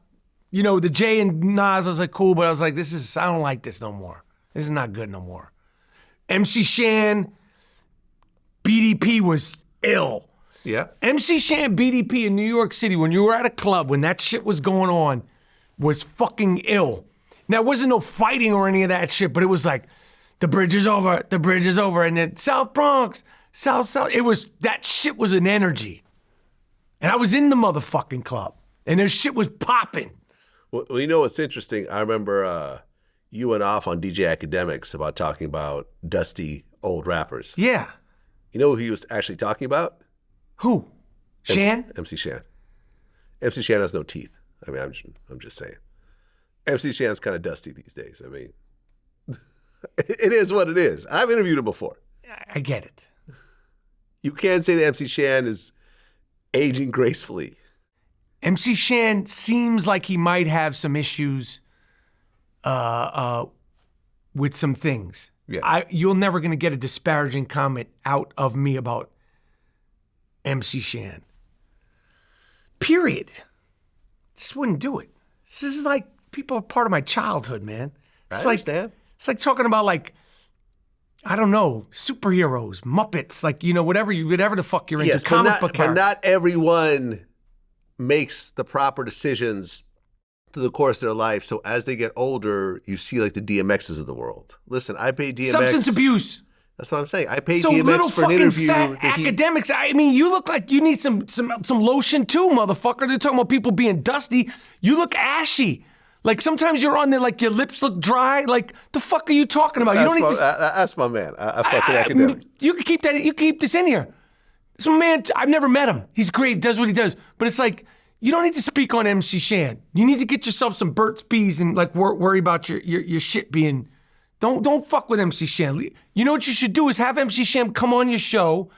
You know, the Jay and Nas, I was like, cool, but I was like, I don't like this no more. This is not good no more. MC Shan, BDP was ill. Yeah. MC Shan, BDP in New York City, when you were at a club, when that shit was going on, was fucking ill. Now, it wasn't no fighting or any of that shit, but it was like, the bridge is over, and then South Bronx, South. That shit was an energy. And I was in the motherfucking club, and their shit was popping. Well, you know what's interesting? I remember you went off on DJ Academics about talking about dusty old rappers. Yeah. You know who he was actually talking about? Who? Shan? MC Shan. MC Shan has no teeth. I mean, I'm just saying. MC Shan's kind of dusty these days. I mean, it is what it is. I've interviewed him before. I get it. You can't say that MC Shan is aging gracefully. MC Shan seems like he might have some issues with some things. Yeah. You're never going to get a disparaging comment out of me about MC Shan. Period. Just wouldn't do it. This is like, people are part of my childhood, man. I understand. It's like talking about, like, I don't know, superheroes, Muppets, like, you know, whatever the fuck you're into. Yes, comic book but characters. not everyone makes the proper decisions through the course of their life. So as they get older, you see like the DMXs of the world. Listen, I paid DMX. Substance abuse. That's what I'm saying. I paid So DMX little for an fucking interview. fat academics. I mean, you look like you need some lotion too, motherfucker. They're talking about people being dusty. You look ashy. Like sometimes you're on there, like your lips look dry. Like the fuck are you talking about? You don't need to. That's my man. I fuck with academics. You can keep that. You can keep this in here. This man, I've never met him. He's great. Does what he does. But it's like you don't need to speak on MC Shan. You need to get yourself some Burt's Bees and like worry about your shit being. Don't fuck with MC Shan. You know what you should do is have MC Shan come on your show,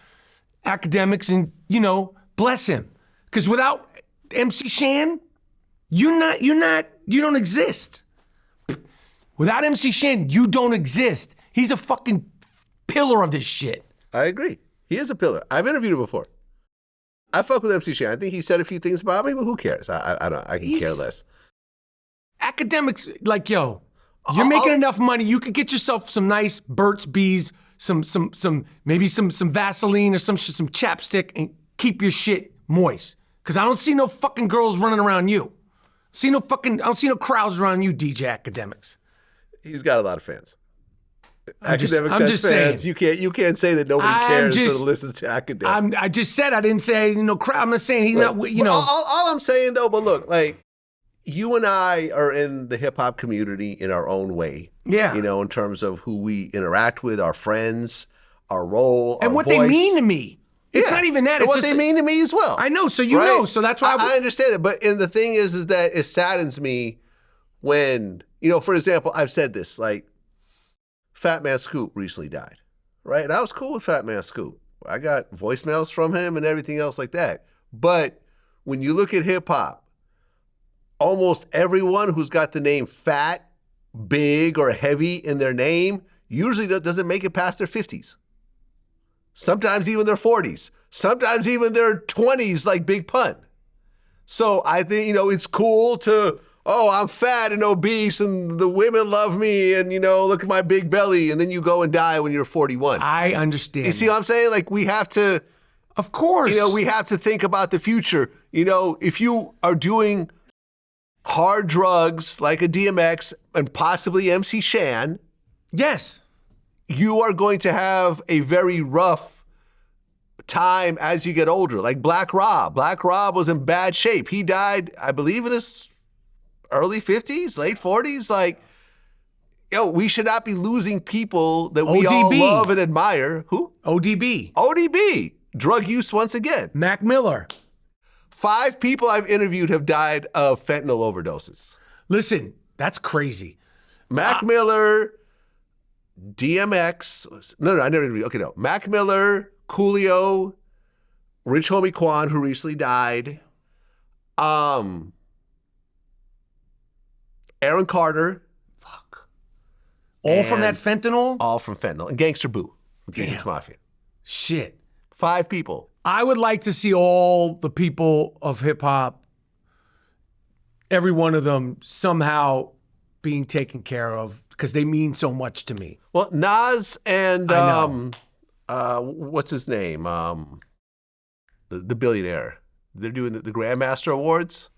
academics, and bless him. Because without MC Shan, you don't exist. Without MC Shan, you don't exist. He's a fucking pillar of this shit. I agree. He is a pillar. I've interviewed him before. I fuck with MC Shan. I think he said a few things about me, but who cares? I don't. I can care less. Academics, like, yo, you're making enough money. You could get yourself some nice Burt's Bees, maybe some Vaseline or some chapstick, and keep your shit moist. Because I don't see no fucking girls running around you. I don't see no crowds around you, DJ Academics. He's got a lot of fans. I'm just fans. saying. You can't say that nobody cares or listens to Academics. I just said I didn't say crowd. I'm not saying he's not. All I'm saying though, but look, like you and I are in the hip hop community in our own way. Yeah. In terms of who we interact with, our friends, our role, and our what voice. they mean to me. It's not even that. And it's what just, they mean to me as well. I know. So you know. So that's why I understand it. But the thing is that it saddens me when for example, I've said this like. Fat Man Scoop recently died, right? And I was cool with Fat Man Scoop. I got voicemails from him and everything else like that. But when you look at hip hop, almost everyone who's got the name fat, big, or heavy in their name usually doesn't make it past their 50s. Sometimes even their 40s. Sometimes even their 20s, like Big Pun. So I think, it's cool to... I'm fat and obese and the women love me and, look at my big belly. And then you go and die when you're 41. I understand. You see what I'm saying? Like we have to. Of course. We have to think about the future. If you are doing hard drugs like a DMX and possibly MC Shan. Yes. You are going to have a very rough time as you get older. Like Black Rob. Black Rob was in bad shape. He died, I believe, in his early 50s, late 40s, like, we should not be losing people that we all love and admire. Who? ODB. Drug use once again. Mac Miller. 5 people I've interviewed have died of fentanyl overdoses. Listen, that's crazy. Mac Miller, DMX. No, I never interviewed. Okay, no. Mac Miller, Coolio, Rich Homie Quan, who recently died. Aaron Carter. Fuck. All from that fentanyl? All from fentanyl. And Gangster Boo. Gangsta Mafia. Shit. 5 people. I would like to see all the people of hip hop, every one of them somehow being taken care of because they mean so much to me. Well, Nas and what's his name? The billionaire. They're doing the Grandmaster Awards.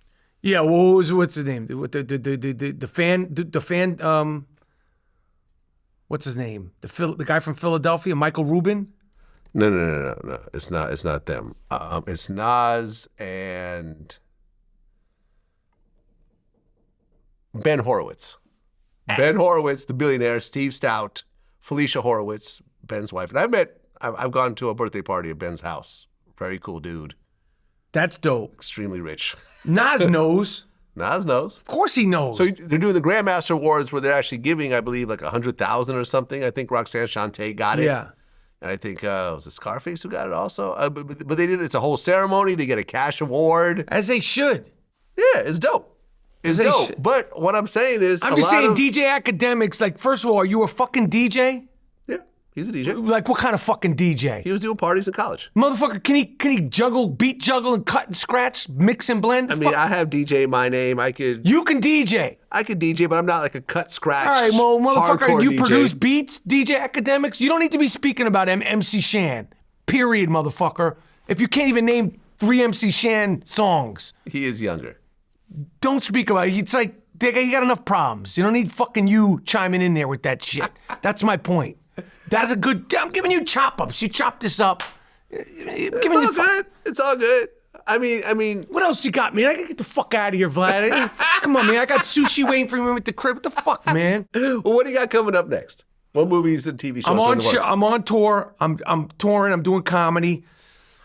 Yeah, well, what's his name? The fan. What's his name? The guy from Philadelphia, Michael Rubin. No. It's not them. It's Nas and Ben Horowitz. Ben Horowitz, the billionaire. Steve Stout, Felicia Horowitz, Ben's wife. And I've gone to a birthday party at Ben's house. Very cool dude. That's dope. Extremely rich. Nas knows. Nas knows. Of course he knows. So they're doing the Grandmaster Awards where they're actually giving, I believe, like $100,000 or something. I think Roxanne Shante got it. Yeah. And I think, was it Scarface who got it also? But they did, it's a whole ceremony. They get a cash award. As they should. Yeah, it's dope. It's dope. But what I'm saying is I'm just saying DJ Academics, like, first of all, are you a fucking DJ? Yeah, he's a DJ. Like, what kind of fucking DJ? He was doing parties in college. Motherfucker, can he juggle, beat juggle, and cut and scratch, mix and blend? I mean, I have DJ in my name. You can DJ. I could DJ, but I'm not like a cut scratch. All right, well, motherfucker, you DJ. Produce beats, DJ Academics? You don't need to be speaking about MC Shan. Period, motherfucker. If you can't even name 3 MC Shan songs. He is younger. Don't speak about it. It's like, you got enough problems. You don't need fucking you chiming in there with that shit. That's my point. That's a good, I'm giving you chop-ups. You chop this up. It's all good. I mean. What else you got, man? I gotta get the fuck out of here, Vlad. Come on, man. I got sushi waiting for me at the crib. What the fuck, man? Well, what do you got coming up next? What movies and TV shows I'm on tour. I'm touring. I'm doing comedy.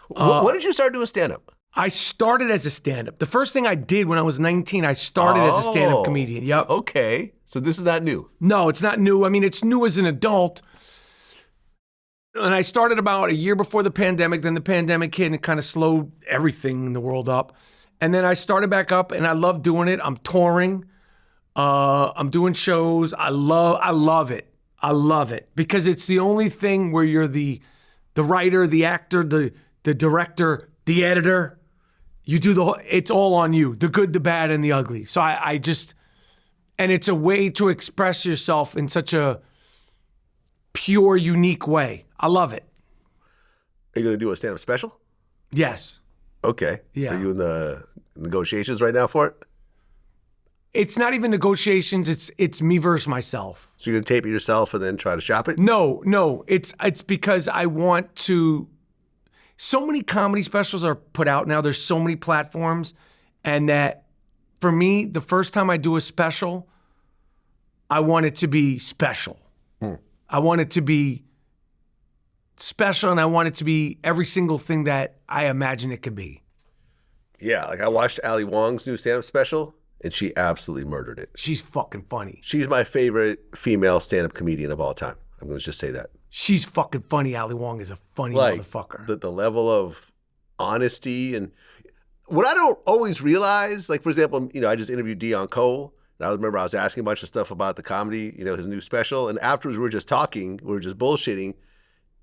When did you start doing stand-up? I started as a stand-up. The first thing I did when I was 19, I started as a stand-up comedian. Yep. Okay. So this is not new. No, it's not new. I mean, it's new as an adult. And I started about a year before the pandemic. Then the pandemic hit and it kind of slowed everything in the world up. And then I started back up and I love doing it. I'm touring. I'm doing shows. I love it. I love it because it's the only thing where you're the the writer, the actor, the director, the editor. You do the whole, it's all on you, the good, the bad, and the ugly. So I just, and it's a way to express yourself in such a pure, unique way. I love it. Are you going to do a stand-up special? Yes. Okay. Yeah. Are you in the negotiations right now for it? It's not even negotiations. It's me versus myself. So you're going to tape it yourself and then try to shop it? No. It's because I want to. So many comedy specials are put out now. There's so many platforms, and that for me, the first time I do a special, I want it to be special. I want it to be special, and I want it to be every single thing that I imagine it could be. Yeah, like I watched Ali Wong's new stand-up special, and she absolutely murdered it. She's fucking funny. She's my favorite female stand-up comedian of all time. I'm going to just say that. She's fucking funny. Ali Wong is a funny motherfucker. The level of honesty, and what I don't always realize, like for example, I just interviewed Dion Cole, and I remember I was asking a bunch of stuff about the comedy, his new special, and afterwards we were just talking, we were just bullshitting,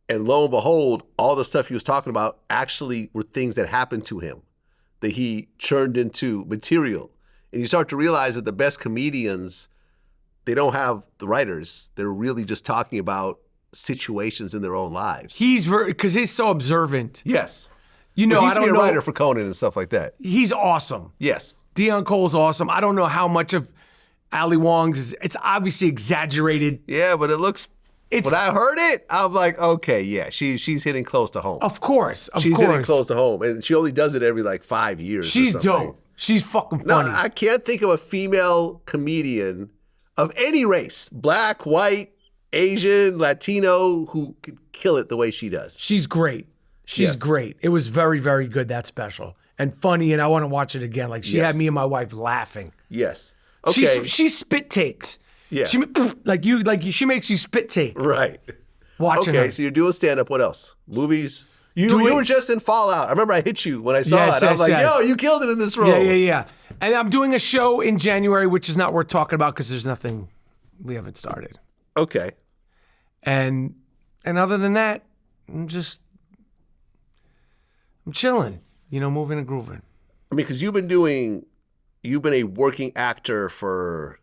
and lo and behold, all the stuff he was talking about actually were things that happened to him, that he churned into material. And you start to realize that the best comedians, they don't have the writers. They're really just talking about situations in their own lives. Because he's so observant. Yes. He used I to don't be a know. writer for Conan and stuff like that. He's awesome. Yes. Dion Cole's awesome. I don't know how much of Ali Wong's it's obviously exaggerated. Yeah, but it looks. When I heard it, I'm like, okay, yeah, she's hitting close to home. Of course. She's hitting close to home, and she only does it every 5 years. She's or something. dope. She's fucking funny. No, I can't think of a female comedian of any race, black, white, Asian, Latino, who could kill it the way she does. She's great. She's great. It was very, very good, that special. And funny, and I want to watch it again. Like, she had me and my wife laughing. Yes. Okay. She spit takes. Yeah. She makes you spit take. Right. Watching her. Okay, so you're doing stand-up. What else? Movies? You were just in Fallout. I remember I hit you when I saw it. I was like, yo, you killed it in this role. Yeah. And I'm doing a show in January, which is not worth talking about because there's nothing, we haven't started. Okay. And other than that, I'm chilling, moving and grooving. I mean, because you've been a working actor for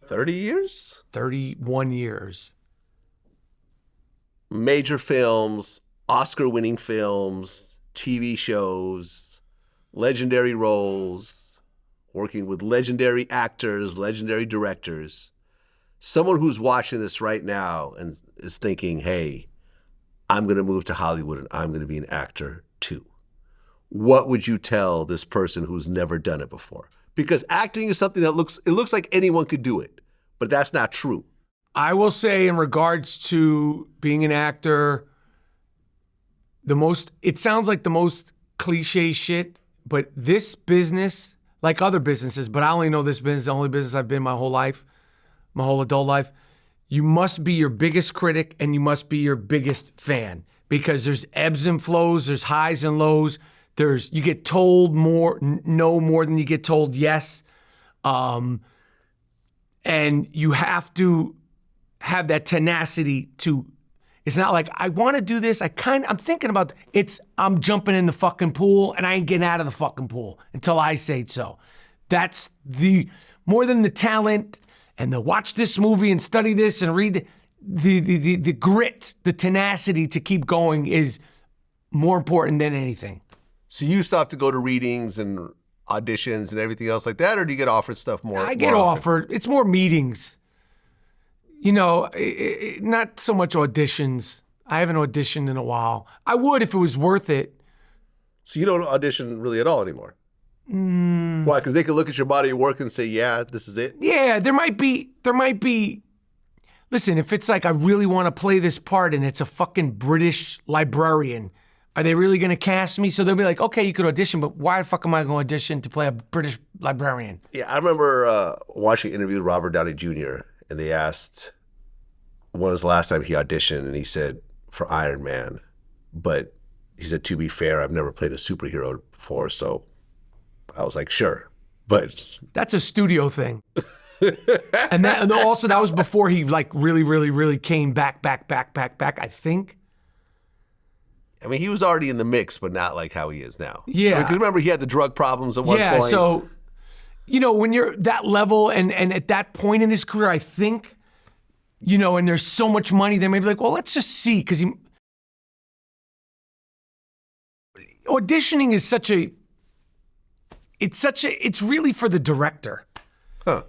30 years? 31 years. Major films, Oscar-winning films, TV shows, legendary roles, working with legendary actors, legendary directors. Someone who's watching this right now and is thinking, hey, I'm going to move to Hollywood and I'm going to be an actor too. What would you tell this person who's never done it before? Because acting is something that looks like anyone could do it, but that's not true. I will say in regards to being an actor, it sounds like the most cliche shit, but this business, like other businesses, but I only know this business, the only business I've been my whole life, my whole adult life, you must be your biggest critic and you must be your biggest fan because there's ebbs and flows, there's highs and lows, you get told no more than you get told yes. And you have to have that tenacity to, it's not like, I want to do this. I'm thinking about I'm jumping in the fucking pool and I ain't getting out of the fucking pool until I say so. That's more than the talent and the watch this movie and study this and read the grit, the tenacity to keep going is more important than anything. So you still have to go to readings and auditions and everything else like that, or do you get offered stuff more? I get offered. It's more meetings. Not so much auditions. I haven't auditioned in a while. I would if it was worth it. So you don't audition really at all anymore? Why? Because they can look at your body of work and say, yeah, this is it? Yeah, there might be. Listen, if it's like I really want to play this part and it's a fucking British librarian, are they really going to cast me? So they'll be like, okay, you could audition, but why the fuck am I going to audition to play a British librarian? Yeah, I remember watching an interview with Robert Downey Jr., and they asked when was the last time he auditioned, and he said, for Iron Man. But he said, to be fair, I've never played a superhero before, so I was like, sure. But that's a studio thing. and also that was before he like really, really, really came back, I think. I mean, he was already in the mix, but not like how he is now. Yeah. Because remember, he had the drug problems at one point. Yeah, so, when you're that level and at that point in his career, I think, and there's so much money, they may be like, well, let's just see, because auditioning is it's really for the director. Huh.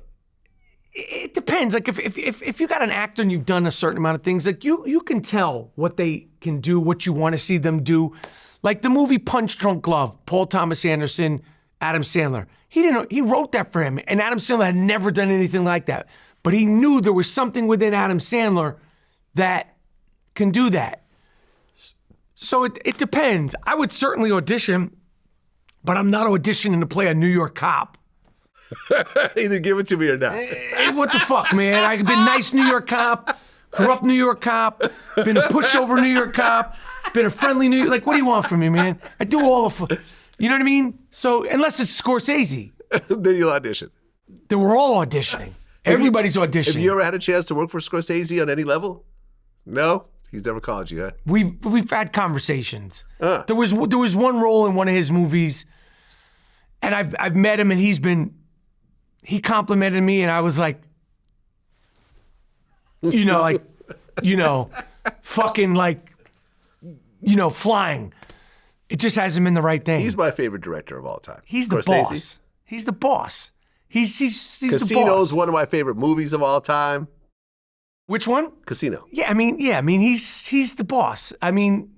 It depends. Like if you got an actor and you've done a certain amount of things, like you can tell what they can do, what you want to see them do. Like the movie Punch Drunk Love, Paul Thomas Anderson, Adam Sandler. He wrote that for him, and Adam Sandler had never done anything like that. But he knew there was something within Adam Sandler that can do that. So it depends. I would certainly audition, but I'm not auditioning to play a New York cop. Either give it to me or not. Hey, what the fuck, man? I've been nice New York cop, corrupt New York cop, been a pushover New York cop, been a friendly New York. Like, what do you want from me, man? I do all of, you know what I mean? So, unless it's Scorsese. Then you'll audition. Then we're all auditioning. Everybody's auditioning. Have you ever had a chance to work for Scorsese on any level? No? He's never called you, huh? We've had conversations. There was one role in one of his movies, and I've met him, and he complimented me, and I was like, fucking like, flying. It just hasn't been the right thing. He's my favorite director of all time. He's the Scorsese. boss. He's the boss. He's the boss. Casino's one of my favorite movies of all time. Which one? Casino. Yeah, I mean, he's the boss. I mean,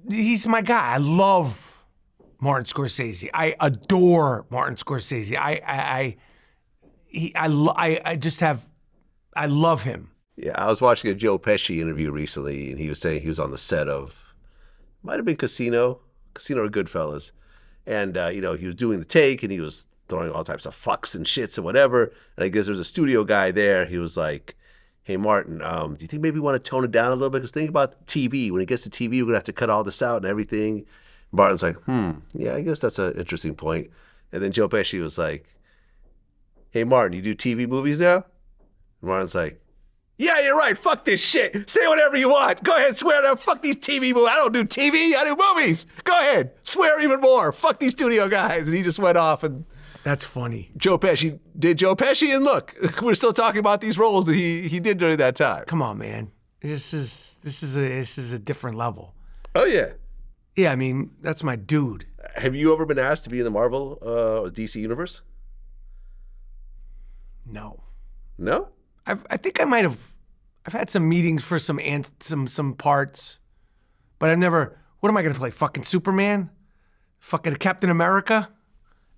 he's my guy. I love Martin Scorsese. I adore Martin Scorsese. I love him. Yeah, I was watching a Joe Pesci interview recently, and he was saying he was on the set of, might have been Casino or Goodfellas, and he was doing the take, and he was throwing all types of fucks and shits and whatever. And I guess there was a studio guy there. He was like, "Hey Martin, do you think maybe you want to tone it down a little bit? Because think about TV. When it gets to TV, we're gonna have to cut all this out and everything." Martin's like, yeah, I guess that's an interesting point. And then Joe Pesci was like, "Hey Martin, you do TV movies now?" And Martin's like, "Yeah, you're right. Fuck this shit. Say whatever you want. Go ahead, swear to fuck these TV movies. I don't do TV. I do movies. Go ahead, swear even more. Fuck these studio guys." And he just went off. And that's funny. Joe Pesci did Joe Pesci, and look, we're still talking about these roles that he did during that time. Come on, man. This is a different level. Oh yeah. Yeah, I mean, that's my dude. Have you ever been asked to be in the Marvel or DC universe? No. No? I think I might have. I've had some meetings for some parts, but I've never. What am I going to play? Fucking Superman? Fucking Captain America?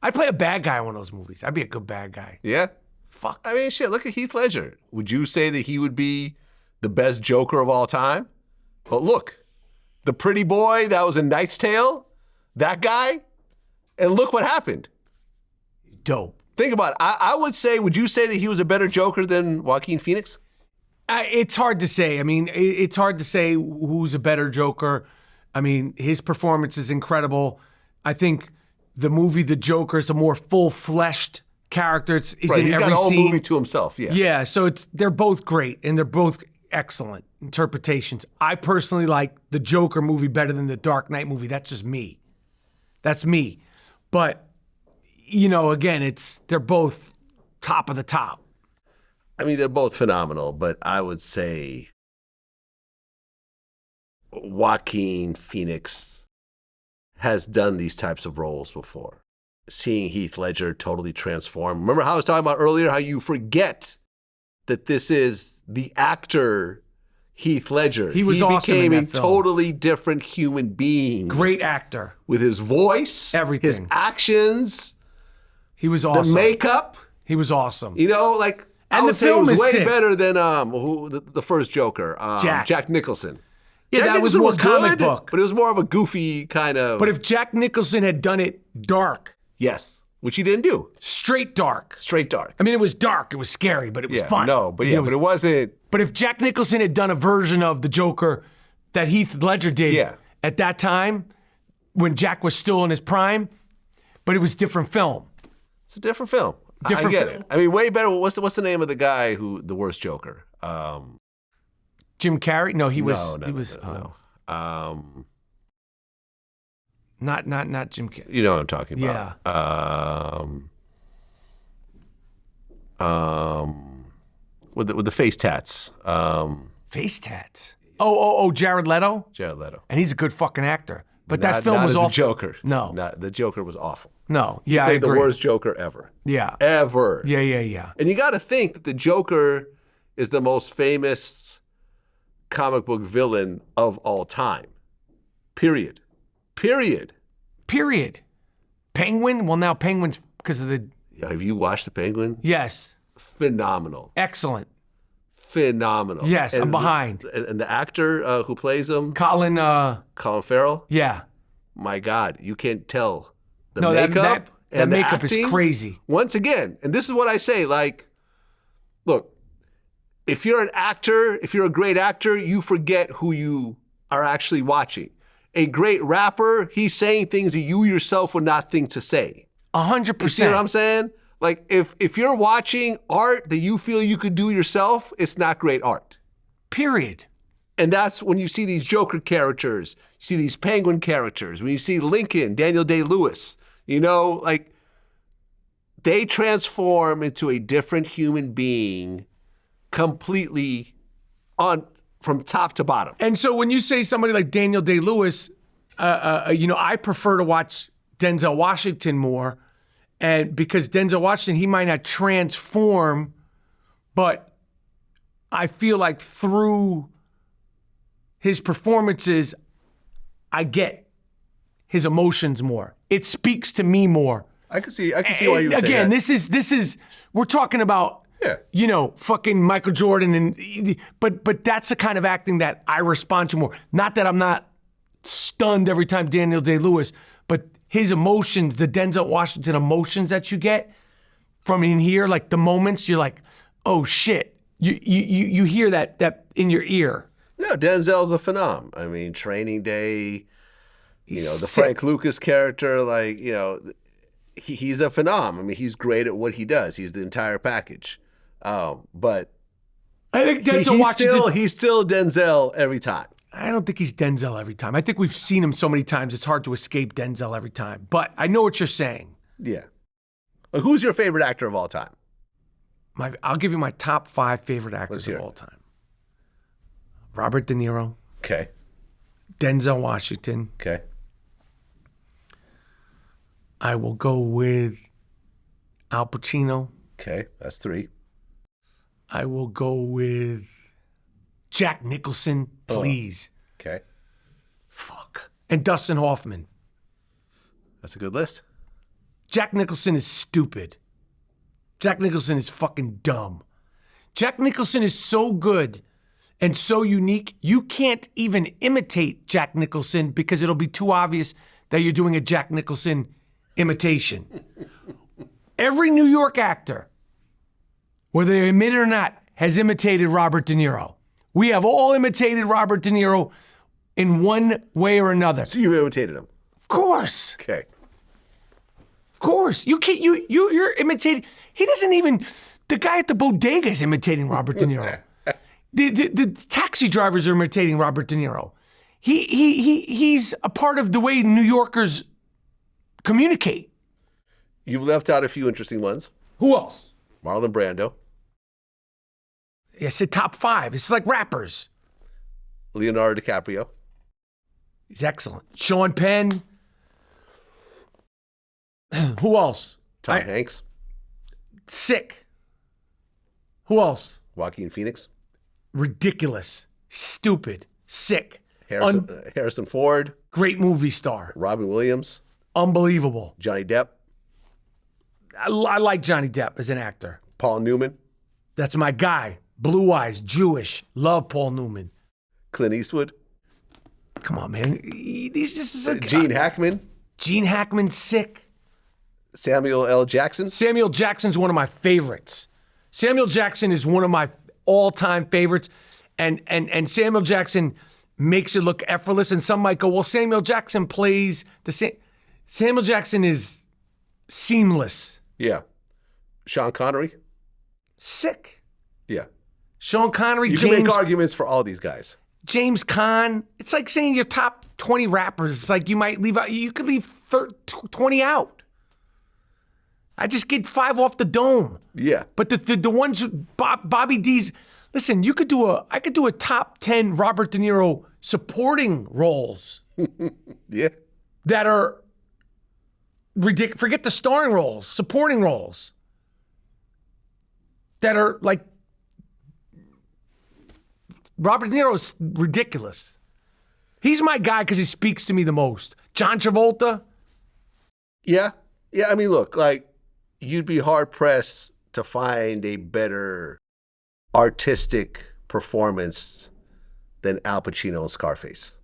I'd play a bad guy in one of those movies. I'd be a good bad guy. Yeah? Fuck. I mean, shit, look at Heath Ledger. Would you say that he would be the best Joker of all time? But look, the pretty boy that was in Knight's Tale, that guy, and look what happened. He's dope. Think about it. I would say, would you say that he was a better Joker than Joaquin Phoenix? It's hard to say. I mean, it's hard to say who's a better Joker. I mean, his performance is incredible. I think the movie The Joker is a more full-fleshed character. He's in every scene. He's got a whole movie to himself, yeah. Yeah, so they're both great, and they're both excellent interpretations. I personally like the Joker movie better than the Dark Knight movie. That's just me. That's me. But, again, they're both top of the top. I mean, they're both phenomenal, but I would say Joaquin Phoenix has done these types of roles before. Seeing Heath Ledger totally transform. Remember how I was talking about earlier, how you forget that this is the actor Heath Ledger. He was awesome in that became a film. totally different human being. Great actor. With his voice, everything, his actions. He was awesome. The makeup. He was awesome. And I would say it was way better than the first Joker, Jack Nicholson. Yeah, Jack that Nicholson was more comic book. But it was more of a goofy kind of... But if Jack Nicholson had done it dark... Yes, which he didn't do. Straight dark. Straight dark. I mean, it was dark. It was scary, but it was fun. But it wasn't... But if Jack Nicholson had done a version of the Joker that Heath Ledger did at that time, when Jack was still in his prime, but it was different film. It's a different film. I get it. I mean, way better. What's the name of the guy the worst Joker? Jim Carrey? No, he was. No. Not Jim Carrey. You know what I'm talking about. Yeah. With the face tats. Face tats. Oh, Jared Leto? Jared Leto. And he's a good fucking actor. But that film not was as awful. the Joker. No. The Joker was awful. No. Yeah, I Played agree. the worst Joker ever. Yeah. Ever. Yeah. And you got to think that the Joker is the most famous comic book villain of all time. Period. Penguin? Well, now Penguin's because of the... Have you watched The Penguin? Yes. Phenomenal. Excellent. Phenomenal. Yes, I'm behind. And the actor who plays him, Colin Farrell. Yeah. My God, you can't tell the No, makeup. that the makeup acting. is crazy. Once again, and this is what I say, like, look, if you're an actor, if you're a great actor, you forget who you are actually watching. A great rapper, he's saying things that you yourself would not think to say. 100%. You see what I'm saying? Like, if you're watching art that you feel you could do yourself, it's not great art. Period. And that's when you see these Joker characters, you see these Penguin characters, when you see Lincoln, Daniel Day-Lewis, you know, like, they transform into a different human being completely from top to bottom. And so when you say somebody like Daniel Day-Lewis, I prefer to watch Denzel Washington more. And because Denzel Washington, he might not transform, but I feel like through his performances, I get his emotions more. It speaks to me more. I can see why you would say Again, that. this is we're talking about fucking Michael Jordan but that's the kind of acting that I respond to more. Not that I'm not stunned every time Daniel Day-Lewis, but his emotions, the Denzel Washington emotions that you get from in here, like the moments you're like, oh shit. You hear that in your ear. No, Denzel's a phenom. I mean, Training Day, the Sick. Frank Lucas character, like, he's a phenom. I mean, he's great at what he does. He's the entire package. But I think Denzel Washington. He's still Denzel every time. I don't think he's Denzel every time. I think we've seen him so many times, it's hard to escape Denzel every time. But I know what you're saying. Yeah. Who's your favorite actor of all time? I'll give you my top 5 favorite actors of all time. Robert De Niro. Okay. Denzel Washington. Okay. I will go with Al Pacino. Okay, that's 3. I will go with Jack Nicholson, please. Okay. Fuck. And Dustin Hoffman. That's a good list. Jack Nicholson is stupid. Jack Nicholson is fucking dumb. Jack Nicholson is so good and so unique, you can't even imitate Jack Nicholson because it'll be too obvious that you're doing a Jack Nicholson imitation. Every New York actor, whether they admit it or not, has imitated Robert De Niro. We have all imitated Robert De Niro in one way or another. So you imitated him? Of course. Okay. Of course. You can't, you're imitating. He doesn't even, the guy at the bodega is imitating Robert De Niro. The taxi drivers are imitating Robert De Niro. He's a part of the way New Yorkers communicate. You've left out a few interesting ones. Who else? Marlon Brando. I said top 5. It's like rappers. Leonardo DiCaprio. He's excellent. Sean Penn. Who else? Tom Hanks. Sick. Who else? Joaquin Phoenix. Ridiculous. Stupid. Sick. Harrison Ford. Great movie star. Robin Williams. Unbelievable. Johnny Depp. I like Johnny Depp as an actor. Paul Newman. That's my guy. Blue eyes, Jewish. Love Paul Newman. Clint Eastwood. Come on, man. This is a Gene Hackman. Gene Hackman, sick. Samuel L. Jackson. Samuel Jackson's one of my favorites. Samuel Jackson is one of my all-time favorites. And Samuel Jackson makes it look effortless. And some might go, well, Samuel Jackson plays the same. Samuel Jackson is seamless. Yeah. Sean Connery. Sick. Yeah. Sean Connery, You can make arguments for all these guys. James Caan. It's like saying your top 20 rappers. It's like you might leave out, you could leave 20 out. I just get 5 off the dome. Yeah. But the ones who, Bobby D's, listen, I could do a top 10 Robert De Niro supporting roles. Yeah. That are ridiculous. Forget the starring roles, supporting roles. That are like, Robert De Niro is ridiculous. He's my guy because he speaks to me the most. John Travolta. Yeah. Yeah. I mean, look, like, you'd be hard pressed to find a better artistic performance than Al Pacino in Scarface.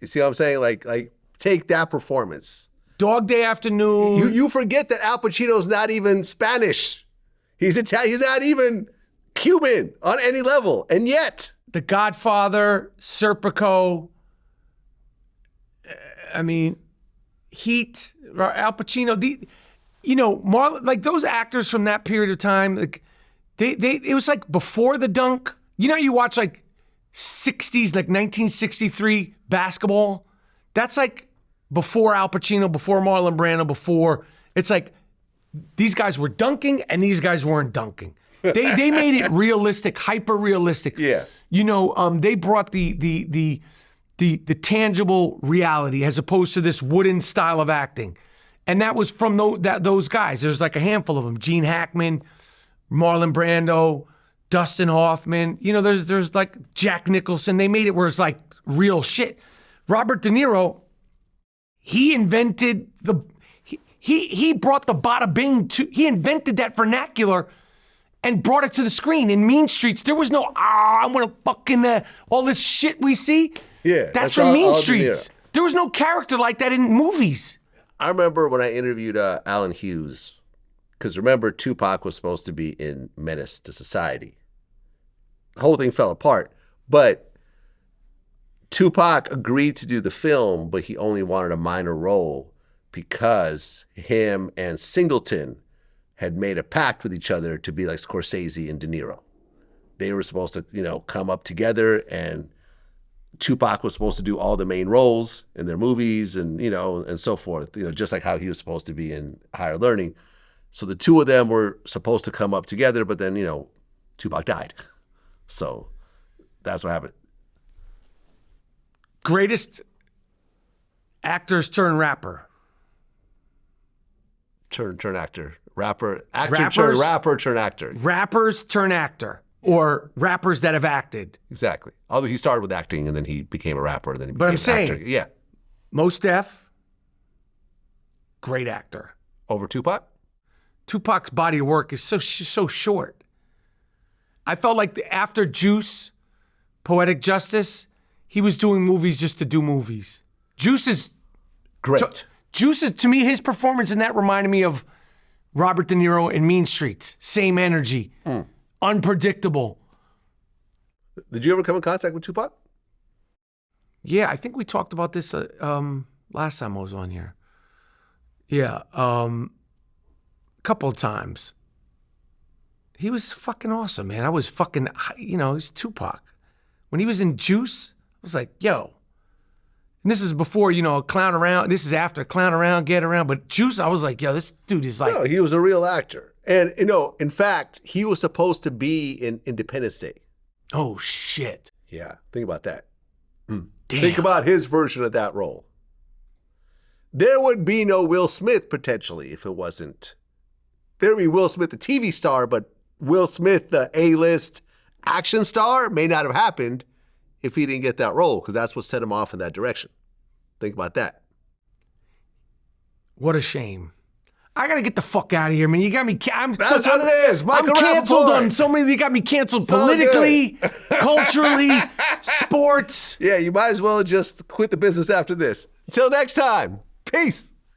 You see what I'm saying? Like take that performance. Dog Day Afternoon. You forget that Al Pacino's not even Spanish. He's Italian. He's not even Cuban on any level. And yet. The Godfather, Serpico. I mean, Heat, Al Pacino. Like those actors from that period of time, like it was like before the dunk. You know, you watch like 60s, like 1963 basketball. That's like before Al Pacino, before Marlon Brando, before. It's like these guys were dunking and these guys weren't dunking. They made it realistic, hyper realistic. Yeah. They brought the tangible reality as opposed to this wooden style of acting. And that was from those guys. There's like a handful of them. Gene Hackman, Marlon Brando, Dustin Hoffman. There's like Jack Nicholson. They made it where it's like real shit. Robert De Niro, he invented he brought the bada bing he invented that vernacular and brought it to the screen. In Mean Streets, there was no, I'm gonna fucking, all this shit we see. Yeah. That's from Mean Streets. There was no character like that in movies. I remember when I interviewed Alan Hughes, because remember, Tupac was supposed to be in Menace to Society. The whole thing fell apart. But Tupac agreed to do the film, but he only wanted a minor role because him and Singleton had made a pact with each other to be like Scorsese and De Niro. They were supposed to, come up together, and Tupac was supposed to do all the main roles in their movies and, and so forth, just like how he was supposed to be in Higher Learning. So the two of them were supposed to come up together, but then, Tupac died. So that's what happened. Greatest actors turn rapper. Turn actor. Actor turn rapper turn actor. Rappers turn actor. Or rappers that have acted. Exactly. Although he started with acting and then he became a rapper and then he became an actor. Yeah. Mos Def, great actor. Over Tupac? Tupac's body of work is so short. I felt like after Juice, Poetic Justice, he was doing movies just to do movies. Juice is great. Juice is, to me, his performance in that reminded me of Robert De Niro in Mean Streets. Same energy. Unpredictable. Did you ever come in contact with Tupac? Yeah, I think we talked about this last time I was on here. Yeah, a couple of times. He was fucking awesome, man. I was fucking, he's Tupac. When he was in Juice, I was like, yo. And this is before, clown around. This is after clown around, get around. But Juice, I was like, yo, this dude is like. No, he was a real actor. And, in fact, he was supposed to be in Independence Day. Oh, shit. Yeah, think about that. Damn. Think about his version of that role. There would be no Will Smith, potentially, if it wasn't. There would be Will Smith, the TV star, but Will Smith, the A-list action star, may not have happened if he didn't get that role, because that's what set him off in that direction. Think about that. What a shame. I gotta get the fuck out of here, man. You got me. That's what it is. Michael I'm canceled Rapaport. on so many. You got me canceled politically, culturally, sports. Yeah, you might as well just quit the business after this. Until next time, peace.